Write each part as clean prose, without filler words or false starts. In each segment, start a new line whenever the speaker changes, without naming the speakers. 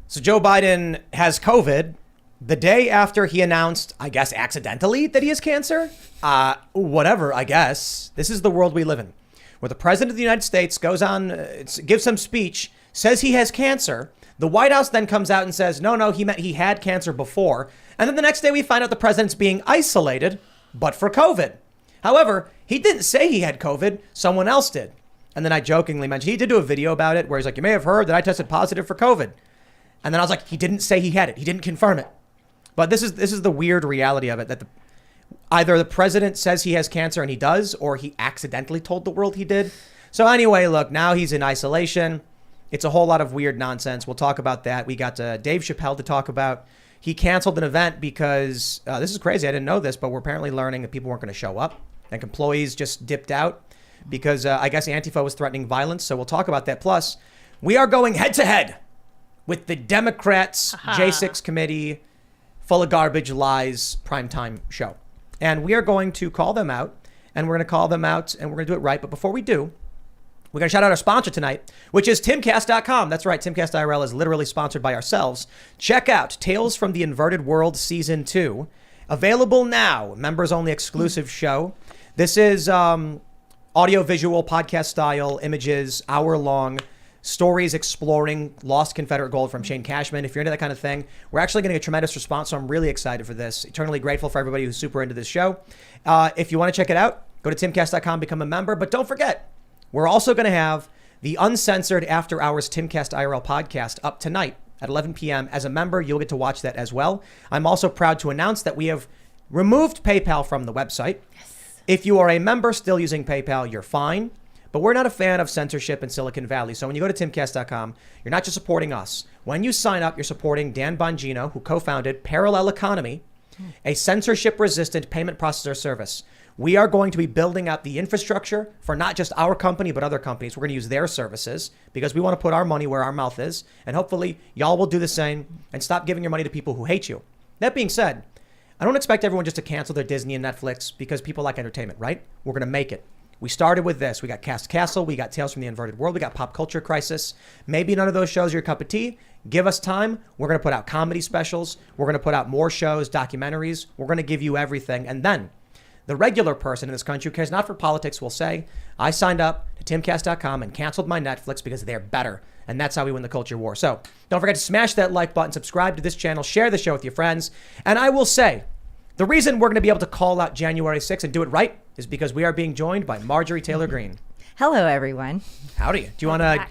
So Joe Biden has COVID the day after he announced, I guess, accidentally that he has cancer. Whatever, I guess. This is the world we live in, where the president of the United States goes on, gives some speech, says he has cancer. The White House then comes out and says, no, he had cancer before. And then the next day we find out the president's being isolated, but for COVID. However, he didn't say he had COVID. Someone else did. And then I jokingly mentioned, he did do a video about it where he's like, you may have heard that I tested positive for COVID. And then I was like, he didn't say he had it. He didn't confirm it. But this is the weird reality of it, that either the president says he has cancer and he does, or he accidentally told the world he did. So anyway, look, now he's in isolation. It's a whole lot of weird nonsense. We'll talk about that. We got Dave Chappelle to talk about. He canceled an event because, this is crazy, I didn't know this, but we're apparently learning that people weren't going to show up. Like employees just dipped out because I guess Antifa was threatening violence. So we'll talk about that. Plus, we are going head to head with the Democrats' J6 committee, full of garbage, lies, primetime show. And we are going to call them out, and we're going to call them out, and we're going to do it right. But before we do, we're going to shout out our sponsor tonight, which is Timcast.com. That's right. Timcast IRL is literally sponsored by ourselves. Check out Tales from the Inverted World Season 2. Available now. Members only exclusive show. This is audio, visual, podcast style, images, hour-long stories exploring lost Confederate gold from Shane Cashman. If you're into that kind of thing, we're actually getting a tremendous response, so I'm really excited for this. Eternally grateful for everybody who's super into this show. If you want to check it out, go to timcast.com, become a member. But don't forget, we're also going to have the uncensored After Hours Timcast IRL podcast up tonight at 11 p.m. As a member, you'll get to watch that as well. I'm also proud to announce that we have removed PayPal from the website. Yes. If you are a member still using PayPal, you're fine. But we're not a fan of censorship in Silicon Valley. So when you go to timcast.com, you're not just supporting us. When you sign up, you're supporting Dan Bongino, who co-founded Parallel Economy, a censorship-resistant payment processor service. We are going to be building out the infrastructure for not just our company, but other companies. We're going to use their services because we want to put our money where our mouth is. And hopefully y'all will do the same and stop giving your money to people who hate you. That being said, I don't expect everyone just to cancel their Disney and Netflix because people like entertainment, right? We're going to make it. We started with this. We got Cast Castle. We got Tales from the Inverted World. We got Pop Culture Crisis. Maybe none of those shows are your cup of tea. Give us time. We're going to put out comedy specials. We're going to put out more shows, documentaries. We're going to give you everything. And then the regular person in this country who cares not for politics will say, I signed up to timcast.com and canceled my Netflix because they're better. And that's how we win the culture war. So don't forget to smash that like button, subscribe to this channel, share the show with your friends. And I will say, the reason we're going to be able to call out January 6th and do it right is because we are being joined by Marjorie Taylor Greene.
Hello, everyone.
Howdy. Do you want to...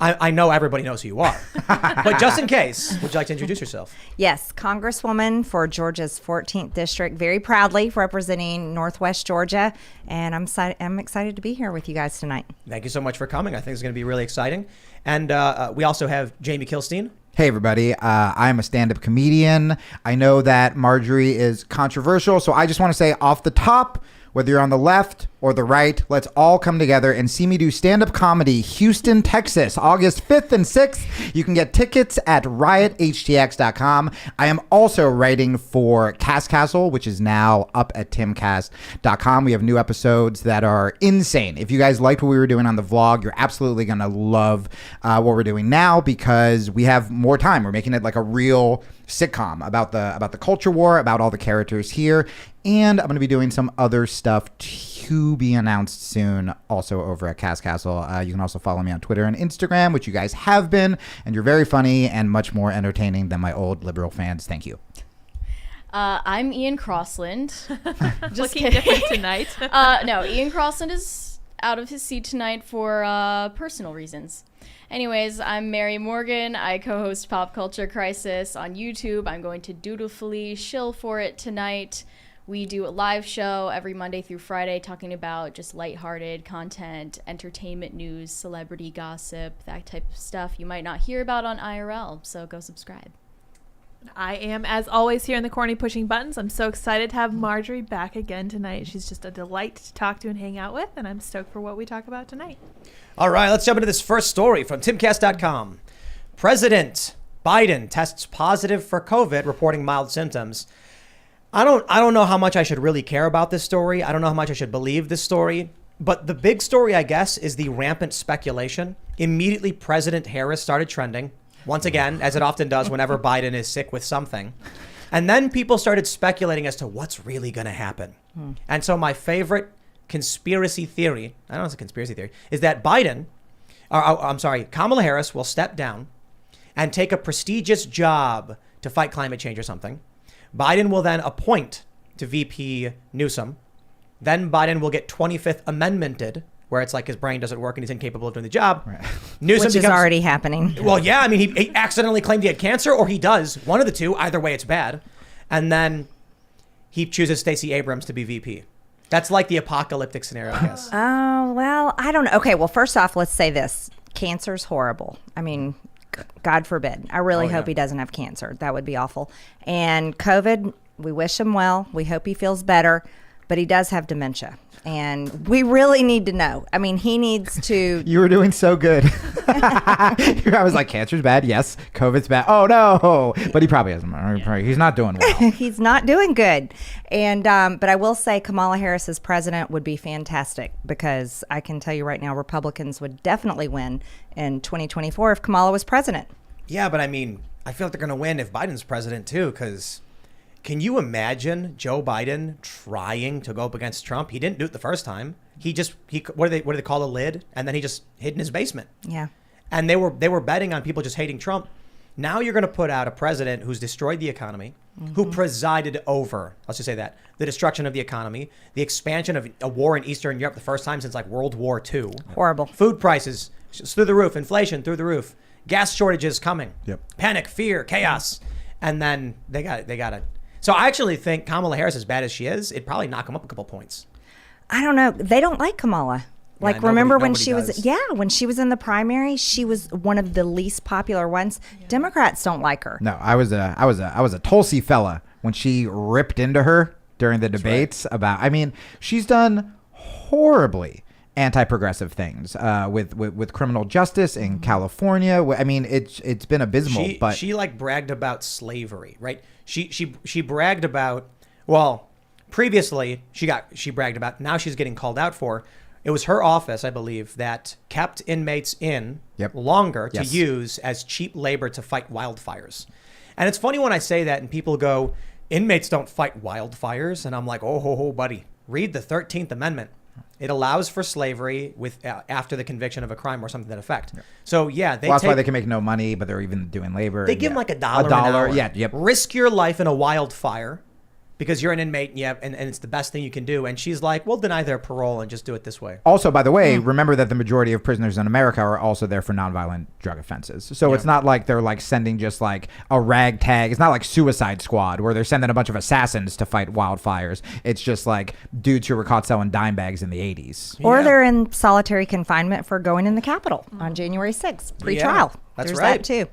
I know everybody knows who you are, but just in case, would you like to introduce yourself?
Yes, Congresswoman for Georgia's 14th District, very proudly representing Northwest Georgia, and I'm excited to be here with you guys tonight.
Thank you so much for coming. I think it's going to be really exciting. And we also have Jamie Kilstein.
Hey, everybody. I'm a stand-up comedian. I know that Marjorie is controversial, so I just want to say off the top, whether you're on the left or the right, let's all come together and see me do stand-up comedy, Houston, Texas, August 5th and 6th. You can get tickets at riothtx.com. I am also writing for Cast Castle, which is now up at timcast.com. We have new episodes that are insane. If you guys liked what we were doing on the vlog, you're absolutely going to love what we're doing now because we have more time. We're making it like a real sitcom about the culture war, about all the characters here. And I'm going to be doing some other stuff to be announced soon, also over at Cast Castle. You can also follow me on Twitter and Instagram, which you guys have been, and you're very funny and much more entertaining than my old liberal fans. Thank you.
I'm Ian Crossland.
Just looking different tonight.
No, Ian Crossland is out of his seat tonight for personal reasons. Anyways, I'm Mary Morgan. I co-host Pop Culture Crisis on YouTube. I'm going to dutifully shill for it tonight. We do a live show every Monday through Friday talking about just lighthearted content, entertainment news, celebrity gossip, that type of stuff you might not hear about on IRL. So go subscribe.
I am, as always, here in the corny pushing buttons. I'm so excited to have Marjorie back again tonight. She's just a delight to talk to and hang out with, and I'm stoked for what we talk about tonight.
All right, let's jump into this first story from timcast.com. President Biden tests positive for COVID, reporting mild symptoms. I don't know how much I should really care about this story. I don't know how much I should believe this story. But the big story, I guess, is the rampant speculation. Immediately, President Harris started trending. once again, as it often does whenever Biden is sick with something. And then people started speculating as to what's really going to happen. And so my favorite conspiracy theory, I don't know if it's a conspiracy theory, is that Kamala Harris will step down and take a prestigious job to fight climate change or something. Biden will then appoint to VP Newsom. Then Biden will get 25th Amendmented, where it's like his brain doesn't work and he's incapable of doing the job.
Right.
Newsom
Which is already happening.
Well, yeah, I mean, he accidentally claimed he had cancer, or he does. One of the two. Either way, it's bad. And then he chooses Stacey Abrams to be VP. That's like the apocalyptic scenario, I guess.
Oh, well, I don't know. Okay, well, first off, let's say this. Cancer's horrible. I mean, God forbid. I really hope he doesn't have cancer. That would be awful. And COVID, we wish him well. We hope he feels better. But he does have dementia. And we really need to know. I mean, he needs to...
You were doing so good. I was like, cancer's bad. Yes. COVID's bad. Oh, no. But he probably hasn't. He's not doing well.
He's not doing good. And but I will say Kamala Harris as president would be fantastic, because I can tell you right now, Republicans would definitely win in 2024 if Kamala was president.
Yeah, but I mean, I feel like they're going to win if Biden's president, too, because... Can you imagine Joe Biden trying to go up against Trump? He didn't do it the first time. He what do they call a lid? And then he just hid in his basement.
Yeah.
And they were betting on people just hating Trump. Now you're going to put out a president who's destroyed the economy, who presided over, let's just say that, the destruction of the economy, the expansion of a war in Eastern Europe, the first time since like World War II.
Horrible.
Food prices through the roof, inflation through the roof, gas shortages coming, panic, fear, chaos, and then they got it. So I actually think Kamala Harris, as bad as she is, it'd probably knock him up a couple points.
I don't know. They don't like Kamala. Like, remember when she was, when she was in the primary, she was one of the least popular ones. Yeah. Democrats don't like her.
No, I was a Tulsi fella when she ripped into her during the debates about, I mean, she's done horribly anti-progressive things with criminal justice in California. I mean, it's been abysmal. But
she like bragged about slavery, right? She bragged about, well, previously she bragged about, now she's getting called out for. It was her office, I believe, that kept inmates in longer to use as cheap labor to fight wildfires. And it's funny when I say that and people go, inmates don't fight wildfires. And I'm like, oh, buddy, read the 13th Amendment. It allows for slavery with after the conviction of a crime or something to that effect. Yeah. So
that's why they can make no money, but they're even doing labor.
They give them like $1 an hour. Risk your life in a wildfire because you're an inmate and it's the best thing you can do. And she's like, we'll deny their parole and just do it this way.
Also, by the way, remember that the majority of prisoners in America are also there for nonviolent drug offenses. So it's not like they're like sending just like a ragtag. It's not like Suicide Squad where they're sending a bunch of assassins to fight wildfires. It's just like dudes who were caught selling dime bags in the 80s.
Or they're in solitary confinement for going in the Capitol on January 6th, pre-trial.
That's
There's
right.
that too.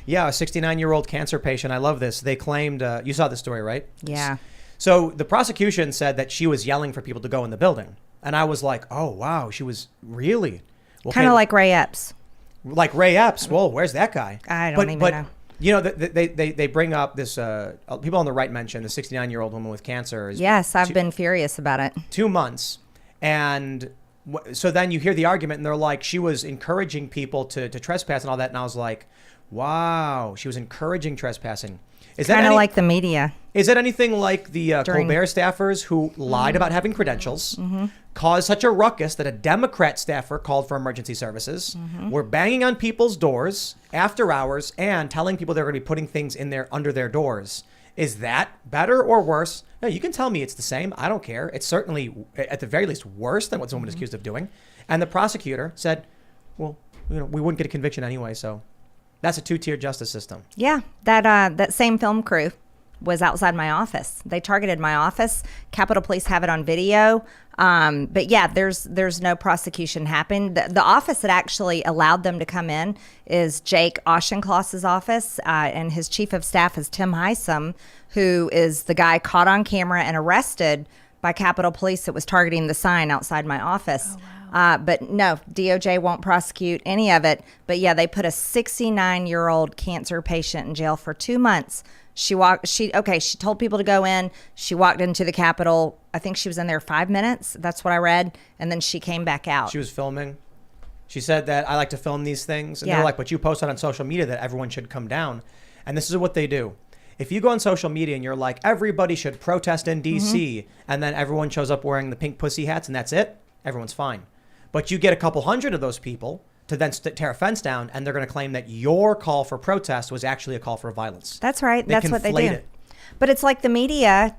Yeah, a 69-year-old cancer patient. I love this. They claimed, you saw the story, right?
Yeah.
So the prosecution said that she was yelling for people to go in the building. And I was like, oh, wow, she was really...
Kind of like Ray Epps.
Like Ray Epps. Well, where's that guy?
I don't even know.
You know, they bring up this, people on the right mention the 69-year-old woman with cancer.
Yes, I've been furious about it.
2 months. And so then you hear the argument and they're like, she was encouraging people to trespass and all that. And I was like, wow, she was encouraging trespassing. Is that
kind of like the media.
Is it anything like the Colbert staffers who lied about having credentials, caused such a ruckus that a Democrat staffer called for emergency services, were banging on people's doors after hours and telling people they're going to be putting things in there under their doors? Is that better or worse? No, you can tell me it's the same. I don't care. It's certainly, at the very least, worse than what someone is accused of doing. And the prosecutor said, well, we wouldn't get a conviction anyway, so... That's a two-tier justice system. Yeah,
that same film crew was outside my office. They targeted my office. Capitol Police have it on video. But yeah, there's no prosecution happened. The office that actually allowed them to come in is Jake Auchincloss's office, and his chief of staff is Tim Hysom, who is the guy caught on camera and arrested by Capitol Police that was targeting the sign outside my office. Oh, wow. But no, DOJ won't prosecute any of it. But yeah, they put a 69-year-old cancer patient in jail for 2 months. She told people to go in. She walked into the Capitol. I think she was in there 5 minutes. That's what I read. And then she came back out.
She was filming. She said that I like to film these things. And
Yeah.
they're like, but you posted on social media that everyone should come down. And this is what they do. If you go on social media and you're like, everybody should protest in DC, and then everyone shows up wearing the pink pussy hats and that's it, everyone's fine. But you get a couple hundred of those people to then tear a fence down, and they're going to claim that your call for protest was actually a call for violence.
That's right.
They
That's what they
conflate
do.
it.
But it's like the media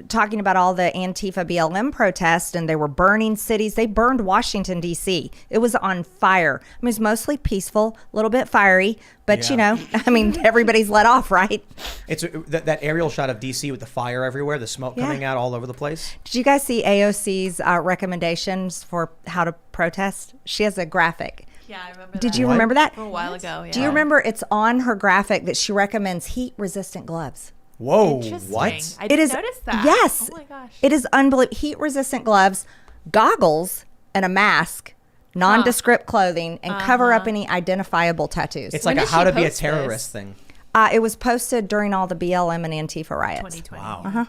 talking about all the Antifa BLM protests, and they were burning cities. They burned Washington, D.C. It was on fire. I mean, it's mostly peaceful, a little bit fiery, but
Yeah.
you know, I mean, everybody's let off, right?
It's that aerial shot of DC with the fire everywhere, the smoke
Yeah.
coming out all over the place.
Did you guys see AOC's recommendations for how to protest? She has a graphic.
Yeah, I remember
Did
that.
you
What?
remember that?
A while ago, yeah.
Do you remember it's on her graphic that she recommends heat-resistant gloves?
Whoa,
Interesting.
what?
I
It
didn't
is
notice that.
Yes.
Oh my gosh.
It is unbelievable. Heat-resistant gloves, goggles, and a mask, nondescript clothing, and cover up any identifiable tattoos.
It's
When
like a
did
how
she
to be a
post
terrorist
this?
thing.
It was posted during all the BLM and Antifa riots.
2020.
Wow.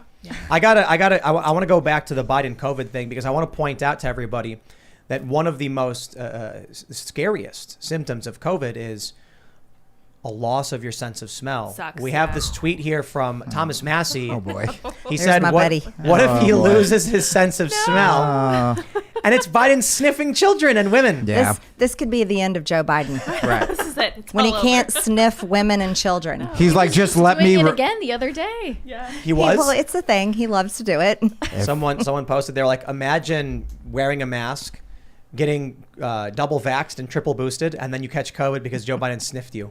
I want to go back to the Biden COVID thing because I want to point out to everybody that one of the most scariest symptoms of COVID is a loss of your sense of smell.
Sucks,
We have
yeah.
this tweet here from Thomas Massey.
Oh boy.
He
There's
said,
my buddy.
what if he
boy.
loses his sense of smell? And it's Biden sniffing children and women.
Yeah.
This could be the end of Joe Biden
Right.
This is it. It's
when he
all
can't
over.
sniff women and children.
He's like, just let
Doing
me.
it again the other day.
Yeah.
He was.
Well, it's a thing. He loves to do it.
Someone posted, they're like, imagine wearing a mask, getting double vaxxed and triple boosted, and then you catch COVID because Joe Biden sniffed you.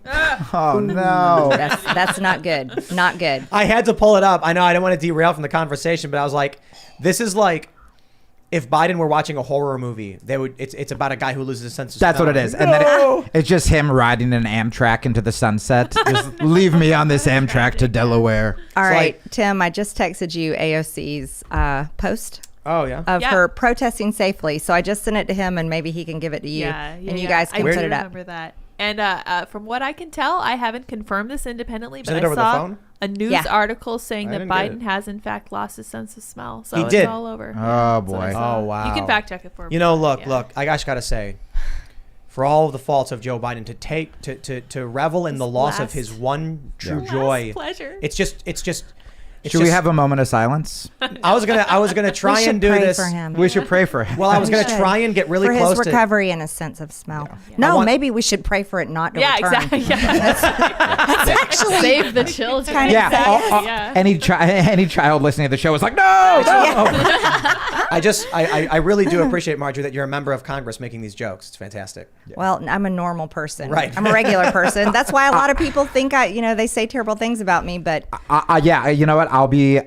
Oh no.
That's not good. Not good.
I had to pull it up. I know I didn't want to derail from the conversation, but I was like, this is like if Biden were watching a horror movie. It's about a guy who loses his sense of
That's
smell.
what it is. And then it's just him riding an Amtrak into the sunset. Just leave me on this Amtrak to Delaware.
All
It's
right,
like-
Tim, I just texted you AOC's post
Oh, yeah.
of
Yeah.
her protesting safely. So I just sent it to him, and maybe he can give it to you.
Yeah,
and you guys can
I
put
do
it up.
remember that. And from what I can tell, I haven't confirmed this independently,
Send
but
it
I
over the
saw
phone?
a news
Yeah.
article saying
I
that
didn't get
Biden
it.
has in fact lost his sense of smell. So
He
it's
did.
all over.
Oh,
That's what I
boy.
saw.
Oh, wow.
You can fact check it for me.
You know, look,
Yeah.
I just got to say, for all of the faults of Joe Biden, to revel in the loss of
last-
his one true
Last
joy.
pleasure.
It's just
Should we have a moment of silence?
I was gonna try
We should
and do
pray
this.
for him.
We should pray for him.
Well, I was
We
gonna
should.
try and get really
for
close
his
to.
recovery and his sense of smell.
I
No,
want-
maybe we should pray for it not to
Yeah,
return.
exactly. Yeah.
Actually,
Save the children.
Kind of
Yeah.
sad.
Yeah.
Any child listening to the show is like, no.
I really do appreciate, Marjorie, that you're a member of Congress making these jokes. It's fantastic.
Well, I'm a normal person.
Right.
I'm a regular person. That's why a lot of people think they say terrible things about me, but
Yeah, you know what? I'll be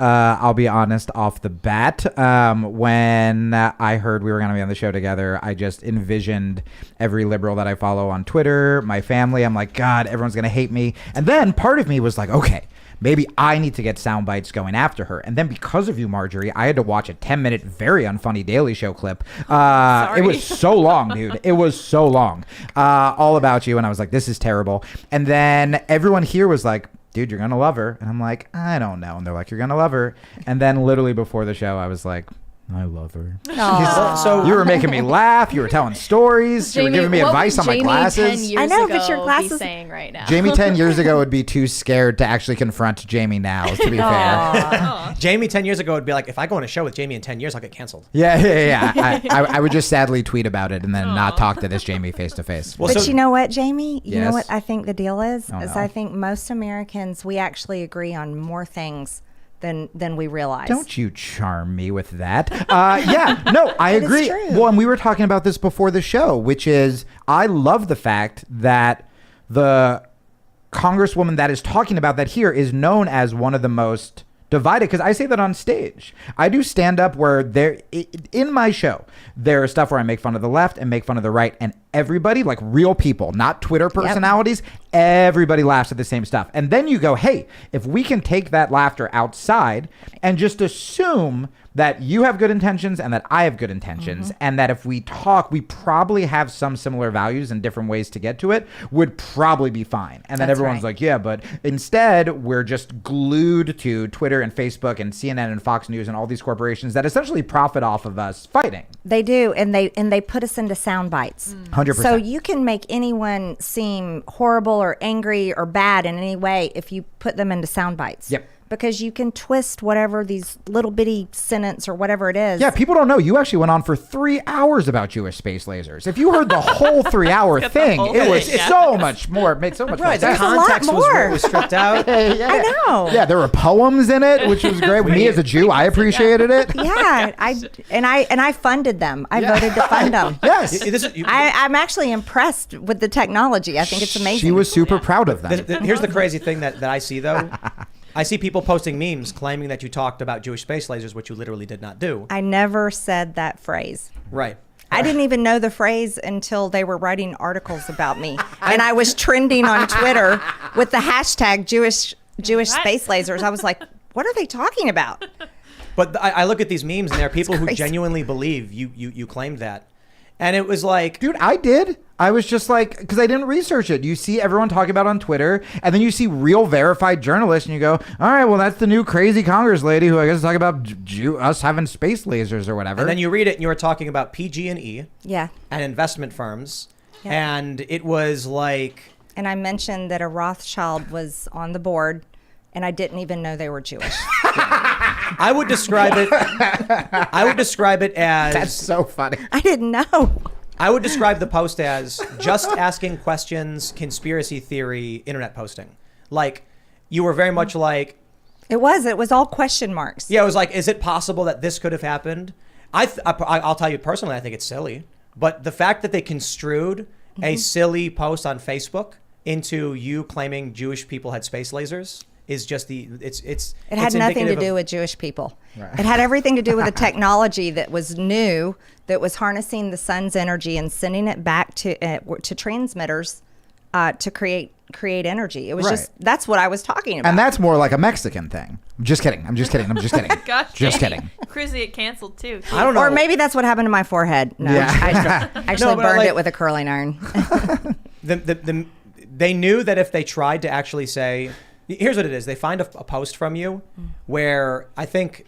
honest off the bat. When I heard we were going to be on the show together, I just envisioned every liberal that I follow on Twitter, my family. I'm like, God, everyone's going to hate me. And then part of me was like, okay, maybe I need to get sound bites going after her. And then because of you, Marjorie, I had to watch a 10-minute, very unfunny Daily Show clip. It was so long, dude. It was so long. All about you. And I was like, this is terrible. And then everyone here was like, dude, you're going to love her. And I'm like, I don't know. And they're like, you're going to love her. And then literally before the show, I was like, I love her.
Aw.
So
You were making me laugh. You were telling stories. You were giving me
what
advice
would
on my
Jamie 10
glasses.
years
I know,
ago
but your glasses-
be saying right now.
Jamie 10 years ago would be too scared to actually confront Jamie now, to be fair.
Jamie 10 years ago would be like, if I go on a show with Jamie in 10 years, I'll get canceled.
Yeah. I would just sadly tweet about it and then not talk to this Jamie face to face.
Well,
But
so-
you know what, Jamie? You know
Yes.
what I think the deal is?
Oh,
Is
no.
I think most Americans, we actually agree on more things than we realize.
Don't you charm me with that. Yeah, no, I
It is
agree.
true.
Well, and we were talking about this before the show, which is I love the fact that the congresswoman that is talking about that here is known as one of the most divided, because I say that on stage. I do stand up where in my show, there is stuff where I make fun of the left and make fun of the right, and everybody, like real people, not Twitter personalities, everybody laughs at the same stuff. And then you go, hey, if we can take that laughter outside and just assume that you have good intentions and that I have good intentions, and that if we talk, we probably have some similar values and different ways to get to it, would probably be fine. And then everyone's like, yeah, but instead we're just glued to Twitter and Facebook and CNN and Fox News and all these corporations that essentially profit off of us fighting.
They do, and they put us into sound bites.
100%.
So you can make anyone seem horrible or angry or bad in any way if you put them into sound bites.
Yep.
Because you can twist whatever these little bitty sentence or whatever it is.
Yeah, people don't know. You actually went on for 3 hours about Jewish space lasers. If you heard the whole 3-hour thing, it was so much more. It made so much more
Right, the
sense.
context
a lot more.
was stripped out.
I know.
Yeah, there were poems in it, which was great. Me as a Jew, I appreciated it.
Yeah, I funded them. I voted to fund them.
Yes.
I'm actually impressed with the technology. I think it's amazing.
She was super proud of them.
Here's the crazy thing that I see, though. I see people posting memes claiming that you talked about Jewish space lasers, which you literally did not do.
I never said that phrase.
Right.
I didn't even know the phrase until they were writing articles about me. And I was trending on Twitter with the hashtag Jewish space lasers. I was like, what are they talking about?
But I look at these memes, and there are people who
crazy.
genuinely believe you claimed that. And it was like...
Dude, I did. I was just like, because I didn't research it. You see everyone talking about it on Twitter, and then you see real verified journalists, and you go, all right, well, that's the new crazy Congress lady who I guess is talking about us having space lasers or whatever.
And then you read it, and you were talking about PG&E
Yeah.
and investment firms,
Yeah.
and it was like...
And I mentioned that a Rothschild was on the board, and I didn't even know they were Jewish.
I would describe it as...
That's so funny.
I didn't know.
I would describe the post as just asking questions, conspiracy theory, internet posting. Like, you were very much like...
It was all question marks.
Yeah, it was like, is it possible that this could have happened? I'll tell you personally, I think it's silly. But the fact that they construed a silly post on Facebook into you claiming Jewish people had space lasers is just it
had nothing to do with Jewish people. Right. It had everything to do with a technology that was new, that was harnessing the sun's energy and sending it back to transmitters to create energy. It was just, that's what I was talking about.
And that's more like a Mexican thing. I'm just kidding.
Gosh,
just
dang.
kidding.
Chris get canceled too.
I don't know.
Or maybe that's what happened to my forehead. No,
Yeah.
I actually
No, but
burned
like-
it with a curling iron.
They knew that if they tried to actually say... Here's what it is. They find a post from you where I think,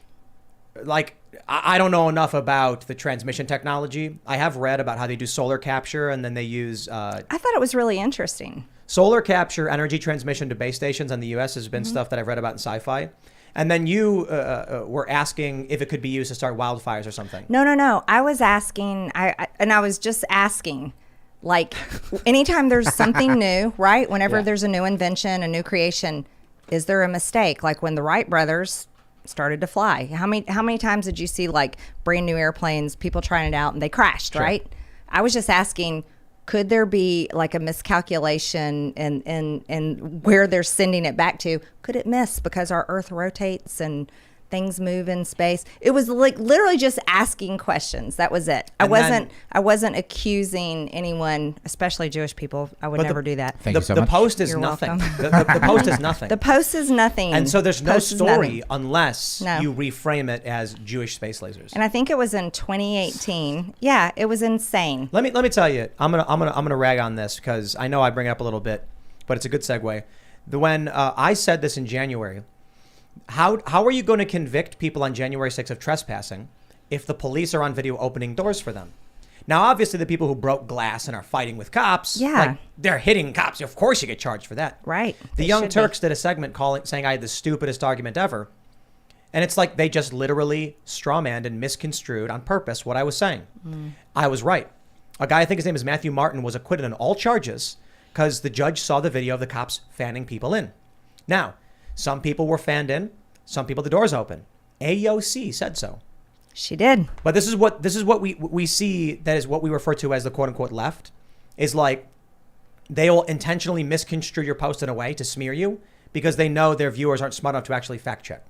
like, I don't know enough about the transmission technology. I have read about how they do solar capture, and then they use...
I thought it was really interesting.
Solar capture energy transmission to base stations in the U.S. has been stuff that I've read about in sci-fi. And then you were asking if it could be used to start wildfires or something.
No. I was asking, I was just asking, like, anytime there's something new, right? Whenever there's a new invention, a new creation, is there a mistake? Like when the Wright brothers started to fly. How many times did you see like brand new airplanes, people trying it out and they crashed, right? I was just asking, could there be like a miscalculation in where they're sending it back to? Could it miss because our Earth rotates and things move in space? It was like literally just asking questions. That was it. I wasn't accusing anyone, especially Jewish people. I would never do that.
Thank you so much.
The post is
You're
nothing.
welcome.
The post is nothing.
The post is nothing.
And so there's no
Post is
story
nothing.
unless
No.
you reframe it as Jewish space lasers.
And I think it was in 2018. Yeah, it was insane.
Let me tell you, I'm gonna rag on this because I know I bring it up a little bit, but it's a good segue. When I said this in January, how are you going to convict people on January 6th of trespassing if the police are on video opening doors for them? Now, obviously, the people who broke glass and are fighting with cops, like, they're hitting cops. Of course, you get charged for that.
Right.
The
They
Young
should
Turks did a segment saying I had the stupidest argument ever. And it's like they just literally strawmanned and misconstrued on purpose what I was saying. I was right. A guy, I think his name is Matthew Martin, was acquitted on all charges because the judge saw the video of the cops fanning people in. Now, some people were fanned in, some people the doors open. AOC said so.
She did.
But this is what we see, that is what we refer to as the quote unquote left, is like they will intentionally misconstrue your post in a way to smear you because they know their viewers aren't smart enough to actually fact check.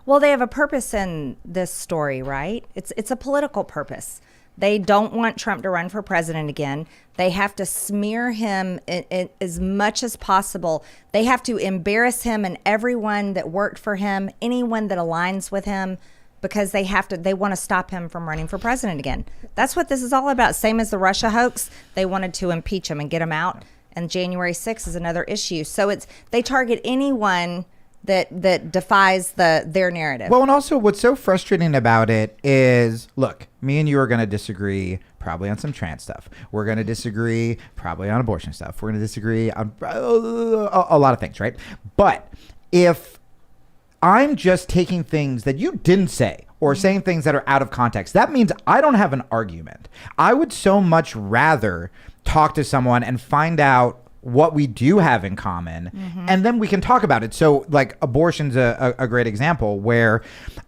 Well, they have a purpose in this story, right? It's a political purpose. They don't want Trump to run for president again. They have to smear him as much as possible. They have to embarrass him and everyone that worked for him, anyone that aligns with him, because they want to stop him from running for president again. That's what this is all about. Same as the Russia hoax. They wanted to impeach him and get him out. And January 6th is another issue. So they target anyone that defies their narrative.
Well, and also what's so frustrating about it is, look, me and you are going to disagree probably on some trans stuff. We're going to disagree probably on abortion stuff. We're going to disagree on a lot of things, right? But if I'm just taking things that you didn't say or saying things that are out of context, that means I don't have an argument. I would so much rather talk to someone and find out what we do have in common, and then we can talk about it. So like abortion's a great example where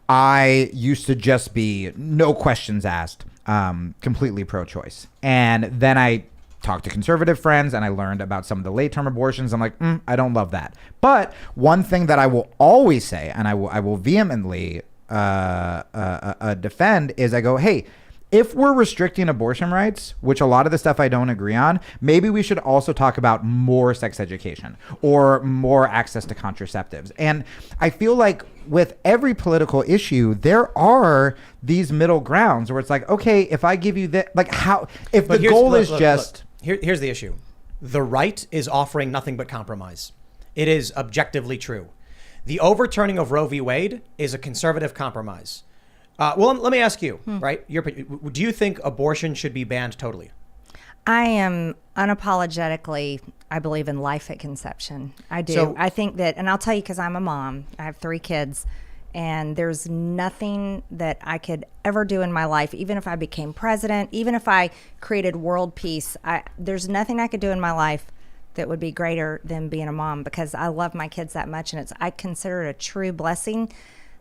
I used to just be no questions asked, completely pro-choice. And then I talked to conservative friends and I learned about some of the late term abortions. I'm like, I don't love that. But one thing that I will always say, and I will vehemently defend, is I go, hey, if we're restricting abortion rights, which a lot of the stuff I don't agree on, maybe we should also talk about more sex education or more access to contraceptives. And I feel like with every political issue, there are these middle grounds where it's like, okay, if I give you that, like how, if the goal is just...
Here's the issue. The right is offering nothing but compromise. It is objectively true. The overturning of Roe v. Wade is a conservative compromise. Well, let me ask you, right? Do you think abortion should be banned totally?
I am unapologetically, I believe in life at conception. I do.
So,
I think that, and I'll tell you because I'm a mom. I have 3 kids, and there's nothing that I could ever do in my life, even if I became president, even if I created world peace, there's nothing I could do in my life that would be greater than being a mom, because I love my kids that much, and I consider it a true blessing.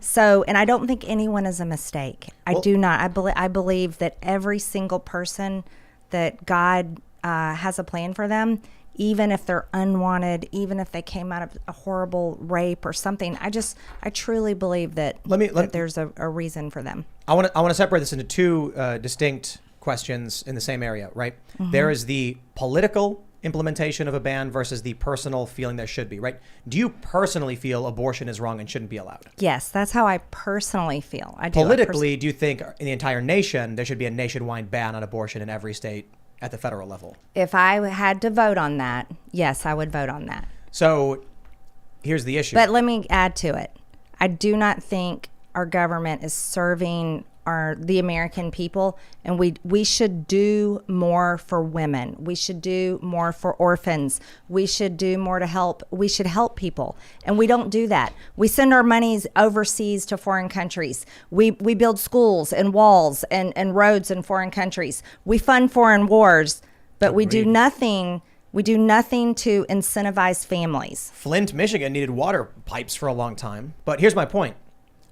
So, and I don't think anyone is a mistake. I do not. I believe that every single person, that God has a plan for them, even if they're unwanted, even if they came out of a horrible rape or something. I truly believe that, that there's a reason for them.
I want to separate this into 2 distinct questions in the same area, right? There is the political implementation of a ban versus the personal feeling there should be, right? Do you personally feel abortion is wrong and shouldn't be allowed?
Yes, that's how I personally feel. I do.
Politically, do you think in the entire nation there should be a nationwide ban on abortion in every state at the federal level?
If I had to vote on that, yes, I would vote on that.
So here's the issue.
But let me add to it. I do not think our government is serving the American people, and we should do more for women. We should do more for orphans. We should do more to help. We should help people, and we don't do that. We send our monies overseas to foreign countries. We build schools and walls and roads in foreign countries. We fund foreign wars, but we do nothing. We do nothing to incentivize families.
Flint, Michigan needed water pipes for a long time, but here's my point.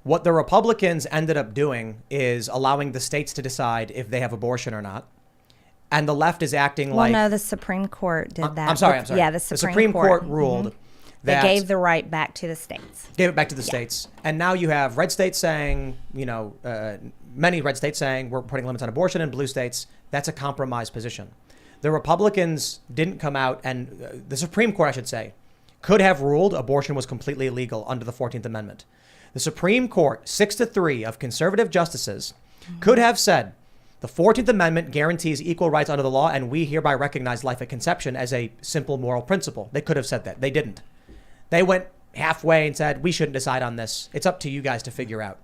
What the Republicans ended up doing is allowing the states to decide if they have abortion or not. And the left is acting like...
Well, no, the Supreme Court did that.
I'm sorry.
Yeah, the Supreme
Court ruled that...
They gave the right back to the states.
Gave it back to the states. And now you have red states saying, many red states saying we're putting limits on abortion, and blue states, that's a compromise position. The Republicans didn't come out, and the Supreme Court, I should say, could have ruled abortion was completely illegal under the 14th Amendment. The Supreme Court, 6-3 of conservative justices, could have said the 14th Amendment guarantees equal rights under the law, and we hereby recognize life at conception as a simple moral principle. They could have said that. They didn't. They went halfway and said, we shouldn't decide on this. It's up to you guys to figure out.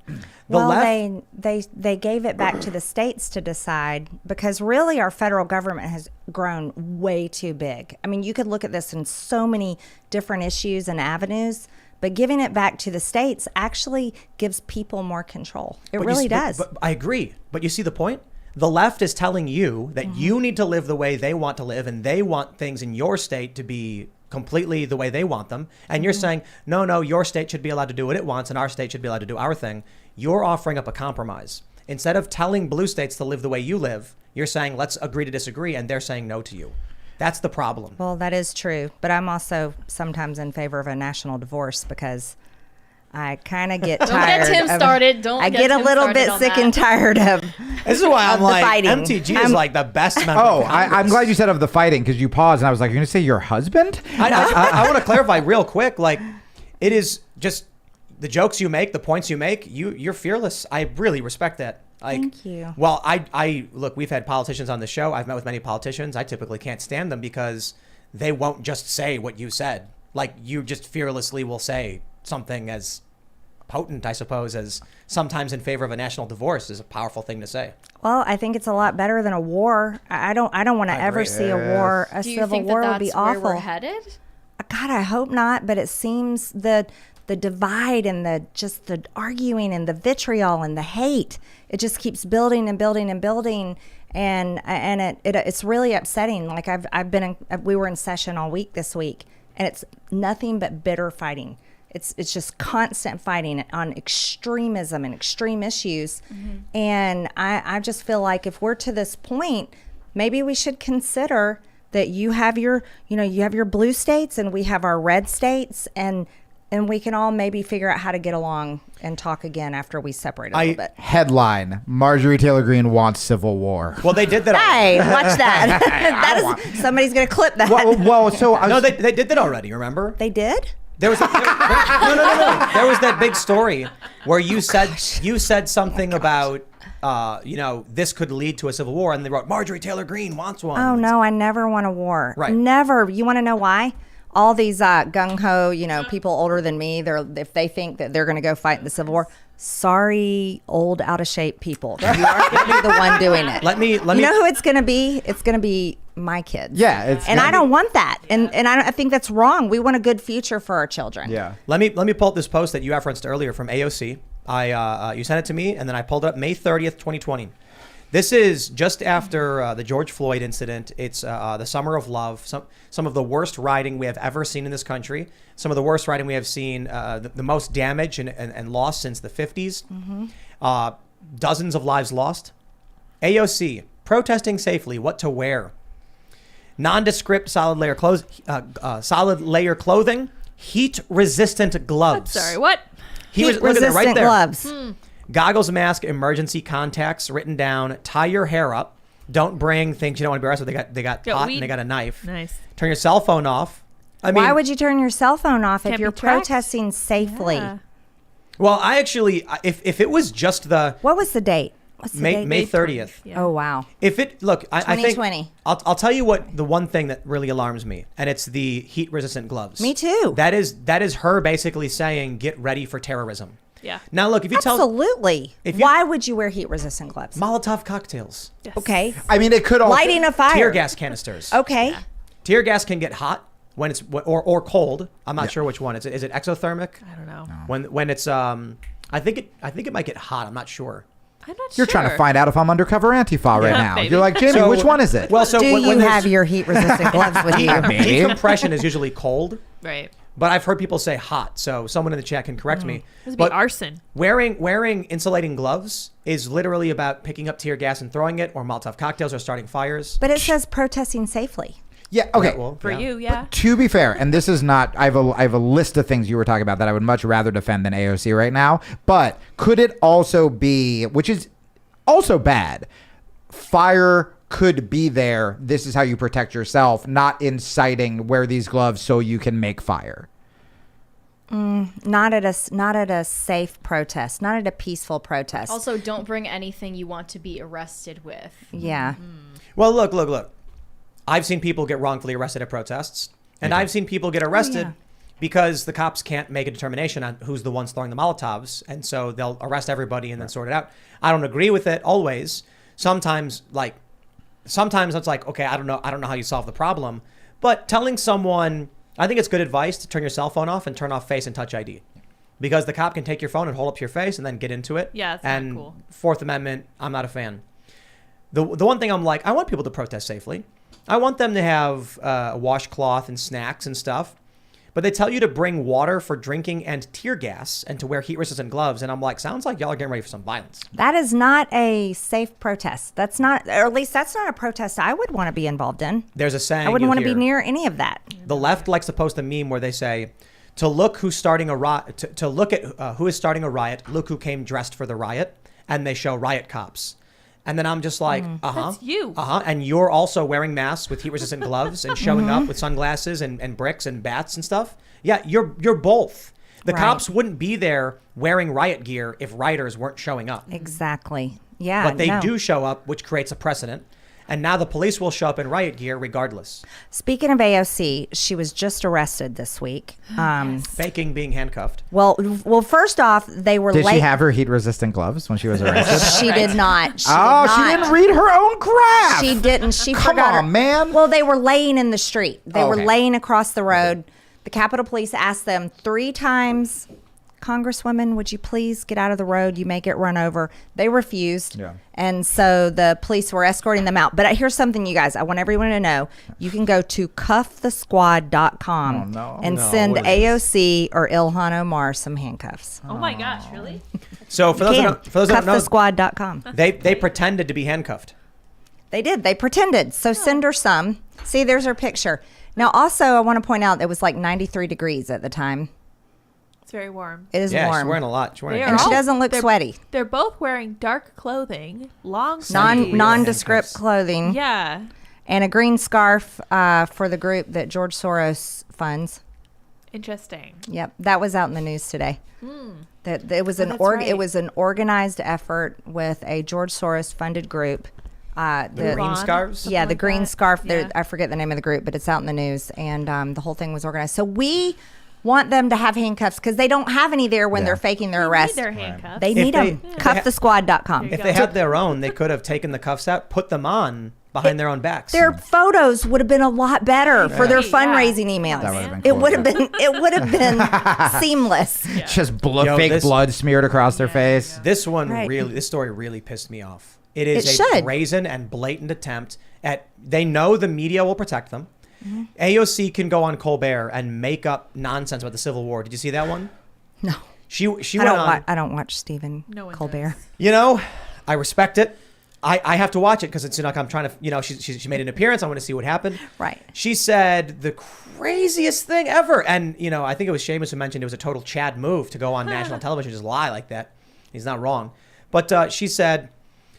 They gave it back to the states to decide, because really our federal government has grown way too big. I mean, you could look at this in so many different issues and avenues, but giving it back to the states actually gives people more control. It really does.
But I agree. But you see the point? The left is telling you that you need to live the way they want to live, and they want things in your state to be completely the way they want them. And you're saying, no, your state should be allowed to do what it wants, and our state should be allowed to do our thing. You're offering up a compromise. Instead of telling blue states to live the way you live, you're saying, let's agree to disagree, and they're saying no to you. That's the problem.
Well, that is true. But I'm also sometimes in favor of a national divorce, because I kind of get
Don't
tired.
get Tim started. Don't
I
get
get a
Tim
little
started
bit
on
sick
that.
and tired of.
This is why I'm
Of the
like,
fighting.
MTG is like the best member.
Oh,
of Congress.
I'm glad you said of the fighting because you paused and I was like, you're going to say your husband?
I want to clarify real quick. Like, it is just the jokes you make, the points you make. You're fearless. I really respect that. Like,
Thank you.
Well, I look. We've had politicians on the show. I've met with many politicians. I typically can't stand them because they won't just say what you said. Like, you just fearlessly will say something as potent, I suppose, as sometimes in favor of a national divorce is a powerful thing to say.
Well, I think it's a lot better than a war. I don't want to ever
agree.
see a war. A
Do you
civil
think
war
that
would be
that's where
awful.
we're headed?
God, I hope not. But it seems the divide and the arguing and the vitriol and the hate, it just keeps building and building and building. And it's really upsetting. Like we were in session all week this week, and it's nothing but bitter fighting. It's just constant fighting on extremism and extreme issues. And I just feel like if we're to this point, maybe we should consider that you have your blue states and we have our red states, and we can all maybe figure out how to get along and talk again after we separate a little bit.
Headline: Marjorie Taylor Greene wants civil war.
Well, they did that.
Hey, watch that. Somebody's going to clip that.
Well, so I was,
No, they did that already. Remember?
They did?
There was no. There was that big story where you said something about this could lead to a civil war, and they wrote Marjorie Taylor Greene wants one.
Oh no, I never want a war.
Right.
Never. You want to know why? All these gung ho, people older than me, if they think that they're going to go fight in the Civil War, sorry, old out of shape people. You aren't going to be the one doing it.
Let me.
You know who it's going to be? It's going to be my kids.
Yeah,
and I don't want that. And I think that's wrong. We want a good future for our children.
yeah.
Let me pull up this post that you referenced earlier from AOC. You sent it to me, and then I pulled it up May 30th, 2020. This is just after the George Floyd incident. It's the Summer of Love. Some of the worst rioting we have ever seen in this country. Some of the worst rioting we have seen. The most damage and loss since the 50s. Dozens of lives lost. AOC protesting safely. What to wear? Nondescript solid layer clothing. Heat resistant gloves.
Sorry, what?
Heat
look at that right
resistant
there.
gloves.
Goggles, mask, emergency contacts written down. Tie your hair up. Don't bring things you don't want to be arrested with. They got pot
weed.
and they got a knife.
Nice.
Turn your cell phone off. I mean,
Why would you turn your cell phone off if
Can't
you're
be tracked.
protesting safely?
Yeah.
well, I actually, if it was just the
What was the date? What's the date?
May 30th.
Yeah.
Oh, wow.
If it look, I think
2020.
I'll tell you what the one thing that really alarms me, and it's the heat resistant gloves.
Me too.
That is her basically saying get ready for terrorism.
Yeah.
Now look, if you tell
Absolutely.
If you-
Why would you wear heat-resistant gloves?
Molotov cocktails,
Yes.
Okay.
I mean, it could also
Lighting a fire.
tear gas canisters.
Okay.
Tear gas can get hot when it's or cold. I'm not sure which one. Is it exothermic?
I don't know.
When it's I think it might get hot. I'm not sure.
I'm not
You're
sure.
trying to find out if I'm undercover Antifa right
Yeah,
now.
maybe.
You're like, Jamie,
So-
which one is it?
Well, so
Do
when
you
there's-
have your heat-resistant gloves with you?
Maybe.
decompression is usually cold,
Right.
but I've heard people say hot. So someone in the chat can correct me.
This would be
But
arson.
wearing insulating gloves is literally about picking up tear gas and throwing it, or Molotov cocktails, or starting fires.
But it says protesting safely.
Yeah, okay.
Yeah, well,
For
yeah.
you, yeah.
To be fair, and this is not, I have a list of things you were talking about that I would much rather defend than AOC right now. But could it also be, which is also bad, fire could be there. This is how you protect yourself, not inciting wear these gloves so you can make fire.
Not at a safe protest. Not at a peaceful protest.
Also, don't bring anything you want to be arrested with.
Yeah.
Well, look. I've seen people get wrongfully arrested at protests, and I've seen people get arrested because the cops can't make a determination on who's the ones throwing the Molotovs, and so they'll arrest everybody and then sort it out. I don't agree with it always. Sometimes it's like, okay, I don't know how you solve the problem, but telling someone, I think it's good advice to turn your cell phone off and turn off Face and Touch ID, because the cop can take your phone and hold up to your face and then get into it.
Yeah, it's not
and
cool.
Fourth Amendment, I'm not a fan. The one thing I'm like, I want people to protest safely. I want them to have a washcloth and snacks and stuff, but they tell you to bring water for drinking and tear gas and to wear heat-resistant gloves, and I'm like, sounds like y'all are getting ready for some violence.
That is not a safe protest. That's not, or at least that's not a protest I would want to be involved in.
There's a saying
I wouldn't
you'll
want to be
hear.
near any of that.
The left likes to post a meme where they say, to look who's starting a riot, to look at who is starting a riot, look who came dressed for the riot, and they show riot cops. And then I'm just like,
That's you.
And you're also wearing masks with heat-resistant gloves and showing up with sunglasses and bricks and bats and stuff. Yeah, you're both. The
Right.
cops wouldn't be there wearing riot gear if rioters weren't showing up.
Exactly. Yeah.
But they
no.
do show up, which creates a precedent. And now the police will show up in riot gear regardless.
Speaking of AOC, she was just arrested this week.
Faking being handcuffed.
Well, first off, they were
Did
late.
she have her heat-resistant gloves when she was arrested?
She did not. She
Oh,
did
she
not.
didn't read her own graph.
She didn't. She
Come
forgot
on,
her.
man.
Well, they were laying in the street. They were
Okay.
laying across the road. The Capitol Police asked them 3 times, Congresswoman, would you please get out of the road? You may get run over. They refused.
Yeah.
And so the police were escorting them out. But here's something, you guys. I want everyone to know. You can go to cuffthesquad.com
Oh, no.
and
No,
send
what is
AOC or Ilhan Omar some handcuffs.
Oh my gosh, really?
So for those that don't know,
Cuffthesquad.com.
they pretended to be handcuffed.
They did. They pretended. So send her some. See, there's her picture. Now, also, I want to point out it was like 93 degrees at the time.
It's very warm.
It is
Yeah,
warm.
she's wearing a lot. She's wearing
They
a
are
And she
all-
doesn't look
they're-
sweaty.
They're both wearing dark clothing, long sleeves.
Nondescript
handcuffs.
clothing.
Yeah.
And a green scarf for the group that George Soros funds.
Interesting.
Yep, that was out in the news today. That it was
that's right.
it was an organized effort with a George Soros funded group.
The green
Ron.
scarves.
Something
Yeah, the
like
green
that.
scarf.
Yeah.
I forget the name of the group, but it's out in the news, and the whole thing was organized. So we want them to have handcuffs because they don't have any there when
Yeah.
they're faking their
They
arrest.
need their handcuffs.
They
If
need
they-
them.
if they
Cuffthesquad.com.
There
If
you
they
go.
had their own, they could have taken the cuffs out, put them on behind their own backs.
Their photos would have been a lot better for their
Yeah.
fundraising emails.
That would have been
It
cool.
would have been. It would have been seamless.
Just
Yo,
fake
this-
blood smeared across their face.
This one
Right.
this story really pissed me off. It is
It
a
should.
brazen and blatant attempt at, they know the media will protect them.
Mm-hmm.
AOC can go on Colbert and make up nonsense about the Civil War. Did you see that one?
No,
She
I
went
don't.
on,
I don't watch Stephen
No one
Colbert.
you know, I respect it. I have to watch it because it's like I'm trying to, you know, she made an appearance. I want to see what happened.
Right.
She said the craziest thing ever. And, you know, I think it was Seamus who mentioned it was a total Chad move to go on national television, just lie like that. He's not wrong. But she said,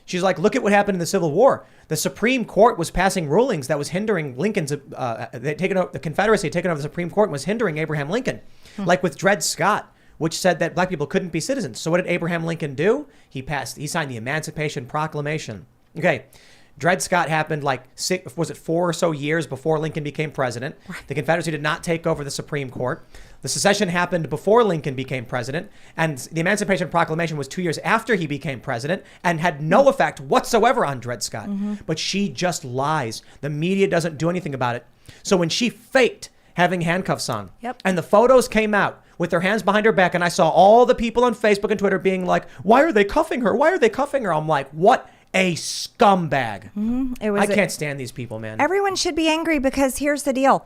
she's like, look at what happened in the Civil War. The Supreme Court was passing rulings that was hindering Lincoln's, the Confederacy had taken over the Supreme Court and was hindering Abraham Lincoln. Like with Dred Scott, which said that black people couldn't be citizens. So what did Abraham Lincoln do? He signed the Emancipation Proclamation. Okay. Dred Scott happened like 4 or so years before Lincoln became president. The Confederacy did not take over the Supreme Court. The secession happened before Lincoln became president, and the Emancipation Proclamation was 2 years after he became president and had no effect whatsoever on Dred Scott. But she just lies. The media doesn't do anything about it. So when she faked having handcuffs on,
Yep.
and the photos came out with their hands behind her back, and I saw all the people on Facebook and Twitter being like, why are they cuffing her? Why are they cuffing her? I'm like, what a scumbag.
It was.
I can't stand these people, man.
Everyone should be angry because here's the deal.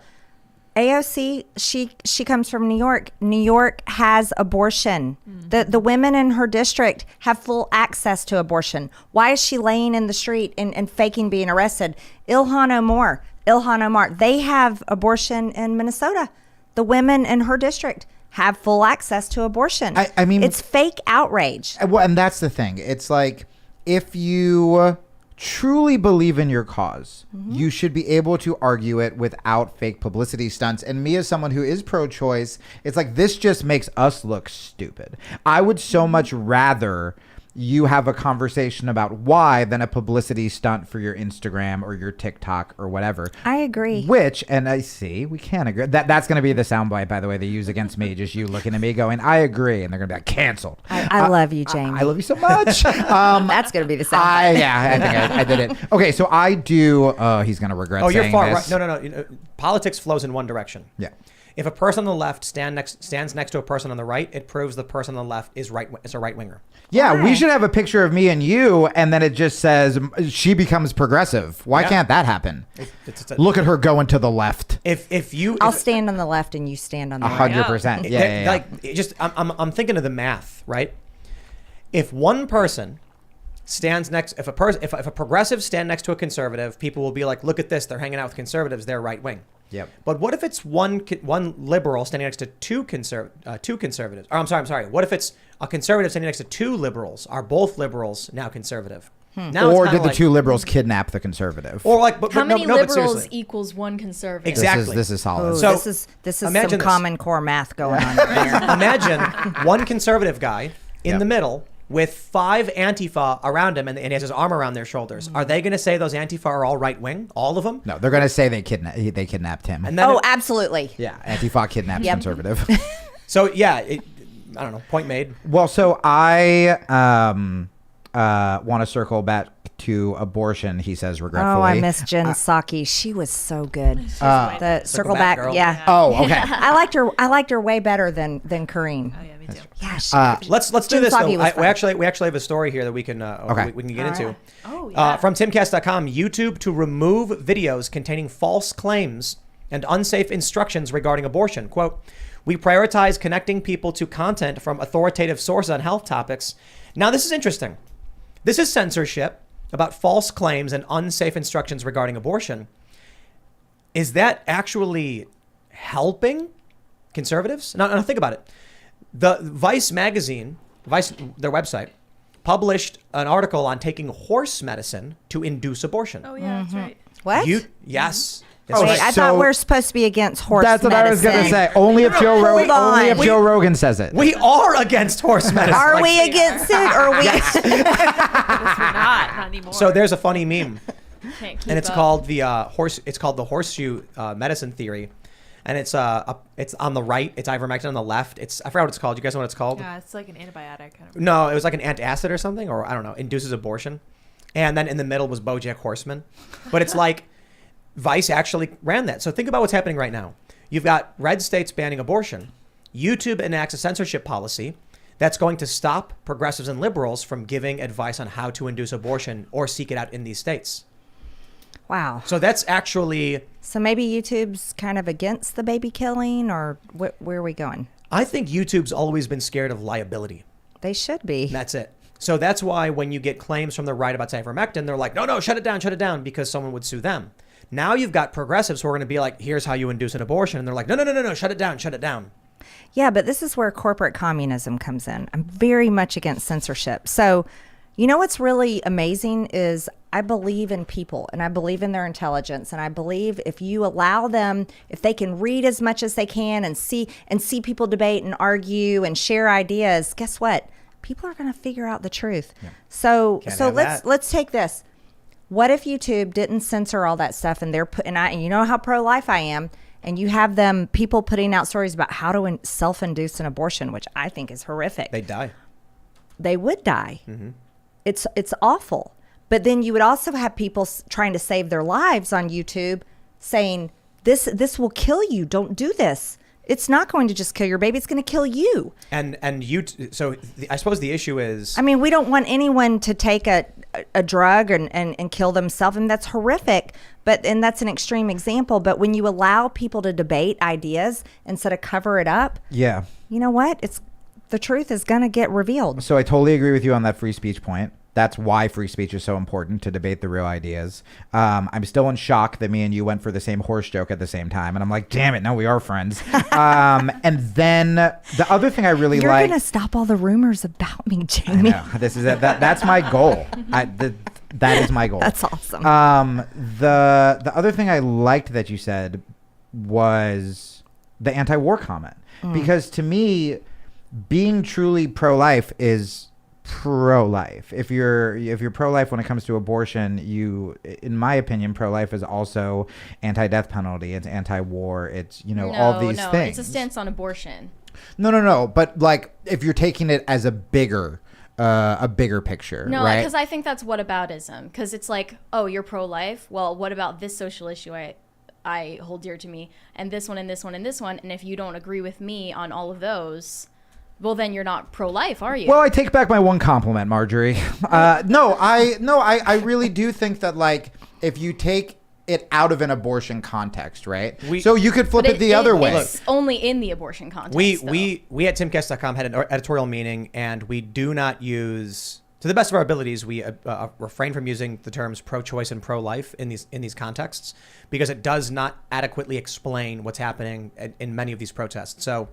AOC, she comes from New York. New York has abortion. The women in her district have full access to abortion. Why is she laying in the street and faking being arrested? Ilhan Omar, they have abortion in Minnesota. The women in her district have full access to abortion.
I mean-
it's fake outrage.
Well, and that's the thing. It's like, if you truly believe in your cause, you should be able to argue it without fake publicity stunts. And me, as someone who is pro-choice, it's like, this just makes us look stupid. I would so much rather you have a conversation about why than a publicity stunt for your Instagram or your TikTok or whatever.
I agree.
Which, and I see, we can agree. That's going to be the soundbite, by the way, they use against me. Just you looking at me going, I agree. And they're going to be like, canceled.
I love you, Jamie.
I love you so much.
That's going to be the sound.
I think I did it. Okay, so I do. He's gonna regret.
Oh, you're
saying
far
this.
right. No. You know, politics flows in one direction.
Yeah.
If a person on the left stands next to a person on the right, it proves the person on the left is a right winger.
Yeah,
Why?
we should have a picture of me and you, and then it just says she becomes progressive. Why
Yeah.
can't that happen?
It's
Look at her going to the left.
I'll stand on the left and you stand on the right.
100%. Yeah.
Like it just I'm thinking of the math, right? If one person stands next, if a progressive stand next to a conservative, people will be like, look at this, they're hanging out with conservatives, they're right wing.
Yep.
But what if it's one liberal standing next to two conservatives? Or I'm sorry. What if it's a conservative standing next to two liberals? Are both liberals now conservative? Now
Or
it's
did the
like,
two liberals kidnap the conservative?
Or like, but
How many
no, but
liberals
seriously.
equals one conservative?
Exactly.
This is solid.
Ooh,
So,
this is
imagine
some
this.
Common Core math going on here.
Imagine one conservative guy in
Yep.
the middle with 5 Antifa around him, and he has his arm around their shoulders. Are they going to say those Antifa are all right wing, all of them?
No, they're going to say they kidnapped him.
And then
Oh, absolutely.
yeah, Antifa kidnaps
Yep.
conservative.
so yeah, I don't know. Point made.
Well, so I want to circle back to abortion, he says regretfully.
Oh, I miss Jen Psaki. She was so good. The circle
back
back,
girl.
yeah.
Oh, okay.
I liked her way better than Corrine.
Oh yeah, me too.
Yeah,
Let's do
Jen
this.
Psaki
Though.
was fun.
We actually have a story here that we can we can get into.
Oh yeah.
From Timcast.com, YouTube to remove videos containing false claims and unsafe instructions regarding abortion. Quote, we prioritize connecting people to content from authoritative sources on health topics. Now, this is interesting. This is censorship about false claims and unsafe instructions regarding abortion. Is that actually helping conservatives? Now, think about it. The Vice magazine, their website, published an article on taking horse medicine to induce abortion.
Oh yeah, that's right.
What?
Yes.
Oh,
Wait, I
so-
thought we're supposed to be against horse
That's what I was going to
medicine.
say. Only if Joe
Hold on.
Joe Rogan says it.
We are against horse medicine.
Are
Like,
we against it? Or are we?
Not anymore.
So there's a funny meme,
Can't keep
and it's
up.
called the horseshoe medicine theory, and it's on the right. It's ivermectin on the left. I forgot what it's called. You guys know what it's called?
yeah, it's like an antibiotic kind of.
No, it was like an antacid or something, or I don't know, induces abortion. And then in the middle was BoJack Horseman. But it's like Vice actually ran that. So think about what's happening right now. You've got red states banning abortion. YouTube enacts a censorship policy that's going to stop progressives and liberals from giving advice on how to induce abortion or seek it out in these states.
Wow.
So that's actually,
So maybe YouTube's kind of against the baby killing, or where are we going?
I think YouTube's always been scared of liability.
They should be.
And that's it. So that's why when you get claims from the right about ivermectin, they're like, no, shut it down, because someone would sue them. Now you've got progressives who are going to be like, here's how you induce an abortion. And they're like, no, shut it down.
Yeah, but this is where corporate communism comes in. I'm very much against censorship. So, you know what's really amazing is I believe in people and I believe in their intelligence. And I believe if you allow them, if they can read as much as they can and see people debate and argue and share ideas, guess what? People are going to figure out the truth. Yeah. So
have
let's take this. What if YouTube didn't censor all that stuff and and you know how pro-life I am, and you have people putting out stories about how to self-induce an abortion, which I think is horrific.
They die.
They would die.
Mm-hmm.
It's awful. But then you would also have people trying to save their lives on YouTube saying, this will kill you. Don't do this. It's not going to just kill your baby. It's going to kill you.
And I suppose the issue is,
I mean, we don't want anyone to take a drug and kill themselves, and that's horrific. And that's an extreme example. But when you allow people to debate ideas instead of cover it up,
Yeah.
you know what? The truth is going to get revealed.
So I totally agree with you on that free speech point. That's why free speech is so important, to debate the real ideas. I'm still in shock that me and you went for the same horse joke at the same time. And I'm like, damn it, no, we are friends. And then the other thing I really
You're
like...
going to stop all the rumors about me,
I
Jamie.
know. This is it. That's my goal. That is my goal.
That's awesome.
The other thing I liked that you said was the anti-war comment. Because to me, being truly pro-life is pro-life. If you're pro-life when it comes to abortion, in my opinion, pro-life is also anti-death penalty. It's anti-war. It's all these things.
It's a stance on abortion.
No. But like, if you're taking it as a bigger picture,
No,
right?
because I think that's whataboutism. Because it's like, oh, you're pro-life. Well, what about this social issue I hold dear to me, and this one, and this one, and this one? And if you don't agree with me on all of those, well, then you're not pro-life, are you?
Well, I take back my one compliment, Marjorie. I really do think that, like, if you take it out of an abortion context, right? So you could flip
But
it the other way.
It's only in the abortion context.
we at timcast.com had an editorial meeting, and we do not use to the best of our abilities, we refrain from using the terms pro-choice and pro-life in these contexts because it does not adequately explain what's happening in many of these protests. So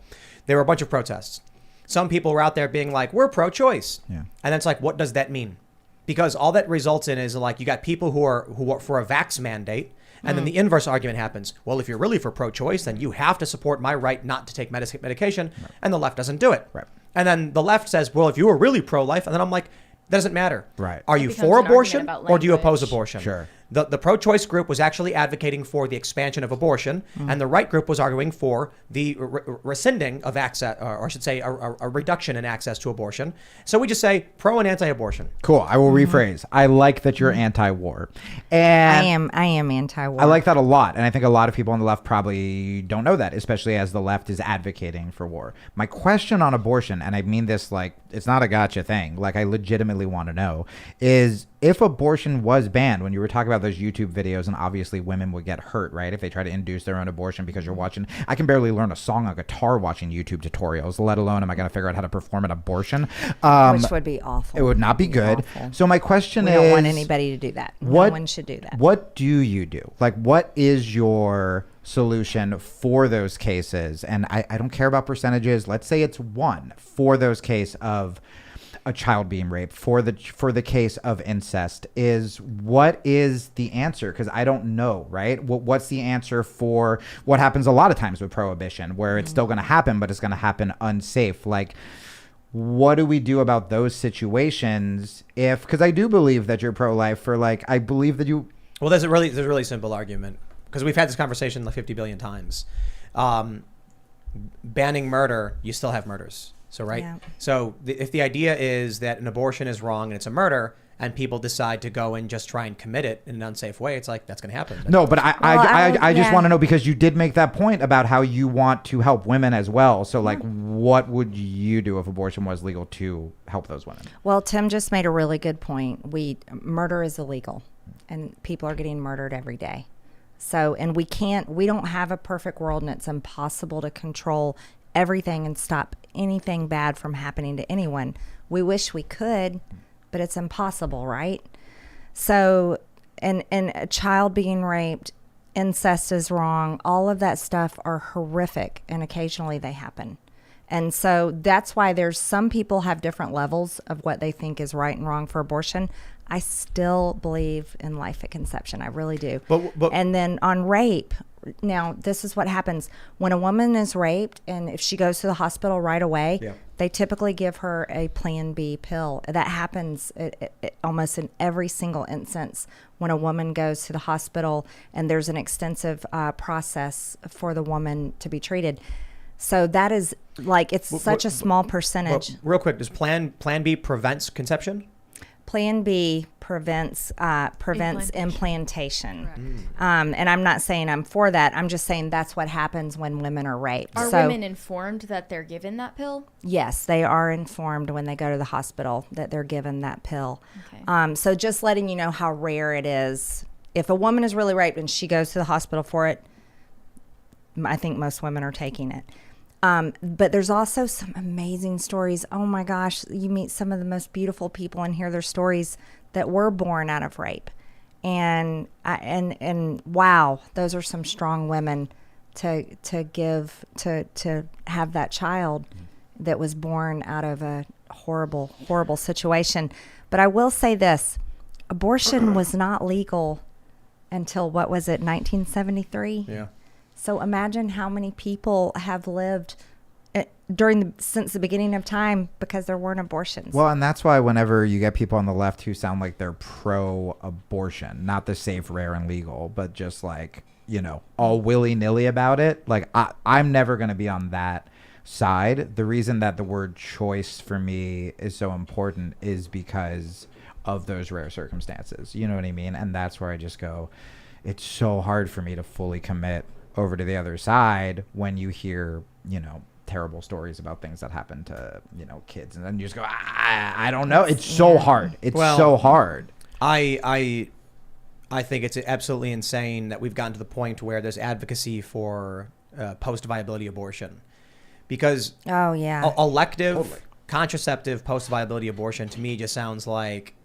there were a bunch of protests. Some people were out there being like, we're pro-choice.
Yeah.
And then it's like, what does that mean? Because all that results in is like, you got people who are for a vax mandate. And then the inverse argument happens. Well, if you're really for pro-choice, then you have to support my right not to take medication. Right. And the left doesn't do it.
Right.
And then the left says, well, if you were really pro-life, and then I'm like, that doesn't matter.
Right.
Are
It
you
becomes
for
an
abortion
argument about
or do you oppose
language.
abortion?
Sure.
The pro-choice group was actually advocating for the expansion of abortion, and the right group was arguing for the rescinding of access, or I should say a reduction in access to abortion. So we just say pro and anti-abortion.
Cool. I will rephrase. I like that you're anti-war. And
I am anti-war.
I like that a lot. And I think a lot of people on the left probably don't know that, especially as the left is advocating for war. My question on abortion, and I mean this like, it's not a gotcha thing, like I legitimately want to know, is if abortion was banned, when you were talking about those YouTube videos, and obviously women would get hurt, right? If they try to induce their own abortion because you're watching, I can barely learn a song on guitar watching YouTube tutorials, let alone am I going to figure out how to perform an abortion.
Which would be awful.
It would not be good.
Awful.
So my question
We
is,
don't want anybody to do that.
what-
No one should do that.
what do you do? Like, what is your solution for those cases? And I don't care about percentages. Let's say it's 1 for those cases of a child being raped, for the case of incest. What is the answer? Because I don't know, right? What's the answer for what happens a lot of times with prohibition, where it's still going to happen, but it's going to happen unsafe? Like, what do we do about those situations? Because I do believe that you're pro-life. For like, I believe that you.
Well, there's a really simple argument because we've had this conversation like 50 billion times. Banning murder, you still have murders. So, right?
Yeah.
So if the idea is that an abortion is wrong and it's a murder, and people decide to go and just try and commit it in an unsafe way, it's like, that's going to happen.
No, but I just
yeah.
want to know, because you did make that point about how you want to help women as well. So, like, what would you do if abortion was legal to help those women?
Well, Tim just made a really good point. Murder is illegal, and people are getting murdered every day. So, and we don't have a perfect world, and it's impossible to control everything and stop anything bad from happening to anyone. We wish we could, but it's impossible, right? So, and a child being raped, incest is wrong. All of that stuff are horrific, and occasionally they happen. And so that's why there's some people have different levels of what they think is right and wrong for abortion. I still believe in life at conception. I really do.
But
and then on rape, now this is what happens when a woman is raped, and if she goes to the hospital right away,
Yeah.
they typically give her a Plan B pill. That happens almost in every single instance when a woman goes to the hospital, and there's an extensive process for the woman to be treated. So that is like, it's such a small percentage.
Well, real quick, does Plan B prevents conception?
Plan B prevents implantation. And I'm not saying I'm for that. I'm just saying that's what happens when women are raped.
Are
So,
women informed that they're given that pill?
yes, they are informed when they go to the hospital that they're given that pill.
Okay.
So just letting you know how rare it is. If a woman is really raped and she goes to the hospital for it, I think most women are taking it. But there's also some amazing stories. Oh my gosh, you meet some of the most beautiful people and hear their stories that were born out of rape. And wow, those are some strong women to have that child that was born out of a horrible, horrible situation. But I will say this, abortion was not legal until, what was it, 1973?
Yeah.
So imagine how many people have lived since the beginning of time because there weren't abortions.
Well, and that's why whenever you get people on the left who sound like they're pro-abortion, not the safe, rare, and legal, but just like, all willy-nilly about it, like I'm never going to be on that side. The reason that the word choice for me is so important is because of those rare circumstances. You know what I mean? And that's where I just go, it's so hard for me to fully commit over to the other side when you hear, terrible stories about things that happen to, kids. And then you just go, I don't know. It's so hard. It's so hard.
I think it's absolutely insane that we've gotten to the point where there's advocacy for post-viability abortion. Because
oh, yeah.
elective contraceptive post-viability abortion to me just sounds like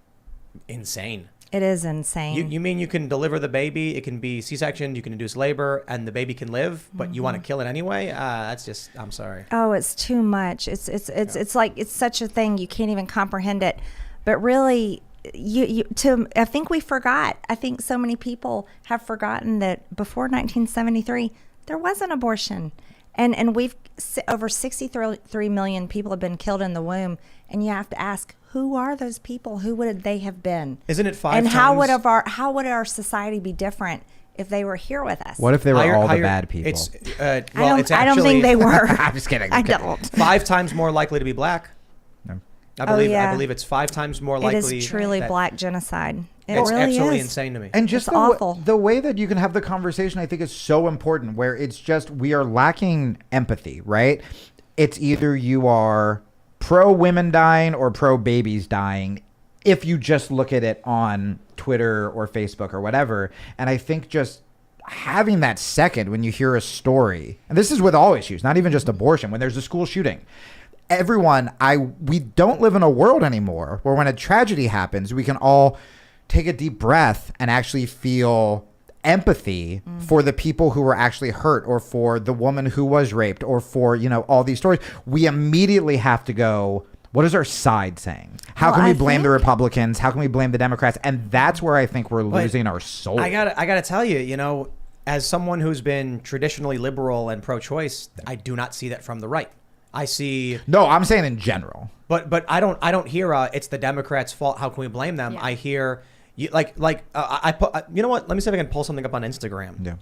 insane.
It is insane.
You mean you can deliver the baby, it can be C-section, you can induce labor, and the baby can live, but you want to kill it anyway? That's just, I'm sorry.
Oh, it's too much. It's like, it's such a thing, you can't even comprehend it. But really, I think we forgot. I think so many people have forgotten that before 1973, there was an abortion. And we've over 63 million people have been killed in the womb. And you have to ask, who are those people? Who would they have been?
Isn't it 5
and
times?
How would our society be different if they were here with us?
What if they were all the bad people?
It's,
I don't think they were.
I'm just kidding.
I don't.
5 times more likely to be black.
No.
I believe
yeah.
it's 5 times more
It
likely.
is truly
that-
black genocide. It
It's
really
absolutely
is.
insane to me.
And just
It's awful.
the way that you can have the conversation, I think, is so important, where it's just we are lacking empathy, right? It's either you are pro women dying or pro babies dying if you just look at it on Twitter or Facebook or whatever. And I think just having that second when you hear a story, and this is with all issues, not even just abortion, when there's a school shooting. We don't live in a world anymore where when a tragedy happens, we can all take a deep breath and actually feel empathy for the people who were actually hurt, or for the woman who was raped, or for, all these stories. We immediately have to go, what is our side saying? How can we blame the Republicans? How can we blame the Democrats? And that's where I think we're losing our soul.
I gotta tell you, as someone who's been traditionally liberal and pro-choice, I do not see that from the right. I see.
No, I'm saying in general.
But I don't hear it's the Democrats' fault. How can we blame them?
Yeah.
I hear I put. You know what? Let me see if I can pull something up on Instagram.
Yeah.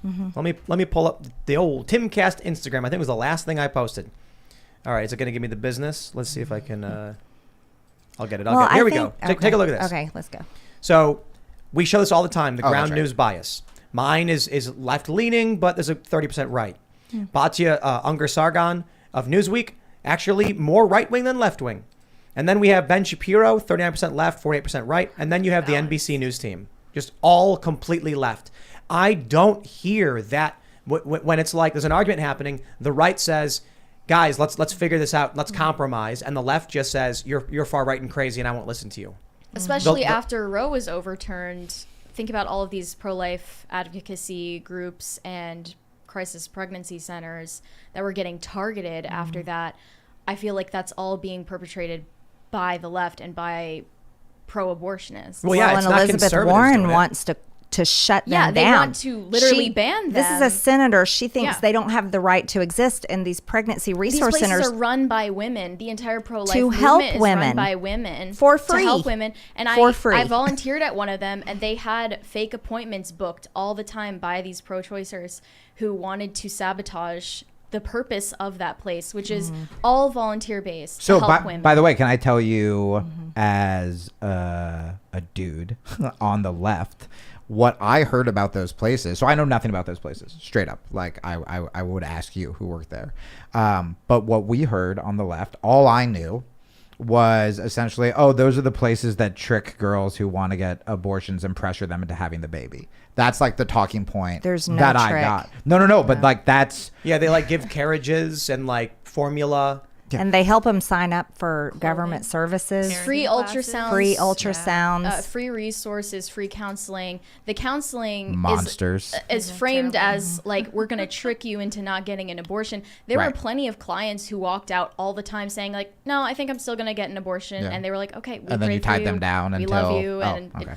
Let me pull up the old Timcast Instagram. I think it was the last thing I posted. All right, is it going to give me the business? Let's see if I can. I'll get it. Here we go. Take a look at this.
Okay, let's go.
So we show this all the time. The
Oh,
ground
that's right.
news bias. Mine is left leaning, but there's a 30% right. Batya Unger Sargon of Newsweek, actually more right wing than left wing. And then we have Ben Shapiro, 39% left, 48% right. And then you have the NBC News team, just all completely left. I don't hear that when it's like there's an argument happening. The right says, guys, let's figure this out. Let's compromise. And the left just says, you're far right and crazy and I won't listen to you.
Especially after Roe was overturned. Think about all of these pro-life advocacy groups and crisis pregnancy centers that were getting targeted after that. I feel like that's all being perpetrated by the left and by pro-abortionists.
Well, yeah,
and
it's not
Elizabeth
conservatives
Warren
doing it.
wants to shut them
Yeah,
down.
they want to literally ban
This is
them.
a senator. She thinks
Yeah.
they don't have the right to exist in these pregnancy
These
resource
places
centers.
are run by women. The entire pro-life
To
movement
help
is
women.
run by women
For free.
To help women. And
For free.
I volunteered at one of them, and they had fake appointments booked all the time by these pro-choicers who wanted to sabotage the purpose of that place, which is all volunteer-based
So,
to help women.
by the way, can I tell you, as a dude on the left, what I heard about those places? So I know nothing about those places, straight up. Like I would ask you who worked there. But what we heard on the left, all I knew was essentially, oh, those are the places that trick girls who want to get abortions and pressure them into having the baby. That's like the talking point
There's no
that I
trick.
got. No, but like that's
Yeah, they give carriages and formula.
And they help them sign up for government services.
Free
classes.
ultrasounds.
Free ultrasounds.
Free resources, free counseling. The counseling
monsters.
is framed as like, we're going to trick you into not getting an abortion. There were
Right.
plenty of clients who walked out all the time saying like, no, I think I'm still going to get an abortion.
Yeah.
And they were like, okay, we
And then
pray
you
for
tied them down
we
until-
love you.
oh,
And,
okay.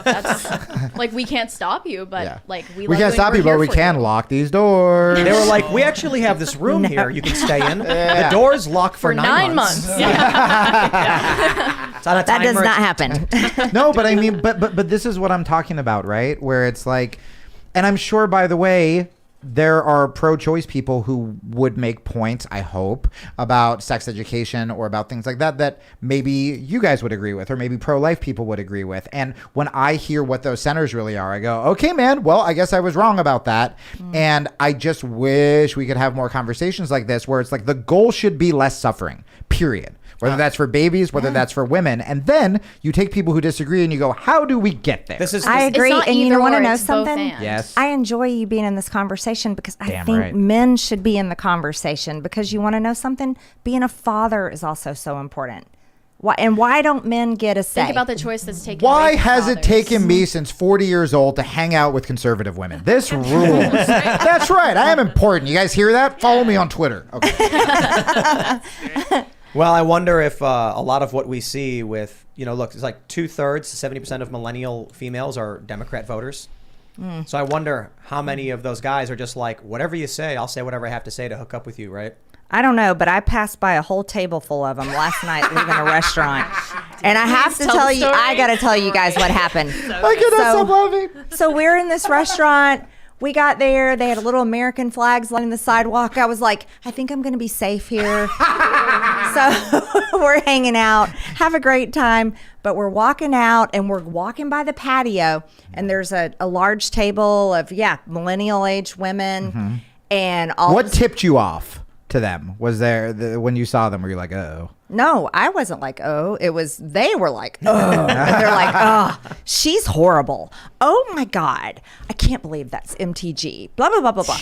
that's like, we can't stop you, but
Yeah.
like, we
We
love
can't
you
stop
and
you,
we're
but we
here for
can
you.
lock these doors.
They were like, we actually have this room here you can stay in. The doors lock for 9 months.
Yeah.
It's on a
That does
timer.
not happen.
No, but I mean, but this is what I'm talking about, right? Where it's like, and I'm sure, by the way, there are pro-choice people who would make points, I hope, about sex education or about things like that maybe you guys would agree with, or maybe pro-life people would agree with. And when I hear what those centers really are, I go, okay, man, well, I guess I was wrong about that. And I just wish we could have more conversations like this where it's like the goal should be less suffering, period. whether that's for babies, whether that's for women. And then you take people who disagree and you go, how do we get there?
I agree.
not
And you
either
want to
or,
know
it's both
something?
and.
Yes.
I enjoy you being in this conversation because I
Damn
think
right.
men should be in the conversation because you want to know something? Being a father is also so important. Why don't men get a say?
Think about the choice that's taken.
Why
away from
has it
fathers.
taken me since 40 years old to hang out with conservative women? This rules. That's right. I am important. You guys hear that? Follow me on Twitter. Okay.
Well, I wonder if a lot of what we see with, look, it's like 2/3 to 70% of millennial females are Democrat voters. So I wonder how many of those guys are just like, whatever you say, I'll say whatever I have to say to hook up with you, right?
I don't know, but I passed by a whole table full of them last night leaving a restaurant. And I have to
tell
tell
the
you,
story?
I got to tell you guys what happened.
I cannot stop laughing.
So we're in this restaurant. We got there. They had a little American flags lining the sidewalk. I was like, I think I'm going to be safe here. So we're hanging out, have a great time. But we're walking out and we're walking by the patio. And there's a large table of, millennial age women. And all
What tipped you off to them? Was there, when you saw them, were you like, oh?
No, I wasn't like, oh, they were like, oh. They're like, oh, she's horrible. Oh my God. I can't believe that's MTG. Blah, blah, blah, blah, blah.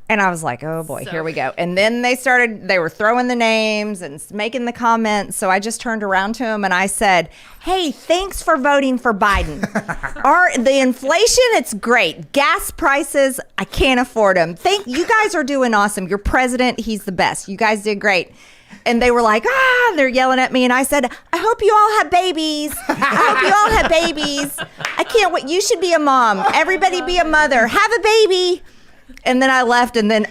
And I was like, oh boy, here we go. And then they were throwing the names and making the comments. So I just turned around to him and I said, hey, thanks for voting for Biden. The inflation, it's great. Gas prices, I can't afford them. You guys are doing awesome. Your president, he's the best. You guys did great. And they were like, they're yelling at me. And I said, I hope you all have babies. I hope you all have babies. I can't wait. You should be a mom. Everybody be a mother. Have a baby. And then I left, and then,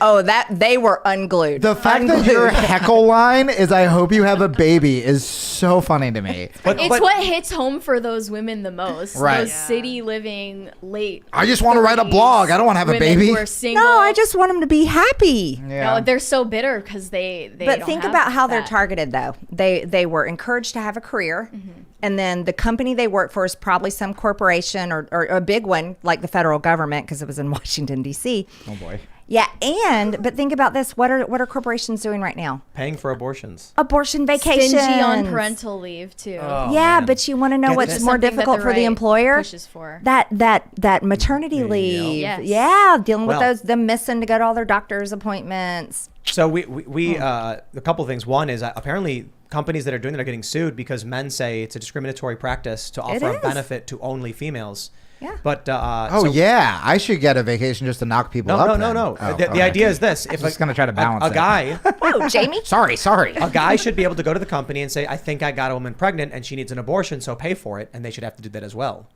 they were unglued.
The fact that your heckle line is, I hope you have a baby, is so funny to me.
It's what hits home for those women the most.
Right.
Those city living late.
I just want to write a blog. I don't want to have a
women
baby.
Who are single.
No, I just want them to be happy.
Yeah.
No, they're so bitter because they
But
don't
think
have
about how they're
that.
targeted, though. They were encouraged to have a career, and then the company they work for is probably some corporation or a big one like the federal government because it was in Washington D.C.
Oh boy.
Yeah, but think about this: what are corporations doing right now?
Paying for abortions.
Abortion vacations.
Stingy on parental leave too.
Oh,
Yeah,
man.
but you want to know
Get
what's
this.
more
Something that
difficult
the
for the
right
employer?
pushes for.
That maternity leave.
Yes.
Yeah, dealing with
Well-
them missing to go to all their doctor's appointments.
So we a couple of things. One is apparently companies that are doing that are getting sued because men say it's a discriminatory practice to offer a
is.
benefit to only females.
Yeah.
But
Yeah. I should get a vacation just to knock people up.
no.
then. Oh,
The
okay.
idea is this: if
just gonna try to balance
a
it.
guy,
Whoa, Jamie.
Sorry.
a guy should be able to go to the company and say, "I think I got a woman pregnant and she needs an abortion, so pay for it," and they should have to do that as well.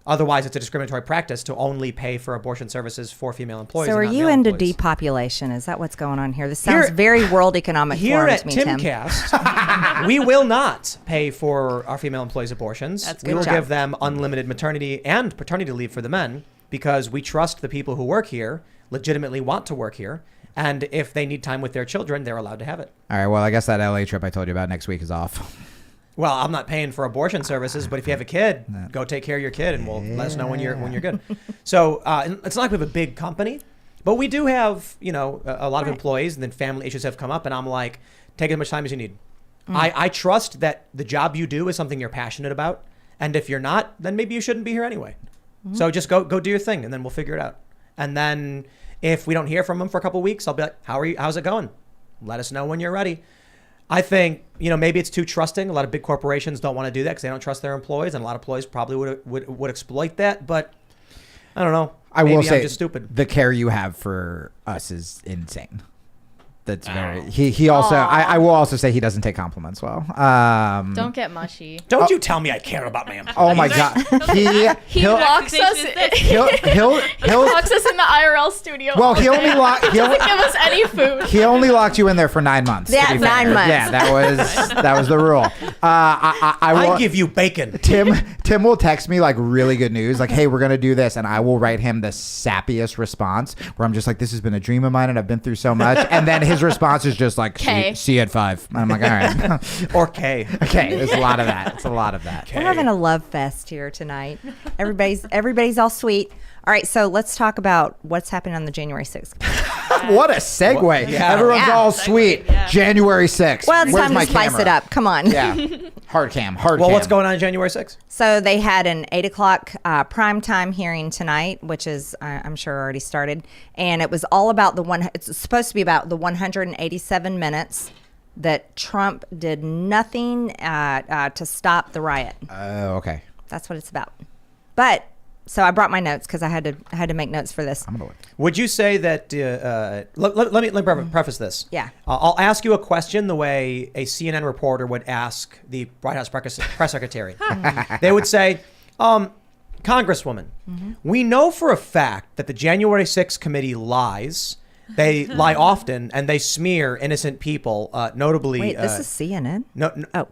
Otherwise, it's a discriminatory practice to only pay for abortion services for female employees.
So
and
are
not
you
male
into
employees.
depopulation? Is that what's going on here? This sounds
Here-
very World Economic
Here
Forum
at
to me, Tim.
Timcast, we will not pay for our female employees' abortions.
That's a
We
good
will
job.
give them unlimited maternity and paternity leave for the men because we trust the people who work here legitimately want to work here. And if they need time with their children, they're allowed to have it.
All right. Well, I guess that LA trip I told you about next week is off.
Well, I'm not paying for abortion services, but if you have a kid, go take care of your kid, and we'll let us know when you're good. So it's not like we have a big company, but we do have a lot of employees, and then family issues have come up, and I'm like, take as much time as you need. I trust that the job you do is something you're passionate about, and if you're not, then maybe you shouldn't be here anyway. So just go do your thing, and then we'll figure it out. And then if we don't hear from them for a couple of weeks, I'll be like, how are you? How's it going? Let us know when you're ready. I think, maybe it's too trusting. A lot of big corporations don't want to do that because they don't trust their employees, and a lot of employees probably would exploit that. But I don't know.
I will
Maybe
say
I'm just stupid.
the care you have for us is insane. That's very. He also. I will also say he doesn't take compliments well.
Don't get mushy.
Don't you tell me I care about my employees.
Oh my God.
He
He'll
locks us.
he'll
Locks us in the IRL studio.
well he only
doesn't give us any food.
he only locked you in there for 9 months.
Yeah,
to be
9
fair.
months.
Yeah, that was the rule. I will
I give you bacon.
Tim will text me like really good news, like, hey, we're gonna do this, and I will write him the sappiest response where I'm just like, this has been a dream of mine and I've been through so much, and then his response is just like,
K.
see you at 5. And I'm like, all right.
Or K.
Okay, there's a lot of that. It's a lot of that.
We're having a love fest here tonight. Everybody's all sweet. All right, so let's talk about what's happening on the January 6th.
What a segue.
Yeah.
Everyone's
Yeah.
all sweet.
Yeah.
January 6th.
Well, it's
Where's
time
my
to spice
camera?
it up. Come on.
Yeah. Hard cam.
Well, what's going on January 6th?
So they had an 8 o'clock primetime hearing tonight, which is, I'm sure, already started. And it was all about it's supposed to be about the 187 minutes that Trump did nothing to stop the riot.
Oh, okay.
That's what it's about. But so I brought my notes because I had to make notes for this.
I'm going to look.
Would you say that, let me preface this.
Yeah.
I'll ask you a question the way a CNN reporter would ask the White House press secretary. They would say, Congresswoman, we know for a fact that the January 6th committee lies. They lie often, and they smear innocent people, notably.
Wait, this is CNN?
No.
Oh.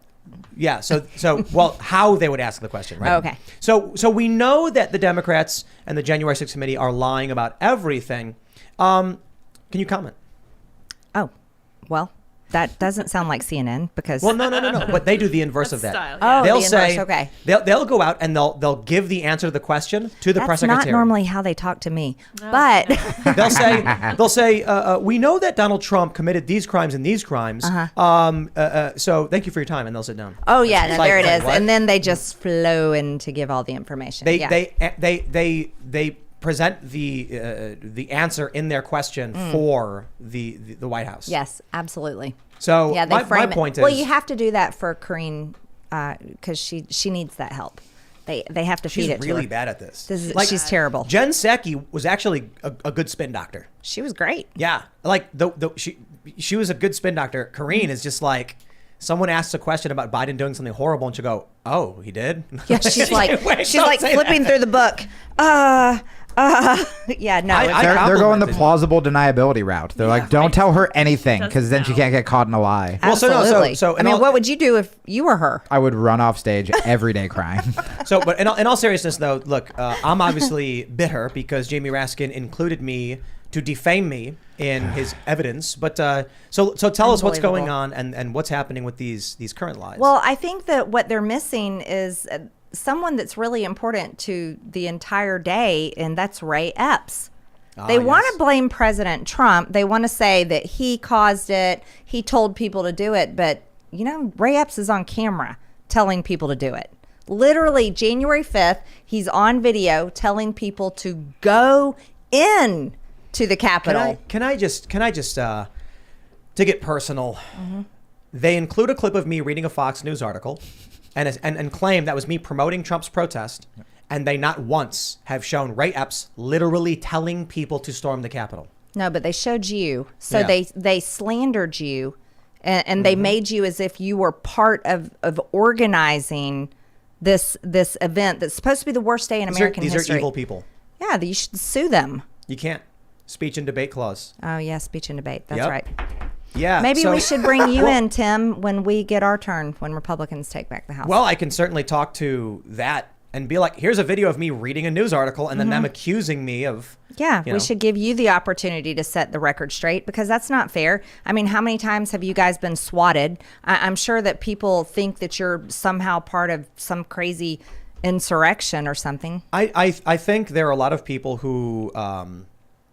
Yeah. So, well, how they would ask the question, right?
Okay.
So we know that the Democrats and the January 6th committee are lying about everything. Can you comment?
Oh, well, that doesn't sound like CNN because.
Well, no. But they do the inverse of that.
Style,
Oh,
They'll
the
say,
inverse, okay.
They'll go out and they'll give the answer to the question to the press
That's
secretary.
not normally how they talk to me, but
They'll say, we know that Donald Trump committed these crimes and these crimes. So thank you for your time, and they'll sit down.
oh yeah, no,
Like,
there it is,
what?
and then they just flow in to give all the information.
They present the answer in their question for the White House.
Yes, absolutely.
So
Yeah, they
my
frame
point
it.
is,
Well, you have to do that for Greene because she needs that help. They have to
she's
feed it
really
to her.
bad at this.
She's terrible.
Jen Psaki was actually a good spin doctor.
She was great.
Yeah, like she was a good spin doctor. Greene is just like, someone asks a question about Biden doing something horrible, and she'll go, "Oh, he did."
Yeah, she's like
Wait,
she's
don't
like
say
flipping
that.
through the book. Yeah, no.
I
They're going the
complimented.
plausible deniability route. They're like, don't tell her anything because
Doesn't
then she
know.
can't get caught in a lie.
Well, so no,
Absolutely.
so
I
in
mean,
all-
what would you do if you were her?
I would run off stage every day crying.
So, but in all seriousness, though, look, I'm obviously bitter because Jamie Raskin included me to defame me in his evidence. But so tell us what's going on and what's happening with these current lies.
Well, I think that what they're missing is someone that's really important to the entire day, and that's Ray Epps. They want
yes.
to blame President Trump. They want to say that he caused it. He told people to do it. But, you know, Ray Epps is on camera telling people to do it. Literally, January 5th, he's on video telling people to go in to the Capitol.
Can I just to get personal? They include a clip of me reading a Fox News article, and claim that was me promoting Trump's protest, and they not once have shown Ray Epps literally telling people to storm the Capitol.
No, but they showed you. So
Yeah.
they slandered you, and they made you as if you were part of organizing this event that's supposed to be the worst day in American
These
history.
are evil people.
Yeah, you should sue them.
You can't. Speech and debate clause.
Oh yeah, speech and debate. That's
Yep.
right.
Yeah.
Maybe
so-
we should bring you in, Tim, when we get our turn, when Republicans take back the House.
Well, I can certainly talk to that and be like, here's a video of me reading a news article, and then them accusing me of.
yeah,
you
we
know.
should give you the opportunity to set the record straight because that's not fair. I mean, how many times have you guys been swatted? I'm sure that people think that you're somehow part of some crazy insurrection or something.
I think there are a lot of people who,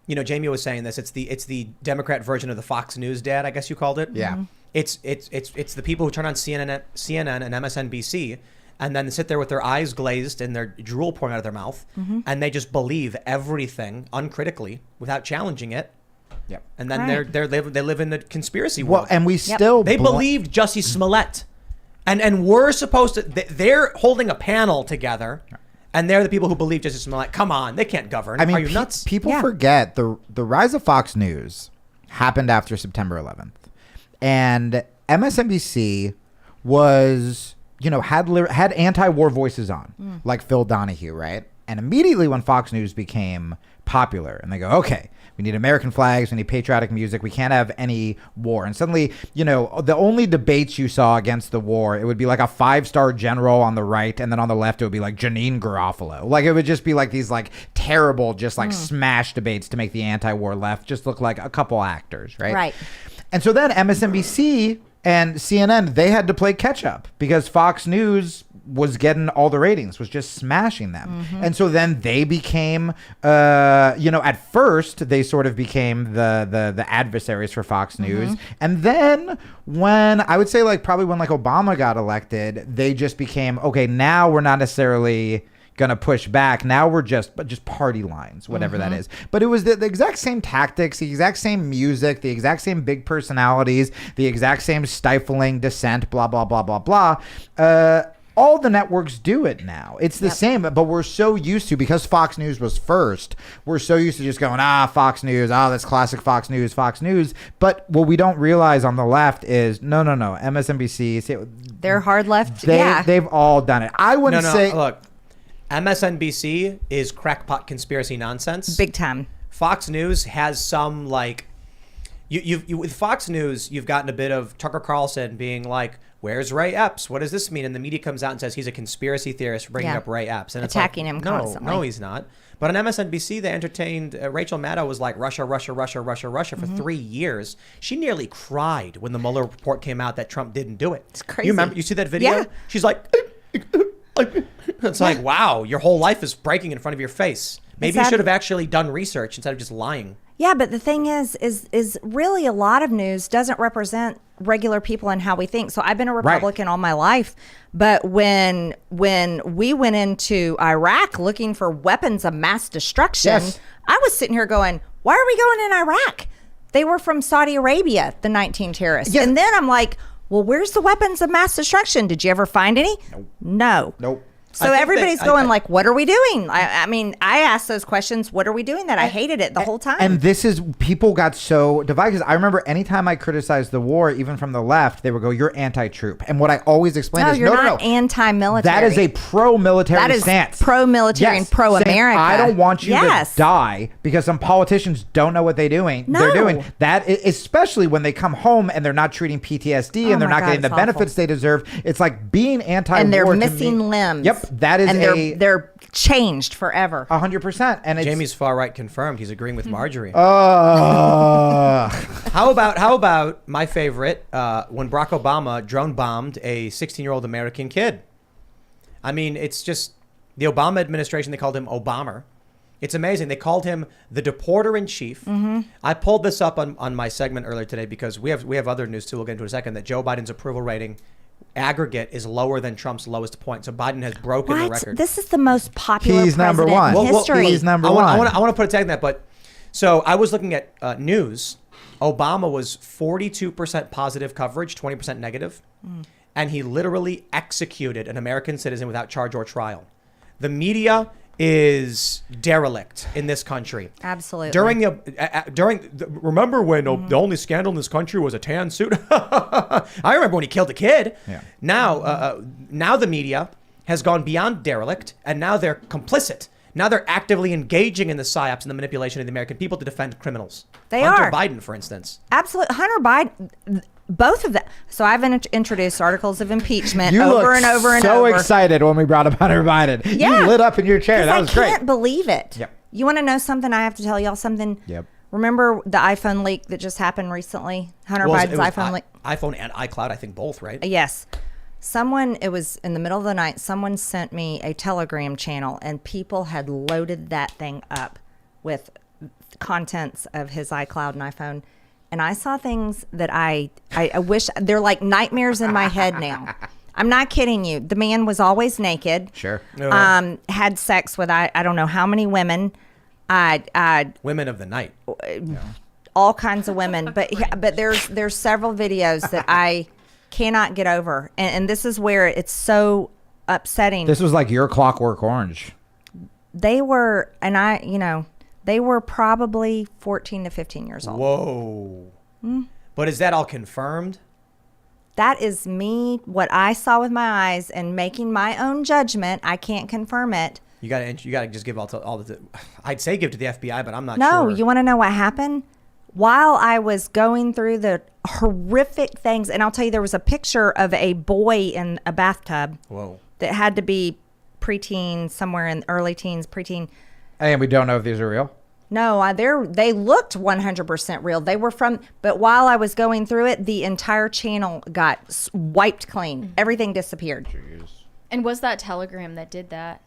Jamie was saying this. It's the Democrat version of the Fox News dad, I guess you called it.
Yeah.
It's the people who turn on CNN and MSNBC and then sit there with their eyes glazed and their drool pouring out of their mouth, and they just believe everything uncritically without challenging it.
Yep.
And then
Right.
they live in the conspiracy
Well,
world.
and we still
They believed Jussie Smollett, and we're supposed to. They're holding a panel together, and they're the people who believe Jussie Smollett. Come on, they can't govern.
I mean,
are you nuts?
People
Yeah.
forget the rise of Fox News happened after September 11th, and MSNBC was, had anti-war voices on, like Phil Donahue, right? And immediately when Fox News became popular, and they go, okay, we need American flags, we need patriotic music, we can't have any war. And suddenly, the only debates you saw against the war, it would be like a 5-star general on the right, and then on the left, it would be like Janine Garofalo. Like, it would just be like these like terrible, just like smash debates to make the anti-war left just look like a couple actors, right?
Right.
And so then MSNBC and CNN, they had to play catch up because Fox News was getting all the ratings, was just smashing them. And so then they became, at first they sort of became the adversaries for Fox News. And then when I would say probably when Obama got elected, they just became, okay, now we're not necessarily gonna push back. Now we're just party lines, whatever that is. But it was the exact same tactics, the exact same music, the exact same big personalities, the exact same stifling dissent, blah, blah, blah, blah, blah. All the networks do it now. It's the same, but we're so used to, because Fox News was first, we're so used to just going, Fox News, that's classic Fox News. But what we don't realize on the left is, no, MSNBC.
They're hard left.
They've all done it. I wouldn't say...
Look, MSNBC is crackpot conspiracy nonsense.
Big time.
Fox News has some you with Fox News, you've gotten a bit of Tucker Carlson being like, "Where's Ray Epps? What does this mean?" And the media comes out and says he's a conspiracy theorist for bringing up Ray Epps, and
attacking him constantly.
No, he's not. But on MSNBC, they entertained Rachel Maddow was like Russia for 3 years. She nearly cried when the Mueller report came out that Trump didn't do it.
It's crazy.
You remember? You see that video?
Yeah.
She's like. It's like, wow, your whole life is breaking in front of your face. Maybe you should have actually done research instead of just lying.
Yeah, but the thing is really a lot of news doesn't represent regular people and how we think. So I've been a Republican all my life, but when we went into Iraq looking for weapons of mass destruction, I was sitting here going, why are we going in Iraq? They were from Saudi Arabia, the 19 terrorists.
Yes.
And then I'm like, well, where's the weapons of mass destruction? Did you ever find any? No.
Nope.
So everybody's going like, what are we doing? I mean, I asked those questions. What are we doing? That I hated it the whole time.
And this is, people got so divided. Because I remember anytime I criticized the war, even from the left, they would go, you're anti-troop. And what I always explain is,
you're not anti-military.
That is a pro-military stance.
Pro-military and pro-America.
I don't want you to die because some politicians don't know what they're doing.
No.
They're doing that, especially when they come home and they're not treating PTSD and they're not getting the benefits they deserve. It's like being anti-war.
And they're missing limbs.
Yep. That is,
and they're changed forever.
100%. And it's,
Jamie's far right confirmed. He's agreeing with Marjorie.
How
about my favorite, when Barack Obama drone bombed a 16-year-old American kid? I mean, it's just the Obama administration. They called him Obama. It's amazing. They called him the deporter in chief. I pulled this up on my segment earlier today because we have other news too. We'll get into in a second that Joe Biden's approval rating aggregate is lower than Trump's lowest point. So Biden has broken the record.
This is the most popular
He's
president
number one.
in history.
He's number one.
I want to put a tag on that, but so I was looking at news. Obama was 42% positive coverage, 20% negative, and he literally executed an American citizen without charge or trial. The media is derelict in this country.
Absolutely.
Remember when the only scandal in this country was a tan suit? I remember when he killed a kid.
Yeah.
Now the media has gone beyond derelict, and now they're complicit. Now they're actively engaging in the psyops and the manipulation of the American people to defend criminals.
They
Hunter
are.
Biden, for instance.
Absolutely. Hunter Biden, both of them. So I've introduced articles of impeachment
You
over
looked
and over and
so
over.
excited when we brought up Hunter Biden.
Yeah.
You lit up in your chair. That was great.
I can't believe it.
Yep.
You want to know something? I have to tell y'all something.
Yep.
Remember the iPhone leak that just happened recently? Hunter Biden's iPhone leak.
iPhone and iCloud, I think both, right?
Yes. It was in the middle of the night, someone sent me a Telegram channel and people had loaded that thing up with contents of his iCloud and iPhone. And I saw things that I wish, they're like nightmares in my head now. I'm not kidding you. The man was always naked.
Sure.
Had sex with I don't know how many women.
Women of the night.
All kinds of women. But there's several videos that I cannot get over. And this is where it's so upsetting.
This was like your Clockwork Orange.
They were, they were probably 14 to 15 years old.
Whoa. But is that all confirmed?
That is me, what I saw with my eyes and making my own judgment. I can't confirm it.
You gotta just give all the. I'd say give to the FBI, but I'm not sure.
No, you want to know what happened? While I was going through the horrific things, and I'll tell you, there was a picture of a boy in a bathtub.
Whoa.
That had to be preteen, somewhere in early teens, preteen.
And we don't know if these are real.
No, they looked 100% real. They were but while I was going through it, the entire channel got wiped clean. Everything disappeared.
Jeez.
And was that Telegram that did that?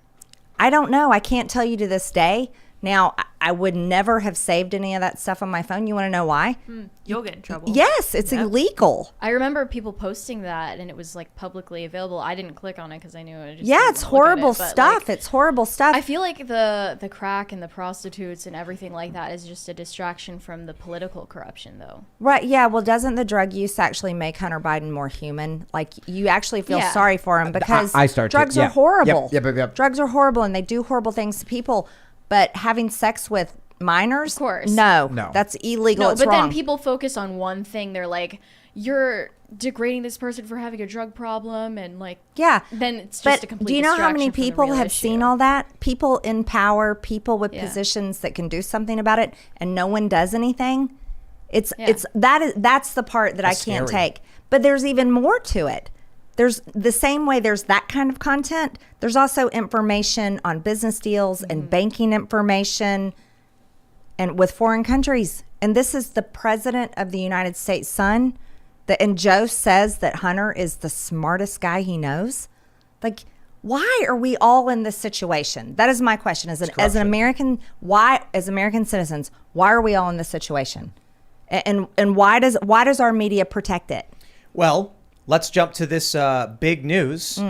I don't know. I can't tell you to this day. Now, I would never have saved any of that stuff on my phone. You want to know why?
You'll get in trouble.
Yes, it's illegal.
I remember people posting that, and it was like publicly available. I didn't click on it because I knew it.
Yeah, it's horrible stuff. It's horrible stuff.
I feel like the crack and the prostitutes and everything like that is just a distraction from the political corruption, though.
Right. Yeah. Well, doesn't the drug use actually make Hunter Biden more human? Like, you actually feel sorry for him because drugs are horrible.
Yep.
Drugs are horrible, and they do horrible things to people. But having sex with minors,
of course,
no, that's illegal.
No,
it's
but
wrong.
then people focus on one thing. They're like, you're degrading this person for having a drug problem, and like, then it's just a complete.
Do you know how many
distraction from the
people
real
have
issue.
seen all that? People in power, people with positions that can do something about it, and no one does anything. That's the part that
That's
I can't
scary.
take. But there's even more to it. There's the same way there's that kind of content. There's also information on business deals and banking information and with foreign countries. And this is the president of the United States' son. And Joe says that Hunter is the smartest guy he knows. Like, why are we all in this situation? That is my question. As an American, as American citizens, why are we all in this situation? And why does our media protect it?
Well, let's jump to this big news.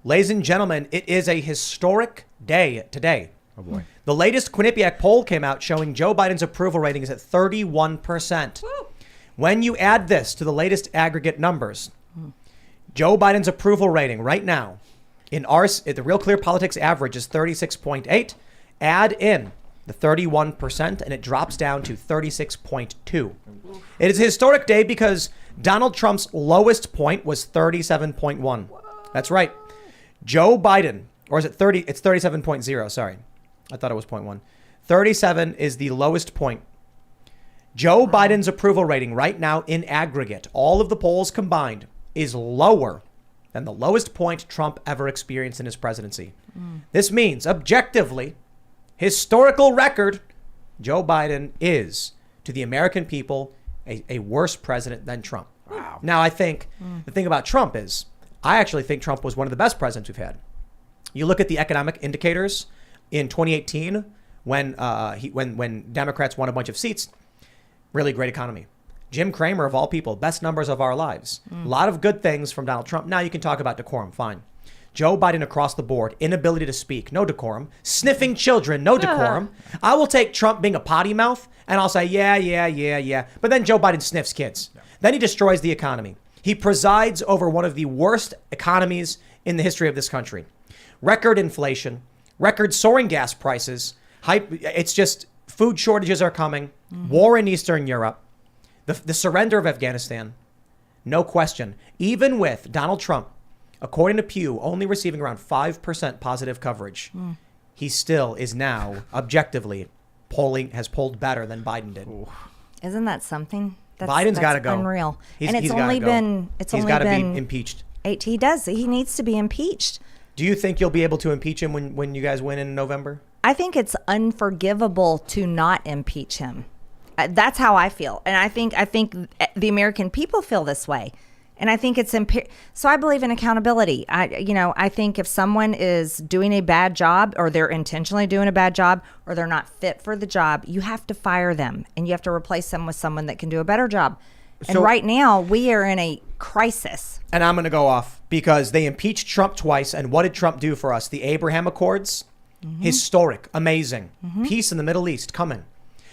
Ladies and gentlemen, it is a historic day today.
Oh, boy.
The latest Quinnipiac poll came out showing Joe Biden's approval rating is at 31%. Woo. When you add this to the latest aggregate numbers, Joe Biden's approval rating right now in the Real Clear Politics average is 36.8. Add in the 31% and it drops down to 36.2. It is a historic day because Donald Trump's lowest point was 37.1. That's right. Joe Biden, or is it 30? It's 37.0. Sorry. I thought it was 0.1. 37 is the lowest point. Joe Biden's approval rating right now in aggregate, all of the polls combined, is lower than the lowest point Trump ever experienced in his presidency. This means, objectively, historical record, Joe Biden is, to the American people, a worse president than Trump. Wow. Now, I think the thing about Trump is, I actually think Trump was one of the best presidents we've had. You look at the economic indicators in 2018, when Democrats won a bunch of seats, really great economy. Jim Cramer, of all people, best numbers of our lives. A lot of good things from Donald Trump. Now you can talk about decorum, fine. Joe Biden across the board, inability to speak, no decorum. Sniffing children, no decorum. I will take Trump being a potty mouth, and I'll say, yeah. But then Joe Biden sniffs kids. Then he destroys the economy. He presides over one of the worst economies in the history of this country. Record inflation, record soaring gas prices. It's just food shortages are coming. War in Eastern Europe. The surrender of Afghanistan. No question. Even with Donald Trump, according to Pew, only receiving around 5% positive coverage, he still is now objectively has polled better than Biden did.
Isn't that something?
Biden's got to go.
Unreal.
He's
He's
got to be
been
impeached.
He does. He needs to be impeached.
Do you think you'll be able to impeach him when you guys win in November?
I think it's unforgivable to not impeach him. That's how I feel. And I think the American people feel this way. And I think it's so I believe in accountability. I think if someone is doing a bad job, or they're intentionally doing a bad job, or they're not fit for the job, you have to fire them and you have to replace them with someone that can do a better job. And right now we are in a crisis.
And I'm going to go off because they impeached Trump twice. And what did Trump do for us? The Abraham Accords, historic, amazing, peace in the Middle East coming.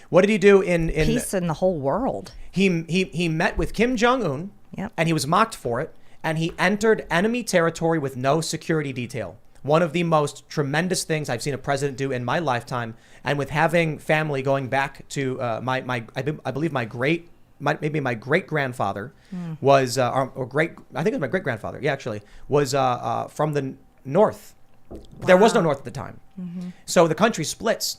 What did he do in
peace in the whole world?
He met with Kim Jong-un.
Yep.
And he was mocked for it. And he entered enemy territory with no security detail. One of the most tremendous things I've seen a president do in my lifetime. And with having family going back to I believe my great grandfather was I think it was my great grandfather. Yeah, actually was from the north. Wow. There was no north at the time. So the country splits.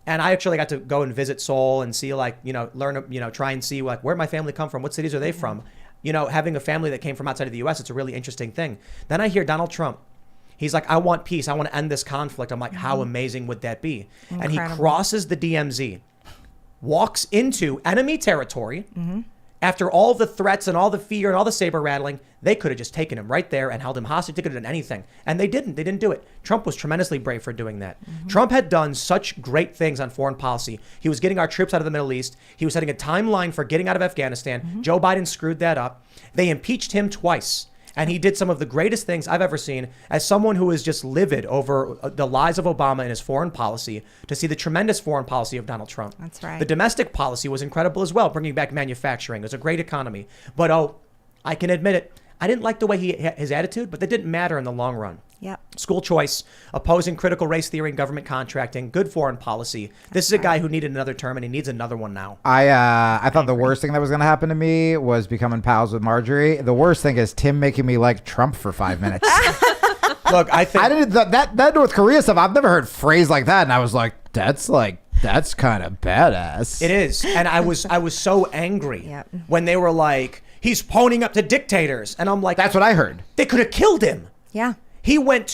And I actually got to go and visit Seoul and see learn, try and see where my family come from. What cities are they from? Having a family that came from outside of the U.S., it's a really interesting thing. Then I hear Donald Trump. He's like, I want peace. I want to end this conflict. I'm like, how amazing would that be? Incredible. And he crosses the DMZ, walks into enemy territory, After all the threats and all the fear and all the saber rattling, they could have just taken him right there and held him hostage. They could have done anything. And they didn't. They didn't do it. Trump was tremendously brave for doing that. Trump had done such great things on foreign policy. He was getting our troops out of the Middle East. He was setting a timeline for getting out of Afghanistan. Joe Biden screwed that up. They impeached him twice. And he did some of the greatest things I've ever seen as someone who is just livid over the lies of Obama and his foreign policy, to see the tremendous foreign policy of Donald Trump.
That's right.
The domestic policy was incredible as well, bringing back manufacturing. It was a great economy. But I can admit it, I didn't like the way his attitude, but that didn't matter in the long run.
Yep.
School choice, opposing critical race theory and government contracting, good foreign policy. This is a guy who needed another term, and he needs another one now.
I thought the worst thing that was going to happen to me was becoming pals with Marjorie. The worst thing is Tim making me like Trump for 5 minutes.
Look, I think
I didn't that North Korea stuff. I've never heard phrase like that, and I was like, that's kind of badass.
it is. And I was so angry
Yep.
when they were like, he's ponying up to dictators, and I'm like,
That's what I heard.
they could have killed him.
Yeah.
He went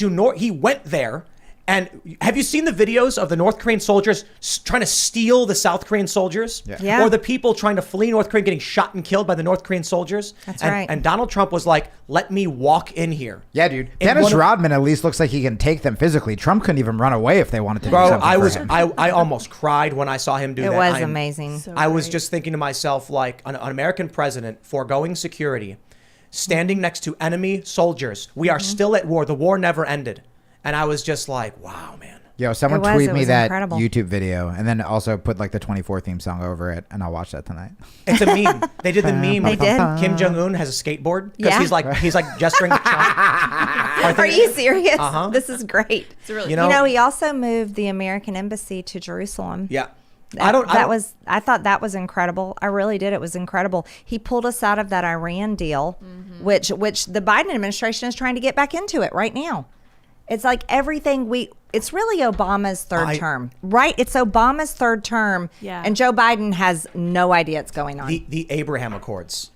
there, and have you seen the videos of the North Korean soldiers trying to steal the South Korean soldiers?
Yeah.
Or the people trying to flee North Korea getting shot and killed by the North Korean soldiers?
That's
and,
right.
And Donald Trump was like, let me walk in here.
Yeah, dude.
And
Dennis
one of-
Rodman at least looks like he can take them physically. Trump couldn't even run away if they wanted to do
Bro,
something for him.
I almost cried when I saw him do
It
that.
was amazing.
So
I was
great.
just thinking to myself, like, an American president foregoing security, standing next to enemy soldiers. We are still at war. The war never ended. And I was just like, wow, man.
Yo, someone
It
tweet me
was
that
incredible.
YouTube video and then also put like the 24 theme song over it, and I'll watch that tonight.
It's a meme. They did the meme.
They did?
Kim Jong-un has a skateboard because
Yeah.
he's like gesturing to Trump.
Are you serious?
Uh-huh.
This is great.
It's really
You know-
You know, he also moved the American embassy to Jerusalem.
Yeah.
I thought that was incredible. I really did. It was incredible. He pulled us out of that Iran deal, which the Biden administration is trying to get back into it right now. It's like everything it's really Obama's third term, right? It's Obama's third term.
Yeah.
And Joe Biden has no idea what's going on.
The Abraham Accords,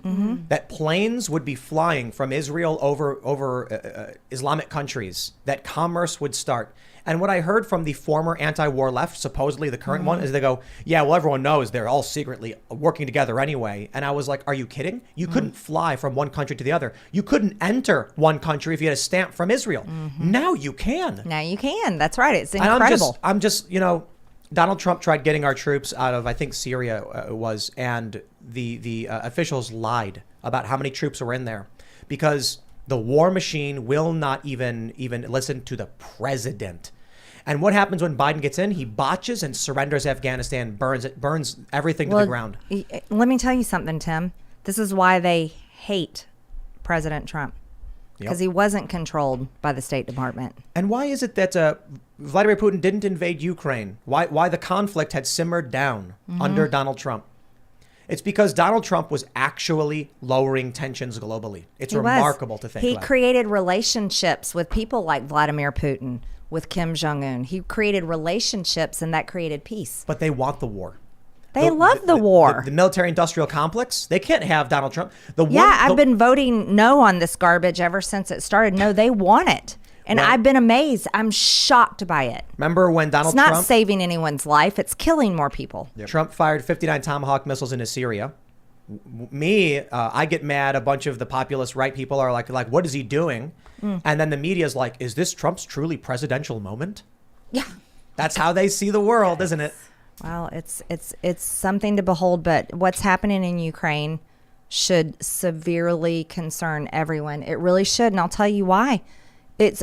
that planes would be flying from Israel over Islamic countries, that commerce would start. And what I heard from the former anti-war left, supposedly the current one, is they go, yeah, well, everyone knows they're all secretly working together anyway. And I was like, are you kidding? You couldn't fly from one country to the other. You couldn't enter one country if you had a stamp from Israel. Now you can.
Now you can. That's right. It's
And
incredible.
I'm just, Donald Trump tried getting our troops out of, I think, Syria and the officials lied about how many troops were in there, because the war machine will not even listen to the president. And what happens when Biden gets in? He botches and surrenders Afghanistan, burns everything to the ground.
Let me tell you something, Tim. This is why they hate President Trump, because he wasn't controlled by the State Department.
And why is it that Vladimir Putin didn't invade Ukraine? Why the conflict had simmered down under Donald Trump? It's because Donald Trump was actually lowering tensions globally. It's remarkable to think
He
about.
created relationships with people like Vladimir Putin, with Kim Jong-un. He created relationships, and that created peace.
But they want the war.
They love the war.
The military-industrial complex, they can't have Donald Trump.
I've been voting no on this garbage ever since it started. No, they want it. And
Well-
I've been amazed. I'm shocked by it.
Remember when Donald
It's not
Trump...
saving anyone's life. It's killing more people.
Trump fired 59 Tomahawk missiles into Syria. I get mad. A bunch of the populist right people are like, what is he doing? And then the media is like, is this Trump's truly presidential moment?
Yeah.
That's how they see the world, isn't it?
Well, it's something to behold, but what's happening in Ukraine should severely concern everyone. It really should, and I'll tell you why.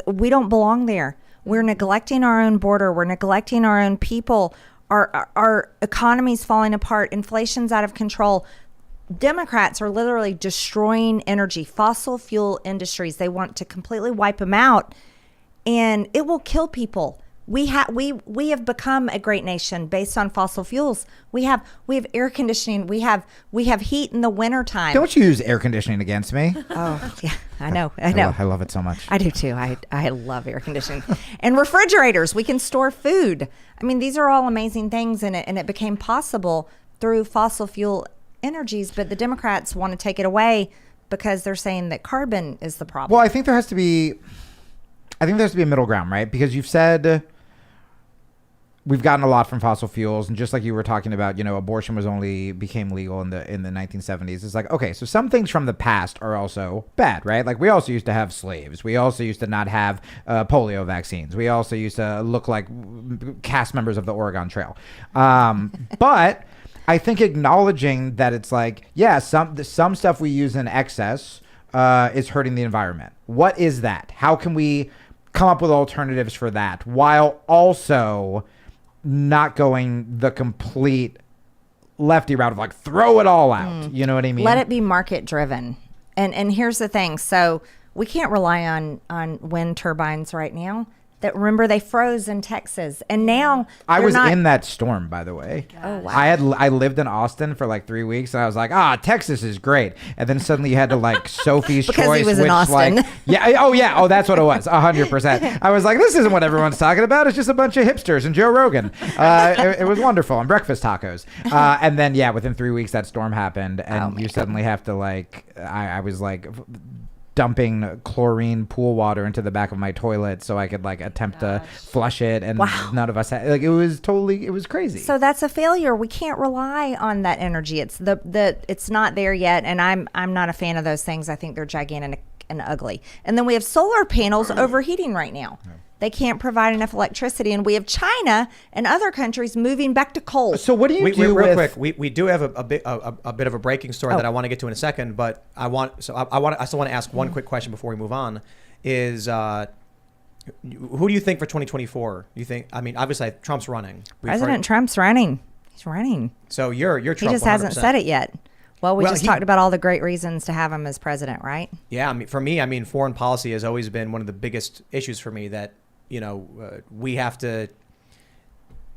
We don't belong there. We're neglecting our own border. We're neglecting our own people. Our economy's falling apart. Inflation's out of control. Democrats are literally destroying energy, fossil fuel industries. They want to completely wipe them out, and it will kill people. We have become a great nation based on fossil fuels. We have air conditioning. We have heat in the wintertime.
Don't you use air conditioning against me?
Oh, yeah, I know.
I love it so much.
I do too. I love air conditioning and refrigerators. We can store food. I mean, these are all amazing things, and it became possible through fossil fuel energies. But the Democrats want to take it away because they're saying that carbon is the problem.
Well, I think there has to be a middle ground, right? Because you've said we've gotten a lot from fossil fuels, and just like you were talking about, abortion became legal in the 1970s. It's like, okay, so some things from the past are also bad, right? Like we also used to have slaves. We also used to not have polio vaccines. We also used to look like cast members of the Oregon Trail. But I think acknowledging that it's like, yeah, some stuff we use in excess is hurting the environment. What is that? How can we come up with alternatives for that while also not going the complete lefty route of like throw it all out? You know what I mean?
Let it be market driven. And here's the thing. So we can't rely on wind turbines right now. That remember they froze in Texas, and now
I was in that storm, by the way.
Oh wow!
I lived in Austin for like 3 weeks, and I was like, Texas is great. And then suddenly you had to like Sophie's
because
Choice,
he was
which
in Austin.
like oh that's what it was, 100%. I was like, this isn't what everyone's talking about. It's just a bunch of hipsters and Joe Rogan. It was wonderful, and breakfast tacos. And then within 3 weeks that storm happened, and you suddenly have to like I was like dumping chlorine pool water into the back of my toilet so I could like attempt to flush it, and none of us had, like, it was crazy.
So that's a failure. We can't rely on that energy. It's it's not there yet, and I'm not a fan of those things. I think they're gigantic and ugly. And then we have solar panels overheating right now. They can't provide enough electricity, and we have China and other countries moving back to coal.
So what do you do
real
with...
quick? We do have a bit of a breaking story that I want to get to in a second, but I still want to ask one quick question before we move on. Is who do you think for 2024? You think? I mean, obviously Trump's running.
President Trump's running. He's running.
So you're Trump.
He just
100%.
hasn't said it yet. Well, we just talked about all the great reasons to have him as president, right?
Yeah, I mean, for me, foreign policy has always been one of the biggest issues for me. That we have to,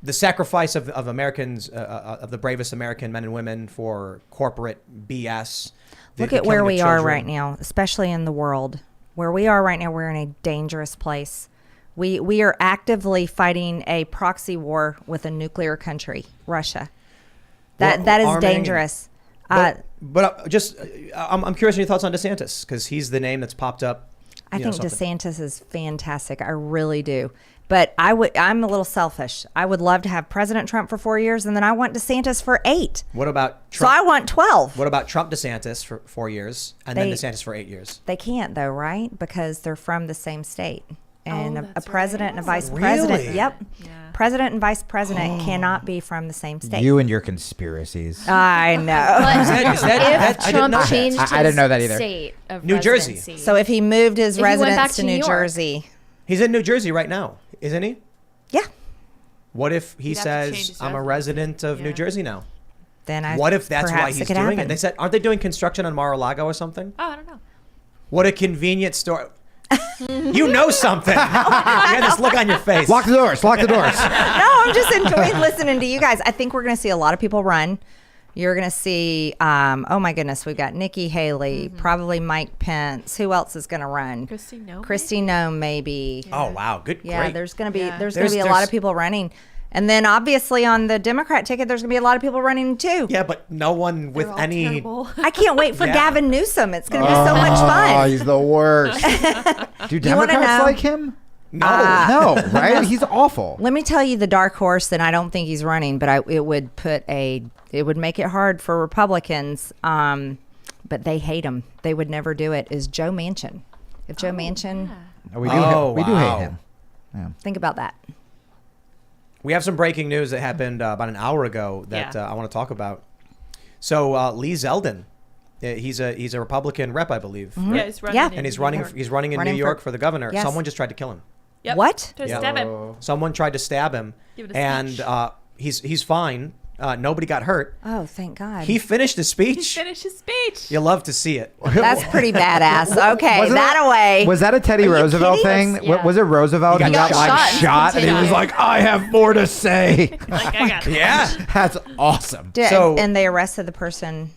the sacrifice of Americans, of the bravest American men and women for corporate BS.
Look at where we are right now, especially in the world. Where we are right now, we're in a dangerous place. We are actively fighting a proxy war with a nuclear country, Russia. That is dangerous.
I'm curious on your thoughts on DeSantis, because he's the name that's popped up.
I think DeSantis is fantastic. I really do. But I'm a little selfish. I would love to have President Trump for 4 years, and then I want DeSantis for 8.
What about Trump?
So I want 12.
What about Trump DeSantis for 4 years, and then DeSantis for 8 years?
They can't, though, right? Because they're from the same state. And a president and a vice
Really?
president. Yep. Yeah. President and vice president cannot be from the same state.
You and your conspiracies.
I know.
If Trump changed his
I didn't know that either.
state of
New Jersey.
residency.
So if he moved his
If he went back
residence to
to New
New
York.
Jersey.
He's in New Jersey right now, isn't he?
Yeah.
What if he
He'd have to change
says,
his
I'm a
residency.
resident of New Jersey now?
Then
What if that's why
perhaps
he's
it could
doing
happen.
it? They said, aren't they doing construction on Mar-a-Lago or something?
Oh, I don't know.
What a convenient story. You know something. You had this look on your face.
Lock the doors. Lock the doors.
No, I'm just enjoying listening to you guys. I think we're going to see a lot of people run. You're going to see, oh my goodness, we've got Nikki Haley, probably Mike Pence. Who else is going to run?
Kristi Noem.
Kristi Noem, maybe.
Oh, wow. Good.
Yeah,
Great.
there's going to be
Yeah.
there's going to be a lot of people running. And then obviously on the Democrat ticket, there's going to be a lot of people running too.
Yeah, but no one with
They're all
any...
terrible.
I can't wait for
Yeah.
Gavin Newsom. It's going to be so much fun.
He's the worst. Do
You wanna
Democrats
know?
like him?
No.
No, right? He's awful.
Let me tell you the dark horse, and I don't think he's running, but it would make it hard for Republicans. But they hate him. They would never do it. Is Joe Manchin? If Joe Manchin,
We do.
Oh,
we do
wow.
hate him.
think about that.
We have some breaking news that happened about an hour ago that I want to talk about. So Lee Zeldin, he's a Republican rep, I believe.
Yeah,
Right?
he's running.
Yeah.
in
And he's
New
running.
York.
He's running in
Running
New York for the governor.
Yes.
Someone just tried to kill him.
Yep.
What?
To
Yeah.
stab him.
Someone tried to stab him,
Give it a
and
speech.
he's fine. Nobody got hurt.
Oh, thank God.
He finished his
He
speech.
finished his speech.
You love to see it.
That's pretty badass. Okay,
Wasn't
that away.
Was that a Teddy Roosevelt
kidding
thing?
us?
Yeah.
Was it Roosevelt
He
who
got
got like
shot.
shot and he was like, I have more to say.
Like, I got it.
Yeah.
That's awesome.
So-
and they arrested the person.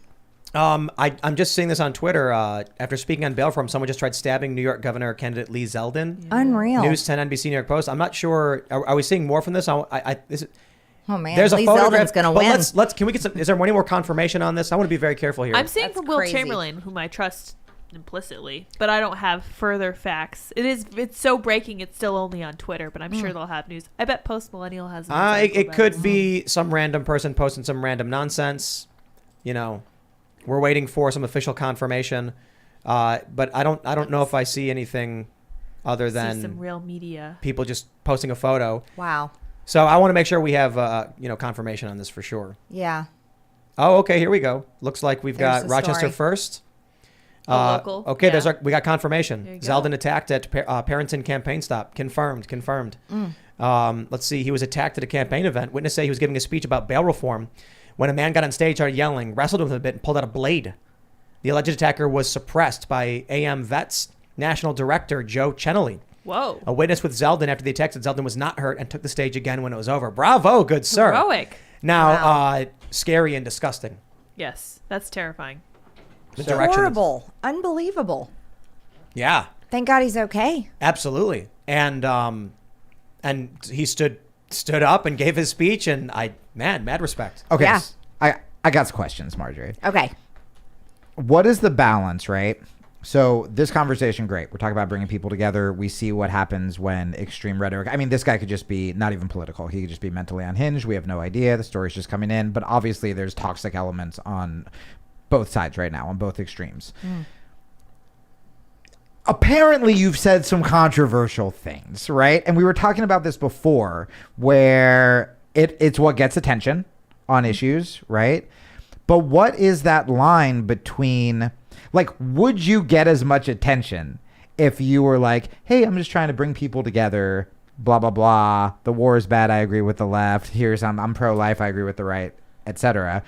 I'm just seeing this on Twitter. After speaking on bail for him, someone just tried stabbing New York Governor candidate Lee Zeldin.
Unreal.
News 10 NBC New York Post. I'm not sure. Are we seeing more from this?
Oh man,
There's
Lee
a photograph.
Zeldin's gonna
but
win.
Can we get some? Is there any more confirmation on this? I want to be very careful here.
I'm saying
That's
from Will
crazy.
Chamberlain, whom I trust implicitly, but I don't have further facts. It's so breaking. It's still only on Twitter, but I'm sure they'll have news. I bet Post Millennial has.
It could be some random person posting some random nonsense. You know, we're waiting for some official confirmation. But I don't know if I see anything other than
some real media
people just posting a photo.
Wow.
So I want to make sure we have confirmation on this for sure.
Yeah.
Oh, okay. Here we go. Looks like we've
There's
got
the
Rochester
story.
first.
local.
Okay,
Yeah.
we got confirmation.
There you go.
Zeldin attacked at Parenton campaign stop. Confirmed. Let's see. He was attacked at a campaign event. Witnesses say he was giving a speech about bail reform when a man got on stage, started yelling, wrestled with him a bit, and pulled out a blade. The alleged attacker was suppressed by AM Vets National Director Joe Chenelly.
Whoa.
A witness with Zeldin after the attack said Zeldin was not hurt and took the stage again when it was over. Bravo, good sir.
Heroic.
Now, scary and disgusting.
Yes, that's terrifying.
The direction is-
Horrible. Unbelievable.
Yeah,
Thank God he's okay.
absolutely. And he stood up and gave his speech, and mad respect.
Okay.
Yeah.
I got some questions, Marjorie.
Okay.
What is the balance, right? So this conversation, great. We're talking about bringing people together. We see what happens when extreme rhetoric. I mean, this guy could just be not even political. He could just be mentally unhinged. We have no idea. The story's just coming in. But obviously there's toxic elements on both sides right now, on both extremes. Apparently you've said some controversial things, right? And we were talking about this before, where it's what gets attention on issues, right? But what is that line between, like, would you get as much attention if you were like, hey, I'm just trying to bring people together, blah, blah, blah. The war is bad. I agree with the left. I'm pro-life. I agree with the right, etc.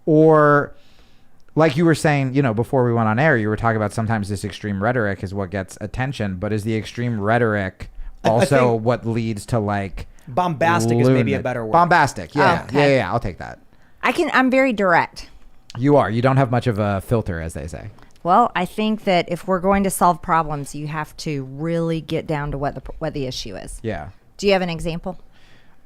Or like you were saying, before we went on air, you were talking about sometimes this extreme rhetoric is what gets attention, but is the extreme rhetoric also what leads to like
Bombastic is maybe a better word.
Bombastic. Yeah.
Oh, okay.
Yeah. I'll take that.
I'm very direct.
You are. You don't have much of a filter, as they say.
Well, I think that if we're going to solve problems, you have to really get down to what the issue is.
Yeah.
Do you have an example?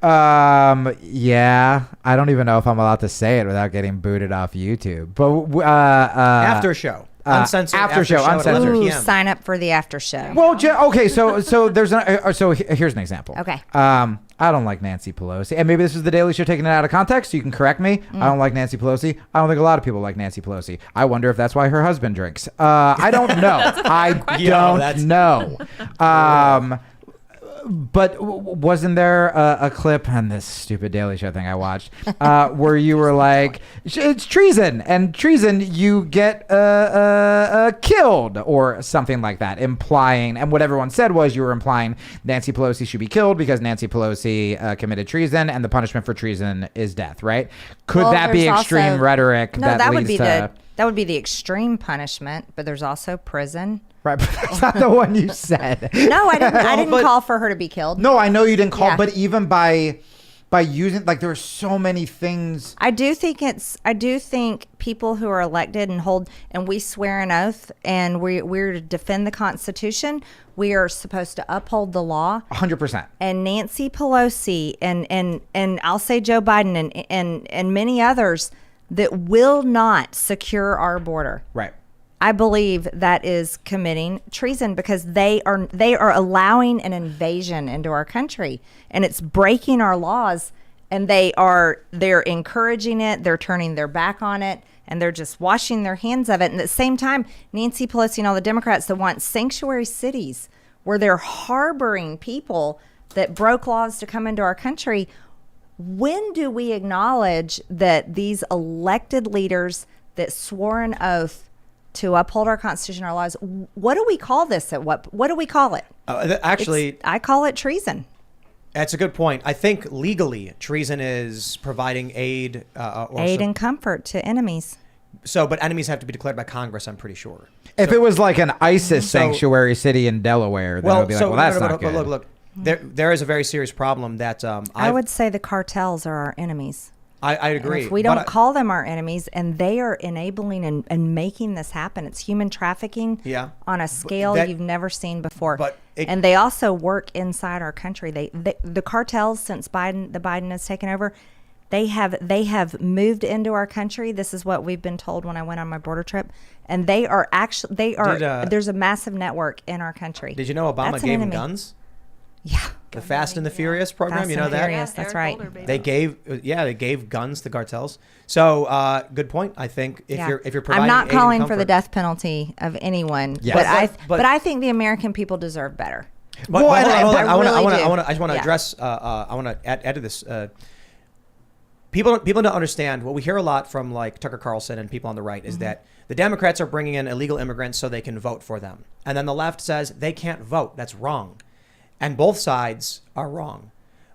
Yeah. I don't even know if I'm allowed to say it without getting booted off YouTube. But
After show. Uncensored.
after show,
at
uncensored.
11
Ooh,
p.m.
sign up for the after show.
Well, okay. So there's here's an example.
Okay.
I don't like Nancy Pelosi, and maybe this is the Daily Show taking it out of context, so you can correct me. I don't like Nancy Pelosi. I don't think a lot of people like Nancy Pelosi. I wonder if that's why her husband drinks. I don't know. I don't know. But wasn't there a clip on this stupid Daily Show thing I watched where you were like, it's treason, and treason you get killed or something like that, implying, and what everyone said was you were implying Nancy Pelosi should be killed because Nancy Pelosi committed treason, and the punishment for treason is death, right? Could that be
there's
extreme
also-
redict
No,
that
would
leads
be
to...
that would be the extreme punishment, but there's also prison.
Right, but that's not the one you said.
No, I didn't. I didn't
but-
call for her to be killed.
No, I know you didn't call,
Yeah.
but even by using, like, there are so many things.
I do think people who are elected and we swear an oath and we're to defend the Constitution. We are supposed to uphold the law.
100%.
And Nancy Pelosi and I'll say Joe Biden and many others that will not secure our border.
Right.
I believe that is committing treason because they are allowing an invasion into our country, and it's breaking our laws, and they're encouraging it, they're turning their back on it, and they're just washing their hands of it. And at the same time, Nancy Pelosi and all the Democrats that want sanctuary cities where they're harboring people that broke laws to come into our country. When do we acknowledge that these elected leaders that swore an oath to uphold our Constitution, our laws, what do we call this? What do we call it?
I
call it treason.
That's a good point. I think legally, treason is providing aid
And comfort to enemies.
But enemies have to be declared by Congress, I'm pretty sure.
If it was like an ISIS sanctuary city in Delaware, then it would be like, that's not good.
Look. There is a very serious problem that
I would say the cartels are our enemies.
I agree.
And if we don't call them our enemies, and they are enabling and making this happen, it's human trafficking on a scale you've never seen before. And they also work inside our country. The cartels, since Biden has taken over, They have moved into our country. This is what we've been told when I went on my border trip, and there's a massive network in our country.
Did you know Obama
That's an
gave them
enemy.
guns?
Yeah.
The Fast and the Furious program,
Fast
you know
and
that?
Furious, that's
Eric
right.
Holder, baby.
They gave guns to cartels. So good point. I think if you're providing
I'm not
aid and
calling for
comfort-
the death penalty of anyone,
Yes.
but I think the American people deserve better.
But,
Well,
hold on,
and
hold on.
I
I
really
want
do.
to. I just want to
Yeah.
address. I want to add to this. People don't understand what we hear a lot from like Tucker Carlson and people on the right is that the Democrats are bringing in illegal immigrants so they can vote for them, and then the left says they can't vote. That's wrong, and both sides are wrong.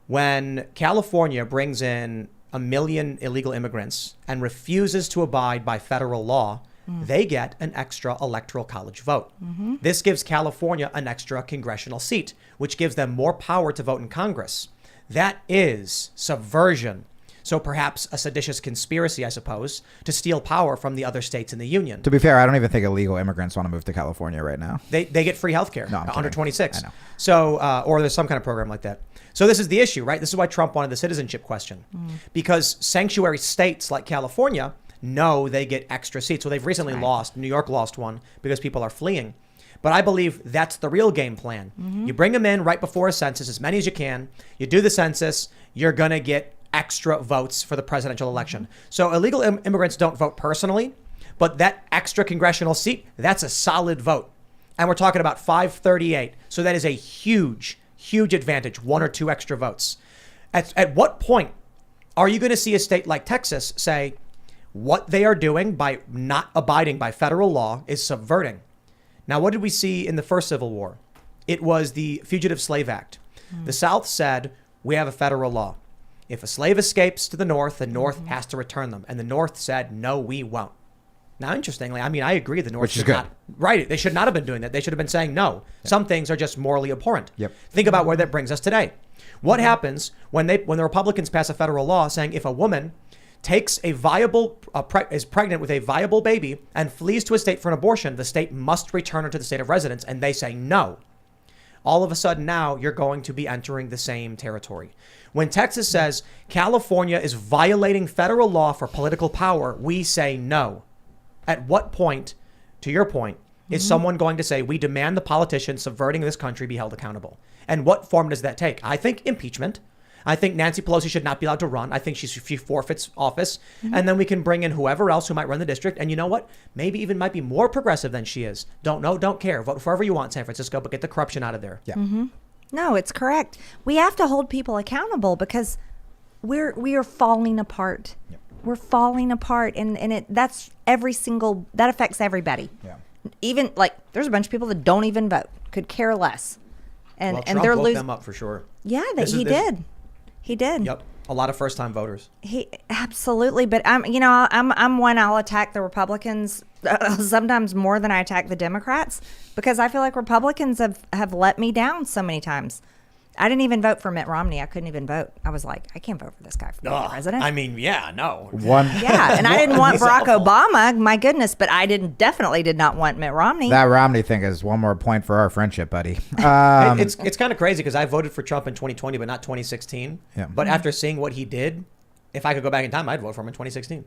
When California brings in 1 million illegal immigrants and refuses to abide by federal law, they get an extra electoral college vote. This gives California an extra congressional seat, which gives them more power to vote in Congress. That is subversion. So perhaps a seditious conspiracy, I suppose, to steal power from the other states in the union.
To be fair, I don't even think illegal immigrants want to move to California right now.
They get free health care
No, I'm
under
kidding.
26.
I know.
So, or there's some kind of program like that. So this is the issue, right? This is why Trump wanted the citizenship question. Because sanctuary states like California know they get extra seats. So they've recently lost. New York lost one because people are fleeing. But I believe that's the real game plan. You bring them in right before a census, as many as you can. You do the census, you're going to get extra votes for the presidential election. So illegal immigrants don't vote personally, but that extra congressional seat, that's a solid vote. And we're talking about 538. So that is a huge, huge advantage, 1 or 2 extra votes. At what point are you going to see a state like Texas say what they are doing by not abiding by federal law is subverting? Now, what did we see in the first Civil War? It was the Fugitive Slave Act. The South said, we have a federal law. If a slave escapes to the North has to return them. And the North said, no, we won't. Now, interestingly, I mean, I agree the North
Which is
should
good.
not. Right. They should not have been doing that. They should have been saying no. Some things are just morally abhorrent.
Yep.
Think about where that brings us today. What happens when the Republicans pass a federal law saying if a woman takes is pregnant with a viable baby and flees to a state for an abortion, the state must return her to the state of residence, and they say no. All of a sudden now you're going to be entering the same territory. When Texas says California is violating federal law for political power, we say no. At what point, to your point, is someone going to say we demand the politicians subverting this country be held accountable? And what form does that take? I think impeachment. I think Nancy Pelosi should not be allowed to run. I think she forfeits office. And then we can bring in whoever else who might run the district. And you know what? Maybe even might be more progressive than she is. Don't know, don't care. Vote for whoever you want in San Francisco, but get the corruption out of there.
Yeah.
No, it's correct. We have to hold people accountable because we are falling apart.
Yep.
We're falling apart, and that affects everybody.
Yeah.
Even like there's a bunch of people that don't even vote, could care less, and
Well,
and
Trump
they're
woke
losing.
them up for sure.
Yeah,
This
he
is-
did. He did.
Yep. A lot of first-time voters.
He absolutely, but I'm one. I'll attack the Republicans sometimes more than I attack the Democrats because I feel like Republicans have let me down so many times. I didn't even vote for Mitt Romney. I couldn't even vote. I was like, I can't vote for this guy for being president.
I mean, yeah, no.
One.
Yeah, and I didn't want
He's
Barack
awful.
Obama. My goodness, but I definitely did not want Mitt Romney.
That Romney thing is one more point for our friendship, buddy.
It's kind of crazy because I voted for Trump in 2020, but not 2016.
Yeah.
But after seeing what he did, if I could go back in time, I'd vote for him in 2016.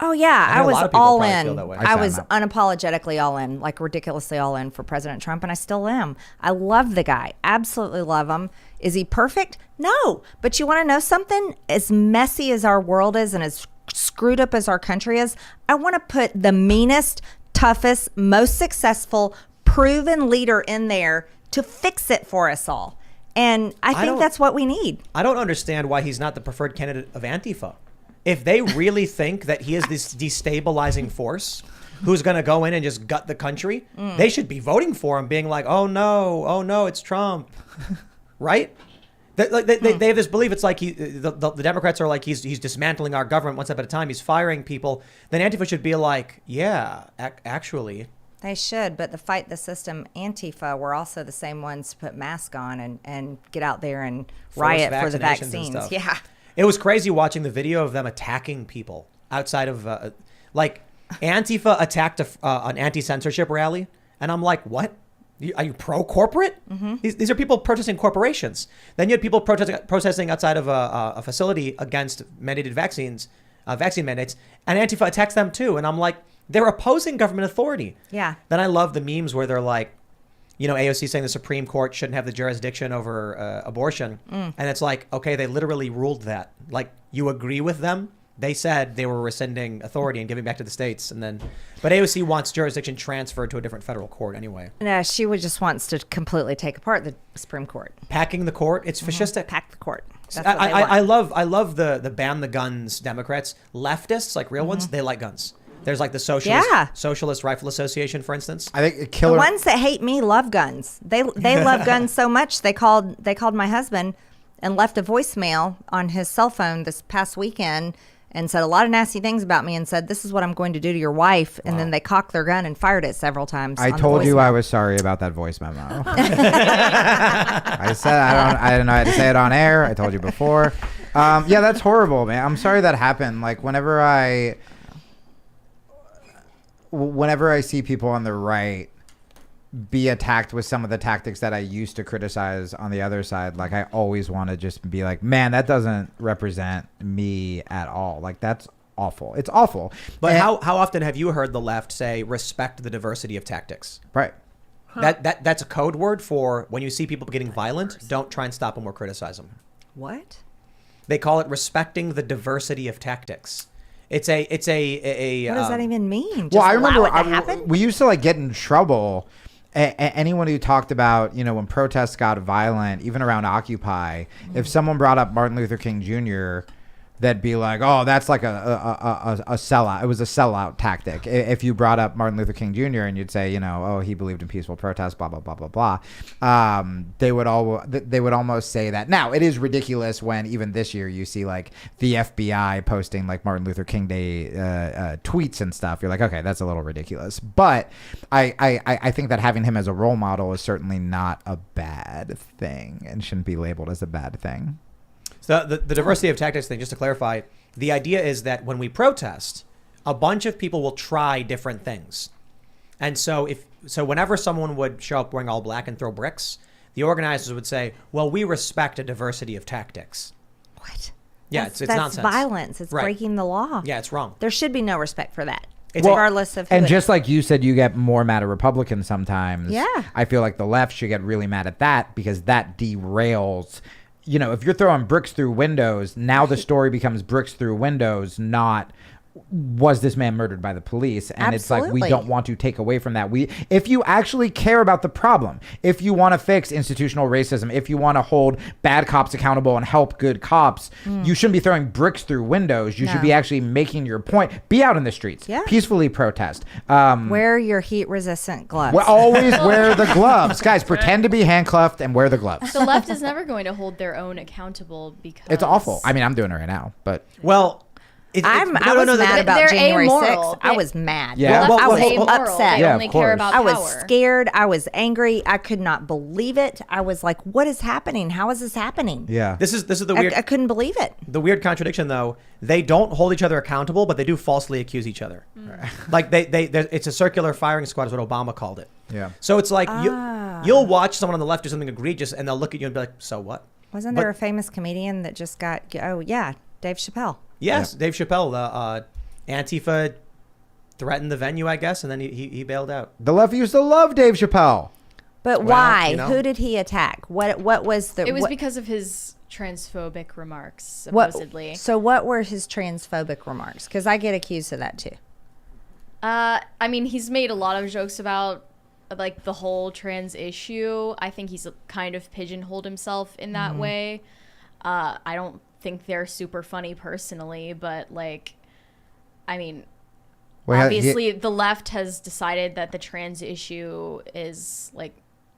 Oh yeah,
I know
I
a
was
lot of people
all
probably
in.
feel that way.
I
I
was
sign
unapologetically all in, like ridiculously all in for President Trump, and I still am. I love the guy, absolutely love him. Is he perfect? No, but you want to know something? As messy as our world is, and as screwed up as our country is, I want to put the meanest, toughest, most successful, proven leader in there to fix it for us all. And I think
don't-
that's what we need.
I don't understand why he's not the preferred candidate of Antifa. If they really think that he is this destabilizing force who's going to go in and just gut the country, they should be voting for him, being like, oh no, it's Trump. Right? They have this belief. It's like the Democrats are like, he's dismantling our government one step at a time. He's firing people. Then Antifa should be like, yeah, actually.
They should, but the Fight the System Antifa were also the same ones to put masks on and get out there and riot for the
vaccinations and
vaccines.
stuff.
Yeah.
It was crazy watching the video of them attacking people outside of, like, Antifa attacked an anti-censorship rally. And I'm like, what? Are you pro-corporate? These are people protesting corporations. Then you had people protesting outside of a facility against mandated vaccine mandates, and Antifa attacks them too. And I'm like, they're opposing government authority.
Yeah.
Then I love the memes where they're like, AOC saying the Supreme Court shouldn't have the jurisdiction over abortion. And it's like, okay, they literally ruled that. Like, you agree with them? They said they were rescinding authority and giving back to the states. But AOC wants jurisdiction transferred to a different federal court anyway.
No, she just wants to completely take apart the Supreme Court.
Packing the court, it's fascistic.
Pack the court. That's what they want.
I love the ban the guns Democrats. Leftists, like real ones, they like guns. There's like the Socialist Rifle Association, for instance.
I think
The
killer.
ones that hate me love guns. They love guns so much they called my husband and left a voicemail on his cell phone this past weekend and said a lot of nasty things about me and said, this is what I'm going to do to your wife. And then they cocked their gun and fired it several times.
I told you I was sorry about that voice memo. I said I didn't know how to say it on air. I told you before. Yeah, that's horrible, man. I'm sorry that happened. Like whenever I see people on the right be attacked with some of the tactics that I used to criticize on the other side, like I always want to just be like, man, that doesn't represent me at all. Like that's awful. It's awful.
But how often have you heard the left say respect the diversity of tactics?
Right.
That's a code word for when you see people getting violent, don't try and stop them or criticize them.
What?
They call it respecting the diversity of tactics. It's a
What does that even mean? Just
Well, I remember
allow it to happen?
we used to like get in trouble. Anyone who talked about, when protests got violent, even around Occupy, if someone brought up Martin Luther King Jr., they'd be like, oh, that's like a sellout. It was a sellout tactic. If you brought up Martin Luther King Jr. and you'd say, oh, he believed in peaceful protest, blah, blah, blah, blah, blah. They would almost say that. Now, it is ridiculous when even this year you see like the FBI posting like Martin Luther King Day tweets and stuff. You're like, okay, that's a little ridiculous. But I think that having him as a role model is certainly not a bad thing and shouldn't be labeled as a bad thing.
So the diversity of tactics thing, just to clarify, the idea is that when we protest, a bunch of people will try different things. And so whenever someone would show up wearing all black and throw bricks, the organizers would say, well, we respect a diversity of tactics.
What?
Yeah,
that's
it's nonsense.
Violence. It's
Right.
breaking the law.
Yeah, it's wrong.
There should be no respect for that,
Well,
regardless of who
And
it
just
is.
like you said, you get more mad at Republicans sometimes.
Yeah.
I feel like the left should get really mad at that because that derails. If you're throwing bricks through windows, now the story becomes bricks through windows, not was this man murdered by the police? And it's like, we
Absolutely.
don't want to take away from that. If you actually care about the problem, if you want to fix institutional racism, if you want to hold bad cops accountable and help good cops, you shouldn't be throwing bricks through windows. You should
No.
be actually making your point. Be out in the streets.
Yeah.
Peacefully protest.
Wear your heat-resistant gloves.
Well, always wear the gloves. Guys, pretend to be handcuffed and wear the gloves.
The left is never going to hold their own accountable because
It's awful. I mean, I'm doing it right now, but
Well,
I was mad about
They're
January
amoral.
6th. I was mad.
Yeah.
The left
I was
is amoral.
upset.
They
Yeah,
only
of
care
course.
about
I
power.
was scared. I was angry. I could not believe it. I was like, what is happening? How is this happening?
yeah.
This is the weird
I couldn't believe it.
the weird contradiction though. They don't hold each other accountable, but they do falsely accuse each other. Like they it's a circular firing squad is what Obama called it.
Yeah.
So it's like you'll watch someone on the left do something egregious and they'll look at you and be like, so what?
Wasn't
But-
there a famous comedian that just got, oh, yeah, Dave Chappelle.
Yes, Dave Chappelle, the Antifa threatened the venue, I guess, and then he bailed out.
The left used to love Dave Chappelle.
But
Well,
why?
you know.
Who did he attack? What was the...
It was
what,
because of his transphobic remarks,
what-
supposedly.
So what were his transphobic remarks? Because I get accused of that too.
I mean, he's made a lot of jokes about like the whole trans issue. I think he's kind of pigeonholed himself in that way. I don't think they're super funny personally, but like, I mean,
Well,
obviously the left has decided that the trans issue is like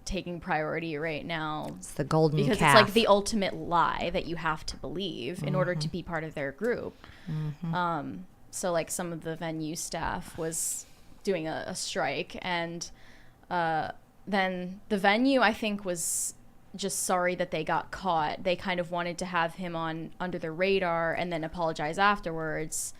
taking priority right now
It's the golden
because
calf.
it's like the ultimate lie that you have to believe in order to be part of their group. So like some of the venue staff was doing a strike, and then the venue I think was just sorry that they got caught. They kind of wanted to have him on under the radar and then apologize afterwards.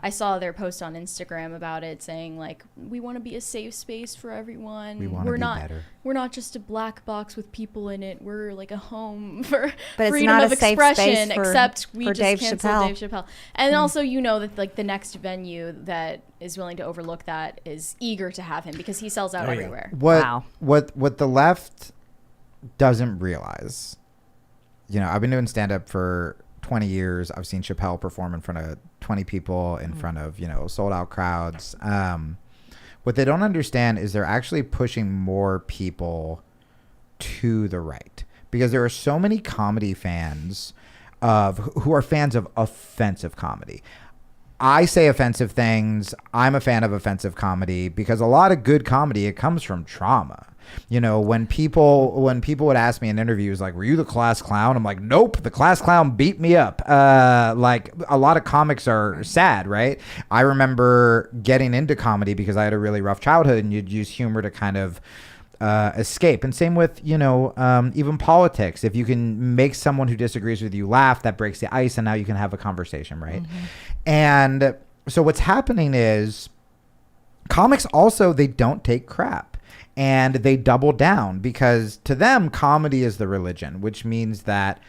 I saw their post on Instagram about it saying like, we want to be a safe space for everyone.
We want to be
not
better.
We're not just a black box with people in it. We're like a home for
But it's
freedom
not
of
a safe
expression,
space for-
except we
for
just
Dave
canceled
Chappelle.
Dave Chappelle. And also, you know, that like the next venue that is willing to overlook that is eager to have him because he sells out
Oh, yeah.
everywhere.
Wow.
What the left doesn't realize, you know, I've been doing stand-up for 20 years. I've seen Chappelle perform in front of 20 people, in front of, you know, sold out crowds. What they don't understand is they're actually pushing more people to the right, because there are so many comedy fans who are fans of offensive comedy. I say offensive things. I'm a fan of offensive comedy because a lot of good comedy, it comes from trauma. You know, when people would ask me in interviews, like, were you the class clown? I'm like, nope, the class clown beat me up. Like, a lot of comics are sad, right? I remember getting into comedy because I had a really rough childhood, and you'd use humor to kind of escape. And same with, you know, even politics. If you can make someone who disagrees with you laugh, that breaks the ice, and now you can have a conversation, right? And so what's happening is comics also, they don't take crap. And they double down, because to them, comedy is the religion, which means that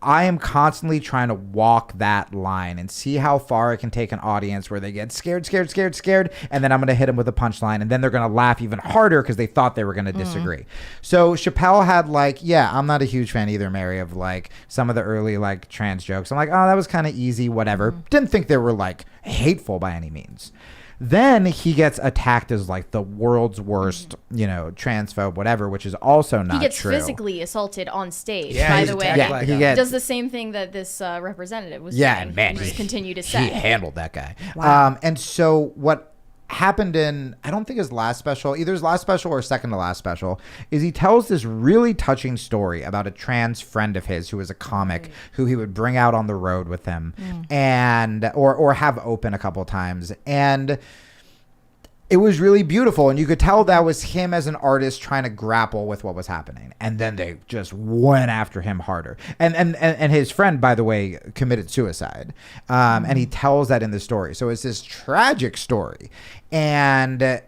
I am constantly trying to walk that line and see how far I can take an audience where they get scared. And then I'm going to hit them with a punchline, and then they're going to laugh even harder because they thought they were going to disagree. So Chappelle had like, yeah, I'm not a huge fan either, Mary, of like some of the early like trans jokes. I'm like, oh, that was kind of easy, whatever. Didn't think they were like hateful by any means. Then he gets attacked as like the world's worst, you know, transphobe, whatever, which is also not true.
He gets physically assaulted on stage,
Yeah,
by
he's
the way.
attacked by a guy.
He does the same thing that this representative was
Yeah,
doing.
man,
He just
he-
continue to
He
say.
handled that guy.
Wow.
And so what happened in, I don't think his last special, either his last special or second to last special, is he tells this really touching story about a trans friend of his who was a comic who he would bring out on the road with him and or have open a couple times. And it was really beautiful, and you could tell that was him as an artist trying to grapple with what was happening. And then they just went after him harder. And his friend, by the way, committed suicide. And he tells that in the story. So it's this tragic story. And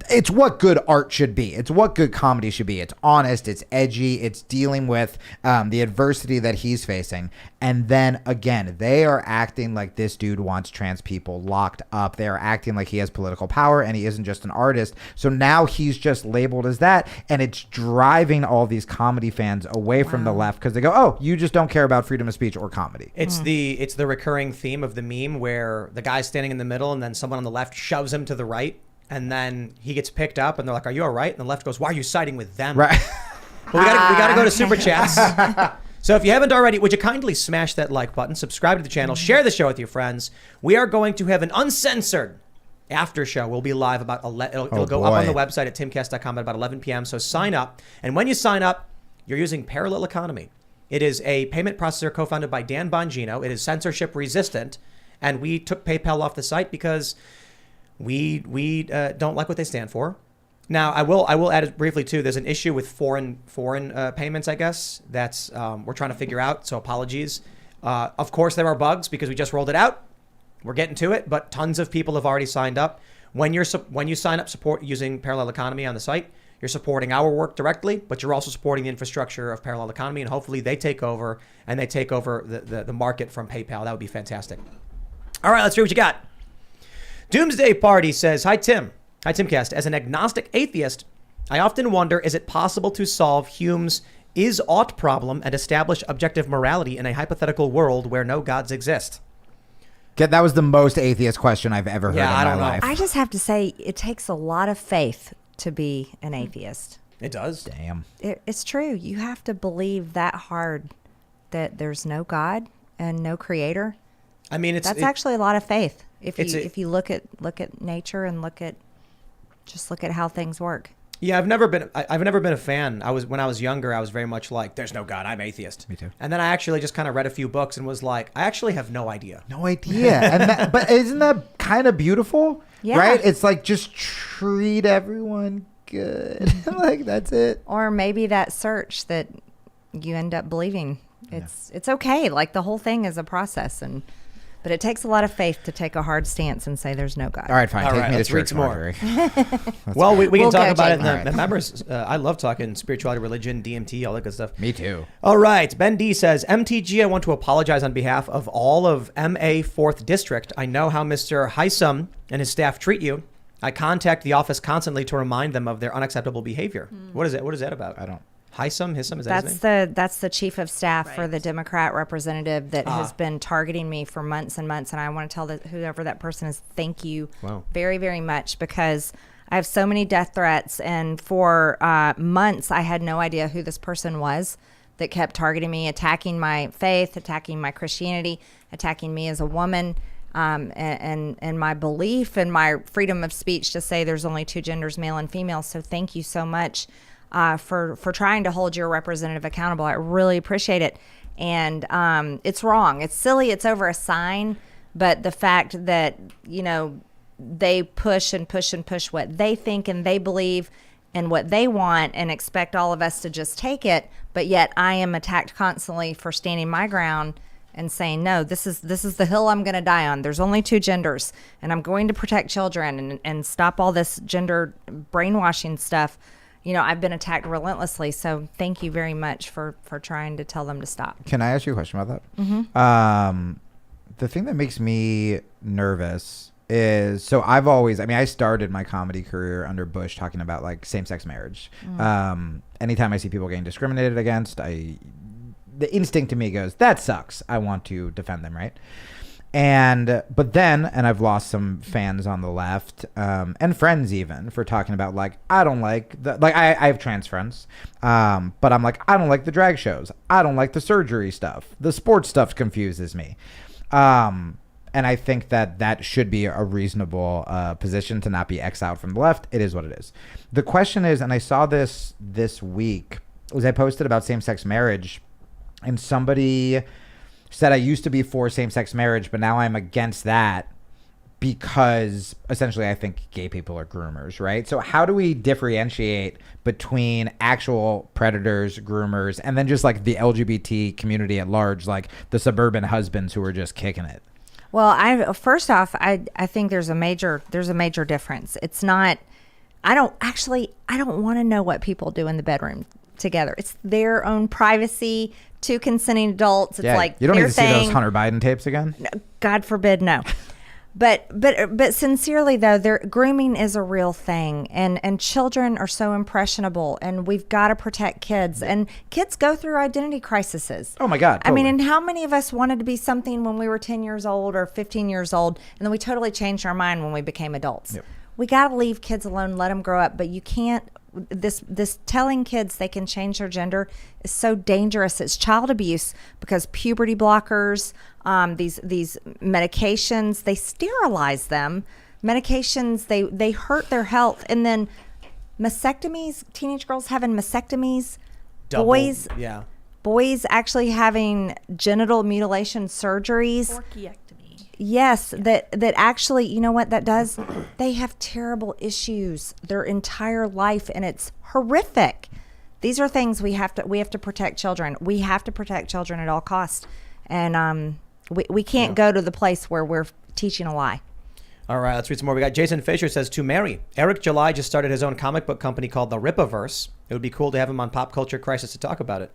it's what good art should be. It's what good comedy should be. It's honest. It's edgy. It's dealing with the adversity that he's facing. And then again, they are acting like this dude wants trans people locked up. They are acting like he has political power and he isn't just an artist. So now he's just labeled as that. And it's driving all these comedy fans away from the left because they go, oh, you just don't care about freedom of speech or comedy.
It's the recurring theme of the meme where the guy's standing in the middle and then someone on the left shoves him to the right. And then he gets picked up, and they're like, "Are you all right?" And the left goes, "Why are you siding with them?"
Right.
Well, we gotta go to super chats. So if you haven't already, would you kindly smash that like button, subscribe to the channel, share the show with your friends. We are going to have an uncensored after show. We'll be live about it'll go up on the website at timcast.com at about 11 p.m. So sign up, and when you sign up, you're using Parallel Economy. It is a payment processor co-founded by Dan Bongino. It is censorship resistant, and we took PayPal off the site because we don't like what they stand for. Now, I will add it briefly too. There's an issue with foreign payments, I guess. That's we're trying to figure out. So apologies. Of course, there are bugs because we just rolled it out. We're getting to it, but tons of people have already signed up. When you sign up support using Parallel Economy on the site, you're supporting our work directly, but you're also supporting the infrastructure of Parallel Economy, and hopefully they take over the market from PayPal. That would be fantastic. All right, let's see what you got. Doomsday Party says, Hi, Tim. Hi, Timcast. As an agnostic atheist, I often wonder, is it possible to solve Hume's is-ought problem and establish objective morality in a hypothetical world where no gods exist?
That was the most atheist question I've ever heard in
I
my
don't know.
life.
I just have to say, it takes a lot of faith to be an atheist.
It does.
Damn.
It's true. You have to believe that hard that there's no God and no creator.
I mean,
That's actually a lot of faith. If you look at nature and look at how things work.
Yeah, I've never been a fan. When I was younger, I was very much like, there's no God, I'm atheist.
Me too.
And then I actually just kind of read a few books and was like, I actually have no idea.
No idea. But isn't that kind of beautiful?
Yeah.
Right? It's like, just treat everyone good. Like, that's it.
Or maybe that search that you end up believing it's okay. Like the whole thing is a process, but it takes a lot of faith to take a hard stance and say there's no God.
All right, fine.
All
Take
right,
me to
let's read
church,
some more.
Marjorie.
Well, we can
We'll
talk
go,
about it in
Jake.
the,
All right.
the members. I love talking spirituality, religion, DMT, all that good stuff.
Me too.
All right. Ben D says, MTG, I want to apologize on behalf of all of MA 4th District. I know how Mr. Heisum and his staff treat you. I contact the office constantly to remind them of their unacceptable behavior. What is it? What is that about?
I don't.
Heisum, is that his name?
That's the chief of staff for the Democrat representative that has been targeting me for months and months, and I want to tell whoever that person is, thank you very, very much, because I have so many death threats, and for months I had no idea who this person was that kept targeting me, attacking my faith, attacking my Christianity, attacking me as a woman, and my belief and my freedom of speech to say there's only two genders, male and female. So thank you so much for trying to hold your representative accountable. I really appreciate it. And it's wrong. It's silly. It's over a sign. But the fact that, they push and push and push what they think and they believe and what they want and expect all of us to just take it. But yet I am attacked constantly for standing my ground and saying, no, this is the hill I'm going to die on. There's only two genders, and I'm going to protect children and stop all this gender brainwashing stuff. I've been attacked relentlessly. So thank you very much for trying to tell them to stop.
Can I ask you a question about that? Mm-hmm. The thing that makes me nervous is, so I started my comedy career under Bush talking about like same-sex marriage. Anytime I see people getting discriminated against, the instinct to me goes, that sucks. I want to defend them, right? But then I've lost some fans on the left, and friends even, for talking about like, I don't like I have trans friends, but I'm like, I don't like the drag shows. I don't like the surgery stuff. The sports stuff confuses me. And I think that should be a reasonable position to not be exiled from the left. It is what it is. The question is, and I saw this week, was I posted about same-sex marriage, and somebody said I used to be for same-sex marriage, but now I'm against that because essentially I think gay people are groomers, right? So how do we differentiate between actual predators, groomers, and then just like the LGBT community at large, like the suburban husbands who are just kicking it?
Well, first off, I think there's a major difference. It's not, I don't want to know what people do in the bedroom together. It's their own privacy. Two consenting adults. It's like
you don't need
their
to
thing.
see those Hunter Biden tapes again.
God forbid, no. But sincerely though, grooming is a real thing, and children are so impressionable, and we've got to protect kids. And kids go through identity crises.
Oh my God!
Totally. I mean,
Totally.
and how many of us wanted to be something when we were 10 years old or 15 years old, and then we totally changed our mind when we became adults?
Yep.
We got to leave kids alone, let them grow up. But you can't. This telling kids they can change their gender is so dangerous. It's child abuse, because puberty blockers, these medications, they sterilize them. Medications, they hurt their health. And then mastectomies, teenage girls having mastectomies, boys actually having genital mutilation surgeries.
Orchiectomy.
Yes, that actually, you know what that does? They have terrible issues their entire life, and it's horrific. These are things we have to protect children. We have to protect children at all costs, and we can't go to the place where we're teaching a lie.
All right, let's read some more. We got Jason Fisher says, to Mary, Eric July just started his own comic book company called The Ripaverse. It would be cool to have him on Pop Culture Crisis to talk about it.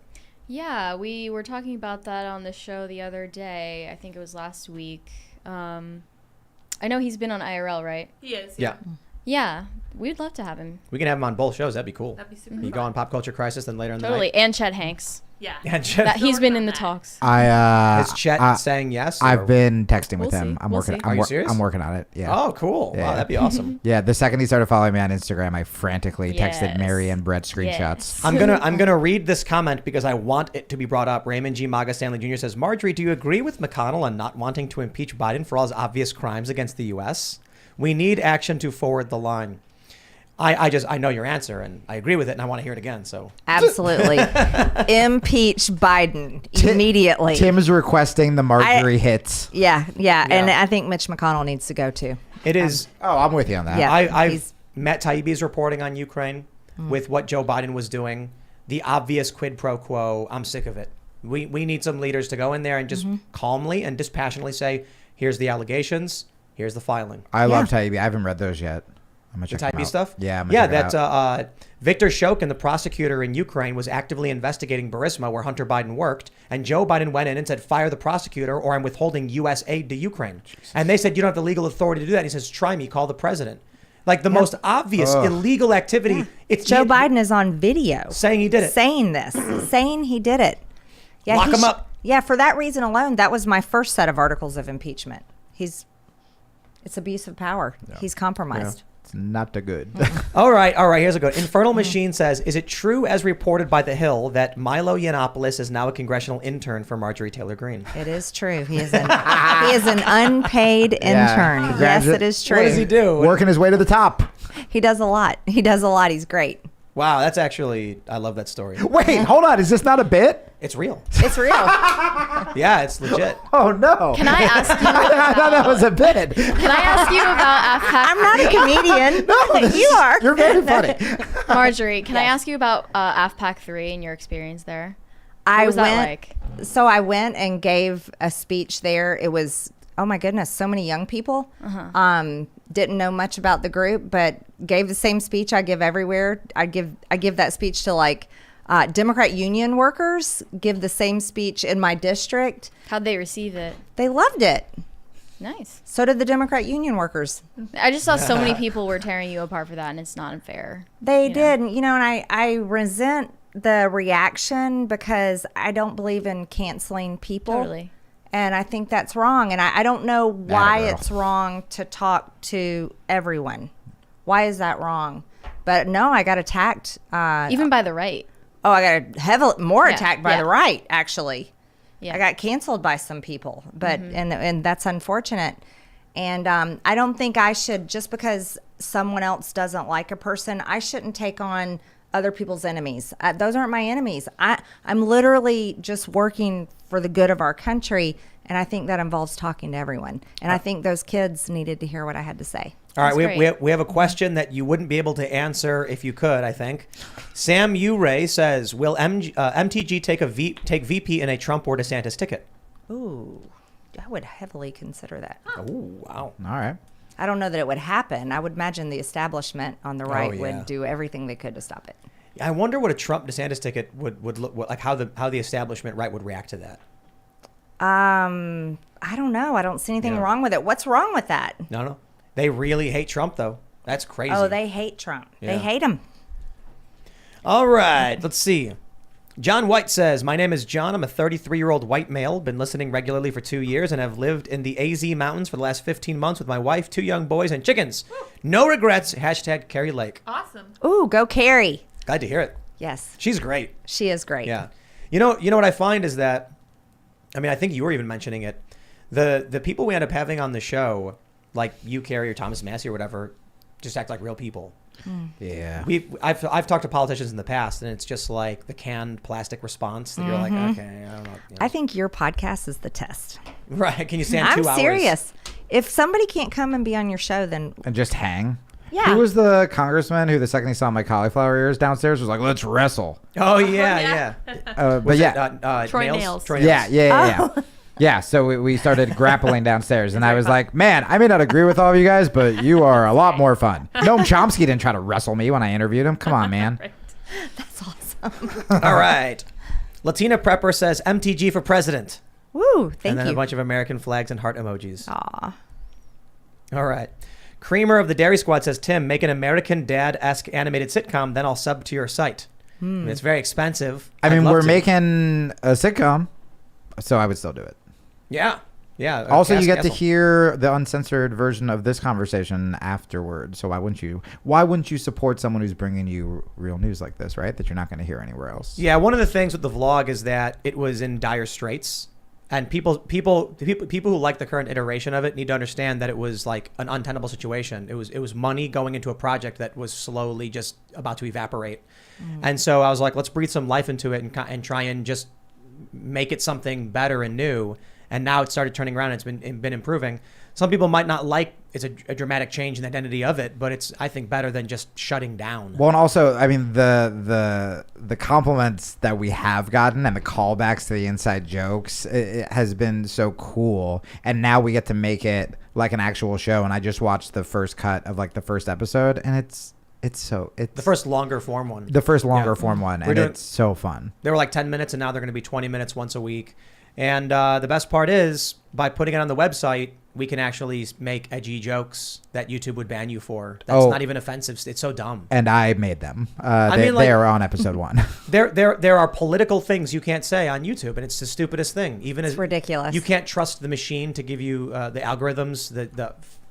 Yeah, we were talking about that on the show the other day. I think it was last week. I know he's been on IRL, right?
He is.
Yeah.
Yeah, we'd love to have him.
We can have him on both shows. That'd be cool.
That'd be super
You
fun.
go on Pop Culture Crisis, then later in the
Totally,
night.
and Chet Hanks.
Yeah.
And Chet,
He's been in the
that.
talks.
is Chet saying yes?
I've
or-
been texting with
We'll
him.
see.
I'm
We'll
working.
see.
I'm,
Are you serious?
I'm working on it. Yeah.
Oh, cool.
Yeah.
Wow, that'd be awesome.
Yeah. The second he started following me on Instagram, I frantically texted
Yes.
Mary and Brett screenshots.
Yes.
I'm gonna read this comment because I want it to be brought up. Raymond G. Maga Stanley Jr. says, Marjorie, do you agree with McConnell on not wanting to impeach Biden for all his obvious crimes against the U.S.? We need action to forward the line. I know your answer, and I agree with it, and I want to hear it again. So
Absolutely. Impeach Biden immediately.
Tim is requesting the Marjorie hits.
Yeah. And
Yeah.
I think Mitch McConnell needs to go too.
it is.
Oh, I'm with you on that.
Yeah.
I've
he's-
met Taibbi's reporting on Ukraine with what Joe Biden was doing. the obvious quid pro quo. I'm sick of it. We need some leaders to go in there and just calmly and dispassionately say, here's the allegations, here's the filing.
I love Taibbi. I haven't read those yet. I'm gonna check them
Taibbi
out.
stuff?
Yeah, I'm gonna check it out.
Viktor Shokin, the prosecutor in Ukraine, was actively investigating Burisma, where Hunter Biden worked, and Joe Biden went in and said, fire the prosecutor or I'm withholding U.S. aid to Ukraine. Jesus. And they said, you don't have the legal authority to do that. And he says, try me, call the president. Like the most obvious illegal activity.
Yeah.
It's
Joe Biden is on video
saying he did it.
Saying this, saying he did it. Yeah,
Lock him up.
Yeah, for that reason alone, that was my first set of articles of impeachment. It's abuse of power. Yeah. He's compromised.
Yeah. It's not a good.
All right. Here's a good. Infernal Machine says, is it true, as reported by The Hill, that Milo Yiannopoulos is now a congressional intern for Marjorie Taylor Greene?
It is true. He is an unpaid intern. Yes, it is true.
What does he do?
Working his way to the top.
He does a lot. He's great.
Wow, that's actually, I love that story.
Wait, hold on. Is this not a bit?
It's real.
It's real.
Yeah, it's legit.
Oh, no.
Can I ask you
I thought that was a bit.
Can I ask you about AFPAC?
I'm not a comedian.
No,
you are.
You're very funny.
Marjorie, can I ask you about AFPAC 3 and your experience there? What was that like?
So I went and gave a speech there. It was, oh my goodness, so many young people. Didn't know much about the group, but gave the same speech I give everywhere. I give that speech to like Democrat union workers, give the same speech in my district.
How'd they receive it?
They loved it.
Nice.
So did the Democrat union workers.
I just saw so many people were tearing you apart for that, and it's not unfair.
They did. And I resent the reaction because I don't believe in canceling people.
Totally.
And I think that's wrong. And I don't know why it's wrong to talk to everyone. Why is that wrong? But no, I got attacked.
Even by the right.
Oh, I got more attacked by the right, actually.
Yeah.
I got canceled by some people, but and that's unfortunate. And I don't think I should, just because someone else doesn't like a person, I shouldn't take on other people's enemies. Those aren't my enemies. I'm literally just working for the good of our country, and I think that involves talking to everyone. And I think those kids needed to hear what I had to say.
All right, we have a question that you wouldn't be able to answer if you could, I think. Sam Uray says, will MTG take VP in a Trump or DeSantis ticket?
Ooh, I would heavily consider that.
Oh, wow.
All right.
I don't know that it would happen. I would imagine the establishment on the right would do everything they could to stop it.
I wonder what a Trump DeSantis ticket would look like, how the establishment right would react to that.
I don't know. I don't see anything wrong with it. What's wrong with that?
No. They really hate Trump, though. That's crazy.
Oh, they hate Trump.
Yeah.
They hate him.
All right, let's see. John White says, my name is John. I'm a 33-year-old white male, been listening regularly for 2 years, and have lived in the AZ Mountains for the last 15 months with my wife, 2 young boys, and chickens. No regrets. # Carrie Lake.
Awesome.
Ooh, go Carrie.
Glad to hear it.
Yes.
She's great.
She is great.
Yeah. You know what I find is that, I think you were even mentioning it, the people we end up having on the show, like you, Carrie, or Thomas Massey or whatever, just act like real people.
Yeah.
I've talked to politicians in the past, and it's just like the canned plastic response that you're like, okay, I don't know.
I think your podcast is the test.
Right. Can you stand 2 hours?
I'm serious. If somebody can't come and be on your show, then...
And just hang?
Yeah.
Who was the congressman who the second he saw my cauliflower ears downstairs was like, let's wrestle?
Oh, yeah.
But yeah.
Troy Nails.
Troy Nails.
Yeah. Yeah, so we started grappling downstairs, and I was like, man, I may not agree with all of you guys, but you are a lot more fun. Noam Chomsky didn't try to wrestle me when I interviewed him. Come on, man.
Right.
That's awesome.
All right. Latina Prepper says MTG for president.
Woo, thank
And then
you.
a bunch of American flags and heart emojis.
Aw.
All right. Creamer of the Dairy Squad says, Tim, make an American Dad-esque animated sitcom, then I'll sub to your site. It's very expensive.
I mean,
I'd love
we're
to.
making a sitcom, so I would still do it.
Yeah.
Also, you get
Castle.
to hear the uncensored version of this conversation afterward. So why wouldn't you support someone who's bringing you real news like this, right? That you're not going to hear anywhere else.
Yeah, one of the things with the vlog is that it was in dire straits, and people who like the current iteration of it need to understand that it was like an untenable situation. It was money going into a project that was slowly just about to evaporate, and so I was like, let's breathe some life into it and try and just make it something better and new. And now it started turning around. And it's been improving. Some people might not like a dramatic change in the identity of it, but it's, I think, better than just shutting down.
Well, and also, I mean, the compliments that we have gotten and the callbacks to the inside jokes, it has been so cool. And now we get to make it like an actual show. And I just watched the first cut of like the first episode, and it's the
first longer form one.
The first longer form one, and
doing,
it's so fun.
They were like 10 minutes, and now they're going to be 20 minutes once a week. And the best part is, by putting it on the website, we can actually make edgy jokes that YouTube would ban you for. That's not even offensive. It's so dumb.
And I made them.
They
are on episode 1.
There are political things you can't say on YouTube, and it's the stupidest thing. It's
ridiculous.
You can't trust the machine to give you the algorithms,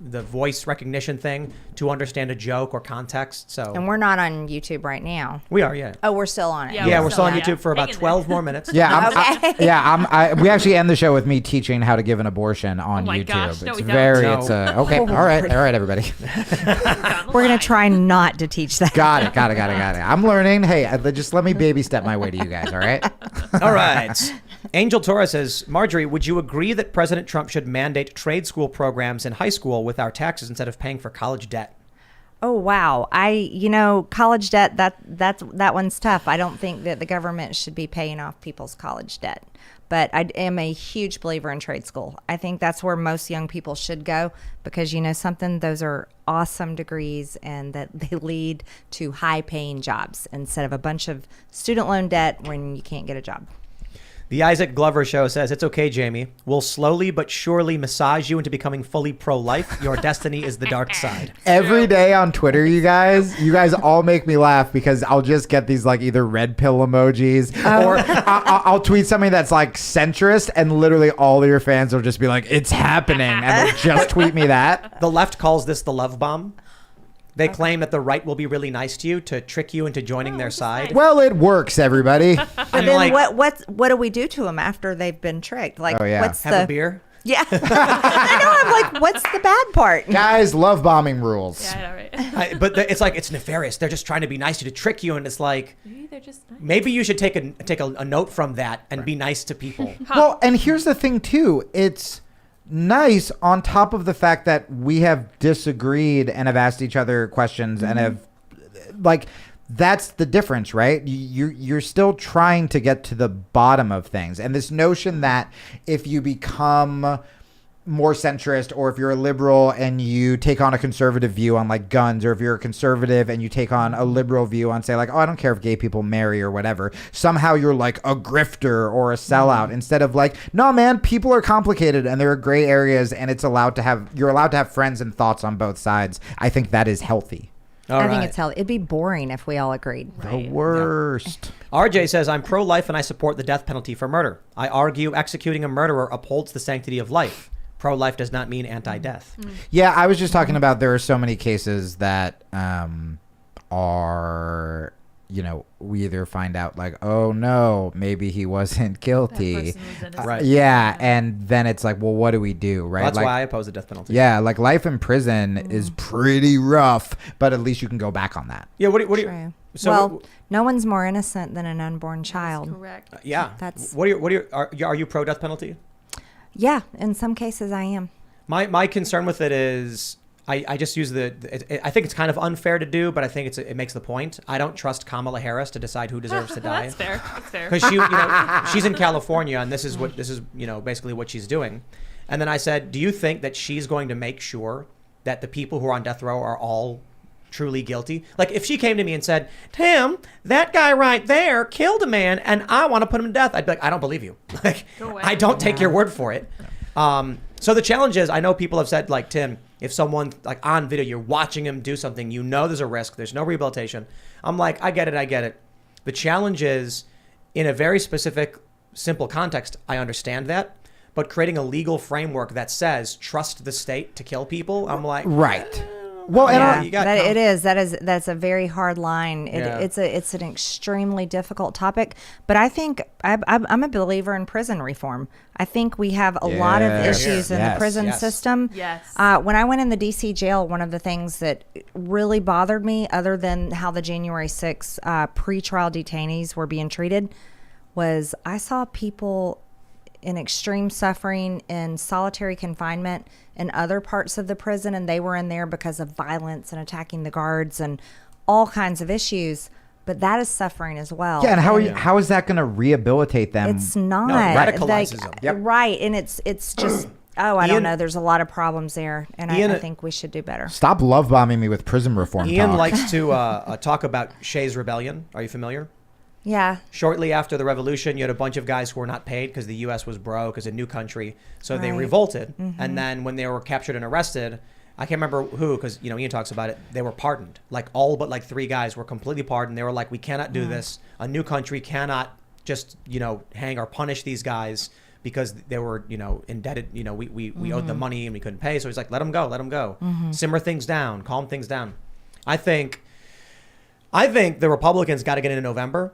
the voice recognition thing to understand a joke or context. So.
And we're not on YouTube right now.
We are, yeah.
Oh, we're still on it.
Yeah, we're still on YouTube for about 12 more minutes.
Yeah, we actually end the show with me teaching how to give an abortion on YouTube.
Gosh, no,
it's
we
very,
don't.
it's okay. All right, everybody.
We're going to try not to teach that.
Got it. I'm learning. Hey, just let me baby step my way to you guys, all right?
All right. Angel Torres says, Marjorie, would you agree that President Trump should mandate trade school programs in high school with our taxes instead of paying for college debt?
Oh, wow. College debt, that one's tough. I don't think that the government should be paying off people's college debt. But I am a huge believer in trade school. I think that's where most young people should go because, those are awesome degrees and that they lead to high-paying jobs instead of a bunch of student loan debt when you can't get a job.
The Isaac Glover Show says, it's okay, Jamie. We'll slowly but surely massage you into becoming fully pro-life. Your destiny is the dark side.
Every day on Twitter, you guys all make me laugh because I'll just get these like either red pill emojis or I'll tweet something that's like centrist and literally all of your fans will just be like, it's happening. And they'll just tweet me that.
The left calls this the love bomb. They claim that the right will be really nice to you to trick you into joining their side.
Well, it works, everybody.
But then what do we do to them after they've been tricked? Like,
Have a beer?
Yeah. I know. I'm like, what's the bad part?
Guys, love bombing rules.
Yeah, I know, right?
But it's like, it's nefarious. They're just trying to be nice to trick you. And it's like,
Maybe they're just nice.
Maybe you should take a note from that and be nice to people.
Well, and here's the thing, too. It's nice on top of the fact that we have disagreed and have asked each other questions and have like that's the difference, right? You're still trying to get to the bottom of things, and this notion that if you become more centrist or if you're a liberal and you take on a conservative view on like guns, or if you're a conservative and you take on a liberal view on say like, oh, I don't care if gay people marry or whatever, somehow you're like a grifter or a sellout instead of like, no man, people are complicated and there are gray areas and you're allowed to have friends and thoughts on both sides. I think that is healthy.
I think it's healthy. It'd be boring if we all agreed.
The worst.
RJ says, I'm pro-life and I support the death penalty for murder. I argue executing a murderer upholds the sanctity of life. Pro-life does not mean anti-death.
Yeah, I was just talking about there are so many cases that are, we either find out like, oh no, maybe he wasn't guilty.
That person was innocent.
Right.
Yeah, and then it's like, well, what do we do, right?
Well, that's
like,
why I oppose the death penalty.
Yeah, like life in prison is pretty rough, but at least you can go back on that.
Yeah, what do you
True.
so
no one's more innocent than an unborn child.
Correct.
yeah.
That's-
Are you pro death penalty?
Yeah, in some cases I am.
My concern with it is I just use I think it's kind of unfair to do, but I think it makes the point. I don't trust Kamala Harris to decide who deserves to die.
That's fair. That's fair.
Because she's in California, and this is basically what she's doing. And then I said, do you think that she's going to make sure that the people who are on death row are all truly guilty? Like if she came to me and said, Tim, that guy right there killed a man and I want to put him to death, I'd be like, I don't believe you. Like,
Go away.
I don't take your word for it. So the challenge is, I know people have said like, Tim, if someone like on video, you're watching him do something, there's a risk, there's no rehabilitation. I'm like, I get it. The challenge is in a very specific, simple context. I understand that, but creating a legal framework that says trust the state to kill people, I'm like,
Right. Well, and
that's a very hard line. It's an extremely difficult topic, but I think I'm a believer in prison reform. I think we have a lot of issues in the prison system.
Yes.
When I went in the DC jail, one of the things that really bothered me, other than how the January 6th pretrial detainees were being treated, was I saw people in extreme suffering in solitary confinement in other parts of the prison, and they were in there because of violence and attacking the guards and all kinds of issues. But that is suffering as well.
Yeah, and how is that going to rehabilitate them?
It's not.
No, it radicalizes them.
Yep.
Right, and it's just, I don't know. There's a lot of problems there, and I think we should do better.
Stop love bombing me with prison reform
Ian
talk.
likes to talk about Shays Rebellion. Are you familiar?
Yeah.
Shortly after the revolution, you had a bunch of guys who were not paid because the U.S. was broke, as a new country. So they
Right.
revolted. And then when they were captured and arrested, I can't remember who, because Ian talks about it, they were pardoned. Like all but like 3 guys were completely pardoned. They were like, we cannot do this. A new country cannot just, hang or punish these guys because they were, indebted. We owed them money and we couldn't pay. So he's like, let them go, let them go. Simmer things down, calm things down. I think the Republicans got to get in November.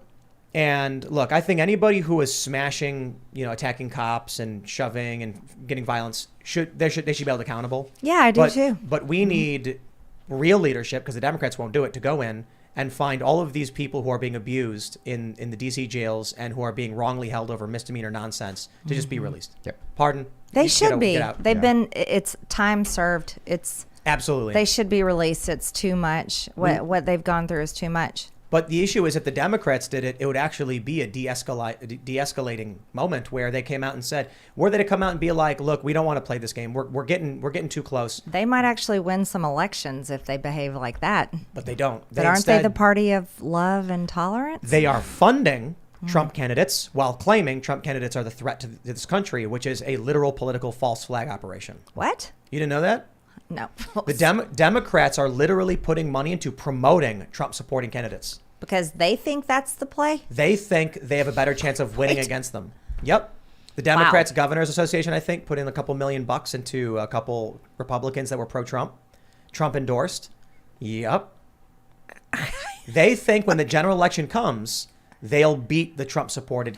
And look, I think anybody who is smashing, attacking cops and shoving and getting violence they should be held accountable.
Yeah, I do too.
But we need real leadership, because the Democrats won't do it, to go in and find all of these people who are being abused in the DC jails and who are being wrongly held over misdemeanor nonsense to just be released.
Yep.
Pardon?
They
Get
should
out-
be.
get out.
They've been. It's time served. It's.
Absolutely.
They should be released. It's too much. What they've gone through is too much.
But the issue is, if the Democrats did it, it would actually be a de-escalating moment where they came out and said, were they to come out and be like, look, we don't want to play this game. We're getting too close.
They might actually win some elections if they behave like that.
But they don't.
But aren't they the party of love and tolerance?
They are funding Trump candidates while claiming Trump candidates are the threat to this country, which is a literal political false flag operation.
What?
You didn't know that?
No.
The Democrats are literally putting money into promoting Trump-supporting candidates.
Because they think that's the play?
They think they have a better chance of winning
Right.
against them. Yep. The Democrats Governors Association, I think, put in a couple $1 million into a couple Republicans that were pro-Trump. Trump endorsed. Yep. They think when the general election comes, they'll beat the Trump-supported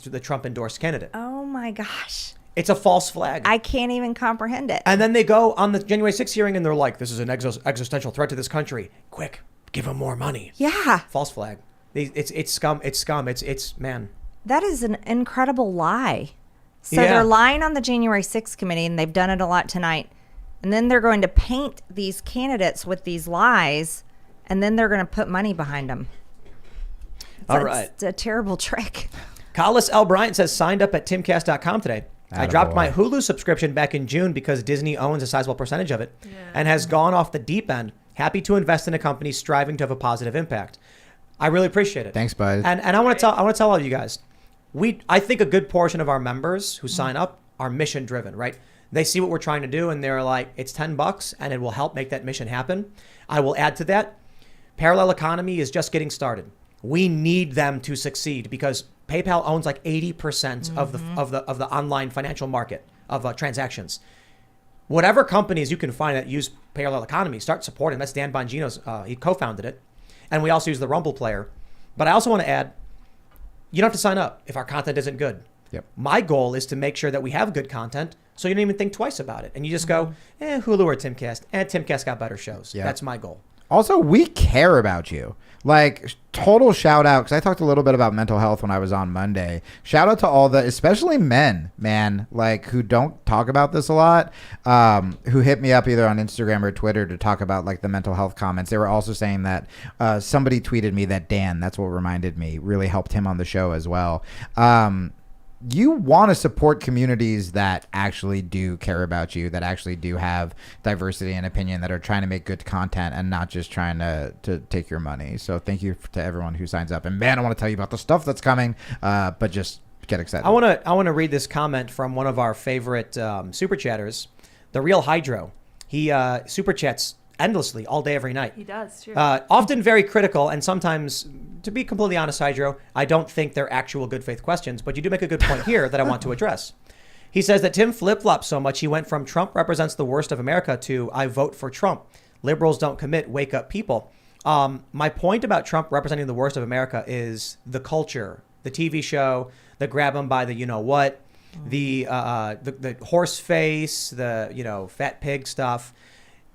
the Trump-endorsed candidate.
Oh my gosh.
It's a false flag.
I can't even comprehend it.
And then they go on the January 6th hearing and they're like, this is an existential threat to this country. Quick, give them more money.
Yeah.
False flag. It's scum. It's scum. It's man.
That is an incredible lie. So
Yeah.
they're lying on the January 6th committee, and they've done it a lot tonight. And then they're going to paint these candidates with these lies, and then they're going to put money behind them.
All right.
It's a terrible trick.
Collis L. Bryant says, signed up at timcast.com today. I dropped
Attaboy.
my Hulu subscription back in June because Disney owns a sizable percentage of it and has gone off the deep end. Happy to invest in a company striving to have a positive impact. I really appreciate it.
Thanks, bud.
And I want to tell all of you guys, I think a good portion of our members who sign up are mission driven, right? They see what we're trying to do and they're like, it's $10 and it will help make that mission happen. I will add to that. Parallel economy is just getting started. We need them to succeed because PayPal owns like 80% of the online financial market of transactions. Whatever companies you can find that use parallel economy, start supporting. That's Dan Bongino's. He co-founded it, and we also use the Rumble player. But I also want to add, you don't have to sign up if our content isn't good.
Yep.
My goal is to make sure that we have good content, so you don't even think twice about it, and you just go, Hulu or Timcast. Timcast got better shows.
Yeah.
That's my goal.
Also, we care about you. Like, total shout out, because I talked a little bit about mental health when I was on Monday. Shout out to all the, especially men, man, like, who don't talk about this a lot, who hit me up either on Instagram or Twitter to talk about, like, the mental health comments. They were also saying that somebody tweeted me that Dan, that's what reminded me, really helped him on the show as well. You want to support communities that actually do care about you, that actually do have diversity and opinion, that are trying to make good content and not just trying to take your money. So thank you to everyone who signs up. And man, I want to tell you about the stuff that's coming, but just get excited.
I want to read this comment from one of our favorite super chatters, the Real Hydro. He super chats endlessly all day, every night.
He does, sure.
Often very critical, and sometimes, to be completely honest, Hydro, I don't think they're actual good faith questions, but you do make a good point here that I want to address. He says that Tim flip-flops so much he went from Trump represents the worst of America to I vote for Trump. Liberals don't commit, wake up people. My point about Trump representing the worst of America is the culture, the TV show, the grab him by the you-know-what, the horse face, the fat pig stuff.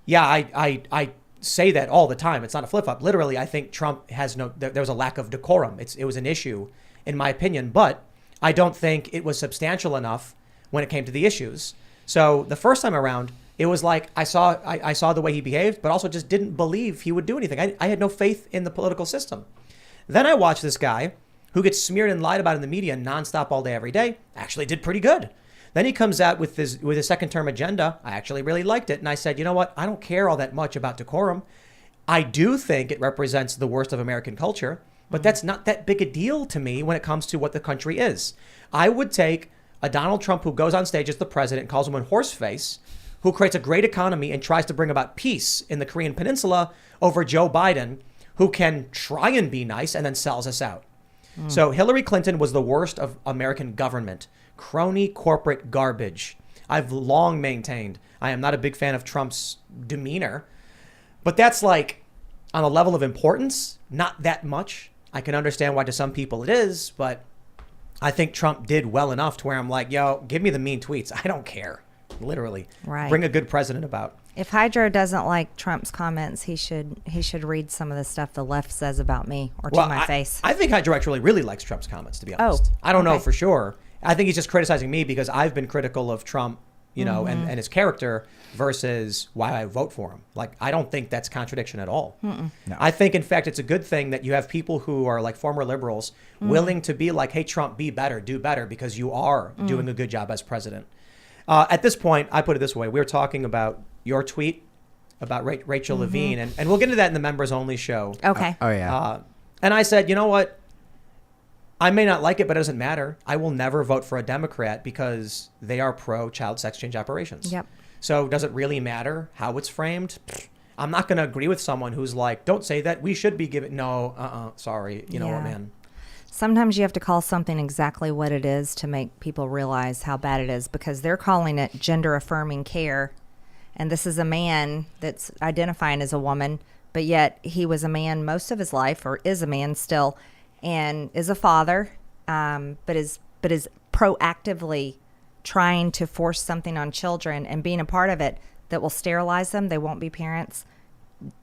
Yeah, I say that all the time. It's not a flip-flop. Literally, I think Trump has there was a lack of decorum. It was an issue, in my opinion. But I don't think it was substantial enough when it came to the issues. So the first time around, it was like I saw the way he behaved, but also just didn't believe he would do anything. I had no faith in the political system. Then I watched this guy who gets smeared and lied about in the media nonstop all day, every day, actually did pretty good. Then he comes out with his second term agenda. I actually really liked it. And I said, you know what? I don't care all that much about decorum. I do think it represents the worst of American culture, but that's not that big a deal to me when it comes to what the country is. I would take a Donald Trump who goes on stage as the president, calls him a horseface, who creates a great economy and tries to bring about peace in the Korean Peninsula, over Joe Biden, who can try and be nice and then sells us out. So Hillary Clinton was the worst of American government. Crony corporate garbage. I've long maintained I am not a big fan of Trump's demeanor, but that's like on a level of importance, not that much. I can understand why to some people it is, but I think Trump did well enough to where I'm like, yo, give me the mean tweets. I don't care. Literally.
Right.
Bring a good president about.
If Hydro doesn't like Trump's comments, he should read some of the stuff the left says about me or to my face.
I think Hydro actually really likes Trump's comments, to be honest. I don't know for sure. I think he's just criticizing me because I've been critical of Trump, you know, and his character versus why I vote for him. Like, I don't think that's contradiction at all. No. I think, in fact, it's a good thing that you have people who are like former liberals willing to be like, hey, Trump, be better, do better, because you are doing a good job as president. At this point, I put it this way. We were talking about your tweet about Rachel Levine, and we'll get into that in the members only show.
Okay.
Oh, yeah.
And I said, you know what? I may not like it, but it doesn't matter. I will never vote for a Democrat because they are pro child sex change operations.
Yep.
So does it really matter how it's framed? I'm not going to agree with someone who's like, don't say that. We should be giving. No, sorry. You know what, man?
Sometimes you have to call something exactly what it is to make people realize how bad it is, because they're calling it gender affirming care. And this is a man that's identifying as a woman, but yet he was a man most of his life, or is a man still, and is a father, but is proactively trying to force something on children and being a part of it that will sterilize them. They won't be parents.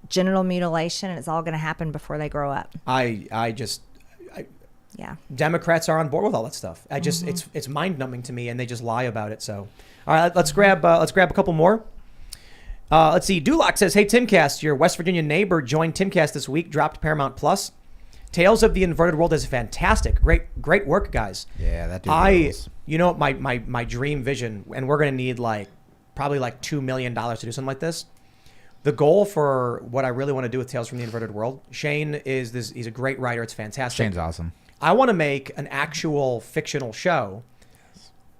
Genital mutilation, and it's all going to happen before they grow up. Yeah. Democrats are on board with all that stuff. It's mind numbing to me, and they just lie about it. So, all right, let's grab a couple more. Let's see. Duloc says, "Hey Timcast, your West Virginia neighbor joined Timcast this week. Dropped Paramount Plus. Tales of the Inverted World is fantastic. Great work, guys.
Yeah, that dude rules.
You know, my dream vision, and we're gonna need probably $2 million to do something like this. The goal for what I really want to do with Tales from the Inverted World, Shane is this. He's a great writer. It's fantastic.
Shane's awesome.
I want to make an actual fictional show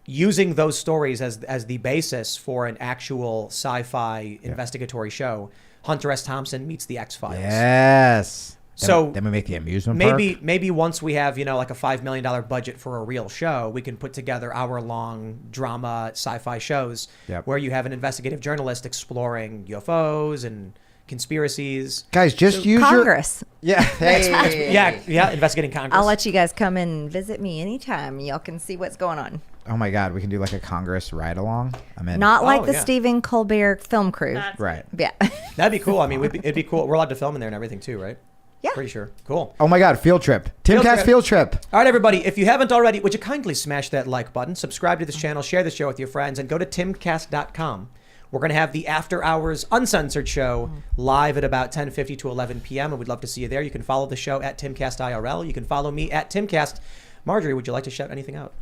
using those stories as the basis for an actual sci-fi investigatory show. Hunter S. Thompson meets the X-Files.
Yes.
So
then we make the amusement park.
Maybe once we have, like a $5 million budget for a real show, we can put together hour-long drama sci-fi shows where you have an investigative journalist exploring UFOs and conspiracies.
Guys, just use
Congress.
Yeah. Hey.
Yeah, investigating Congress.
I'll let you guys come and visit me anytime. Y'all can see what's going on.
Oh my God, we can do like a Congress ride-along. I'm in.
Not like the Stephen Colbert film crew.
Right.
Yeah.
That'd be cool. I mean, it'd be cool. We're allowed to film in there and everything too, right?
Yeah.
Pretty sure. Cool.
Oh my God, field trip. Timcast field trip.
All right, everybody. If you haven't already, would you kindly smash that like button, subscribe to this channel, share the show with your friends, and go to timcast.com. We're going to have the After Hours Uncensored show live at about 10:50 to 11 p.m., and we'd love to see you there. You can follow the show at Timcast IRL. You can follow me at Timcast. Marjorie, would you like to shout anything out?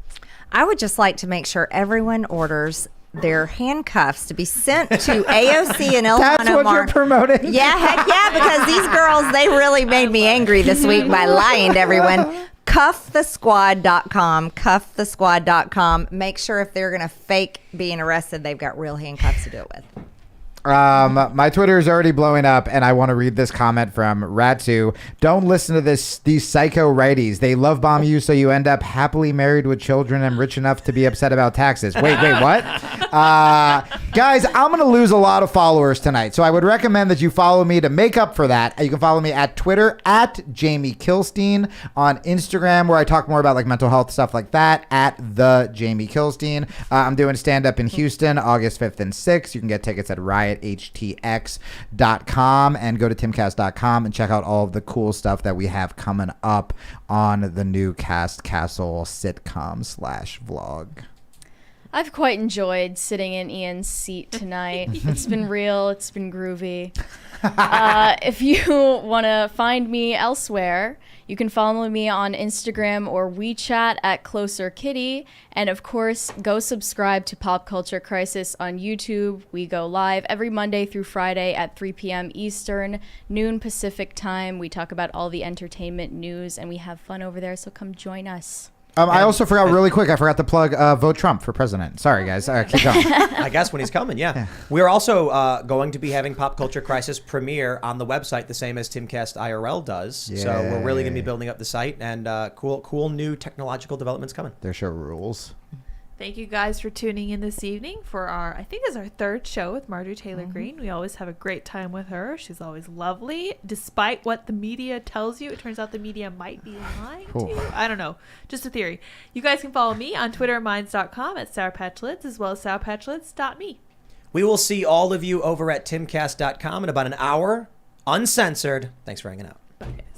I would just like to make sure everyone orders their handcuffs to be sent to AOC and Ilhan
That's what you're promoting?
Yeah, heck yeah, because these girls, they really made me angry this week by lying to everyone. Cuffthesquad.com, cuffthesquad.com. Make sure if they're going to fake being arrested, they've got real handcuffs to do it with.
My Twitter is already blowing up, and I want to read this comment from Ratsu. Don't listen to these psycho righties. They love bomb you, so you end up happily married with children and rich enough to be upset about taxes. Wait, what? Guys, I'm going to lose a lot of followers tonight, so I would recommend that you follow me to make up for that. You can follow me at Twitter, at Jamie Kilstein, on Instagram, where I talk more about like mental health stuff like that, at the Jamie Kilstein. I'm doing stand-up in Houston, August 5th and 6th. You can get tickets at Riot website, htx.com, and go to timcast.com and check out all of the cool stuff that we have coming up on the new Cast Castle sitcom/vlog.
I've quite enjoyed sitting in Ian's seat tonight. It's been real. It's been groovy. If you want to find me elsewhere, you can follow me on Instagram or WeChat at Closer Kitty. And of course, go subscribe to Pop Culture Crisis on YouTube. We go live every Monday through Friday at 3 p.m. Eastern, noon Pacific time. We talk about all the entertainment news and we have fun over there. So come join us.
I also forgot really quick. I forgot to plug Vote Trump for president. Sorry, guys. Keep going.
I guess when he's coming, yeah. We're also going to be having Pop Culture Crisis premiere on the website, the same as Timcast IRL does.
Yay.
So we're really going to be building up the site, and cool new technological developments coming.
Their show rules.
Thank you guys for tuning in this evening for I think it's our third show with Marjorie Taylor Greene. We always have a great time with her. She's always lovely. Despite what the media tells you, it turns out the media might be lying to you. I don't know. Just a theory. You guys can follow me on Twitter, minds.com at sourpatchlids, as well as sourpatchlids.me.
We will see all of you over at timcast.com in about an hour, uncensored. Thanks for hanging out.
Bye, guys.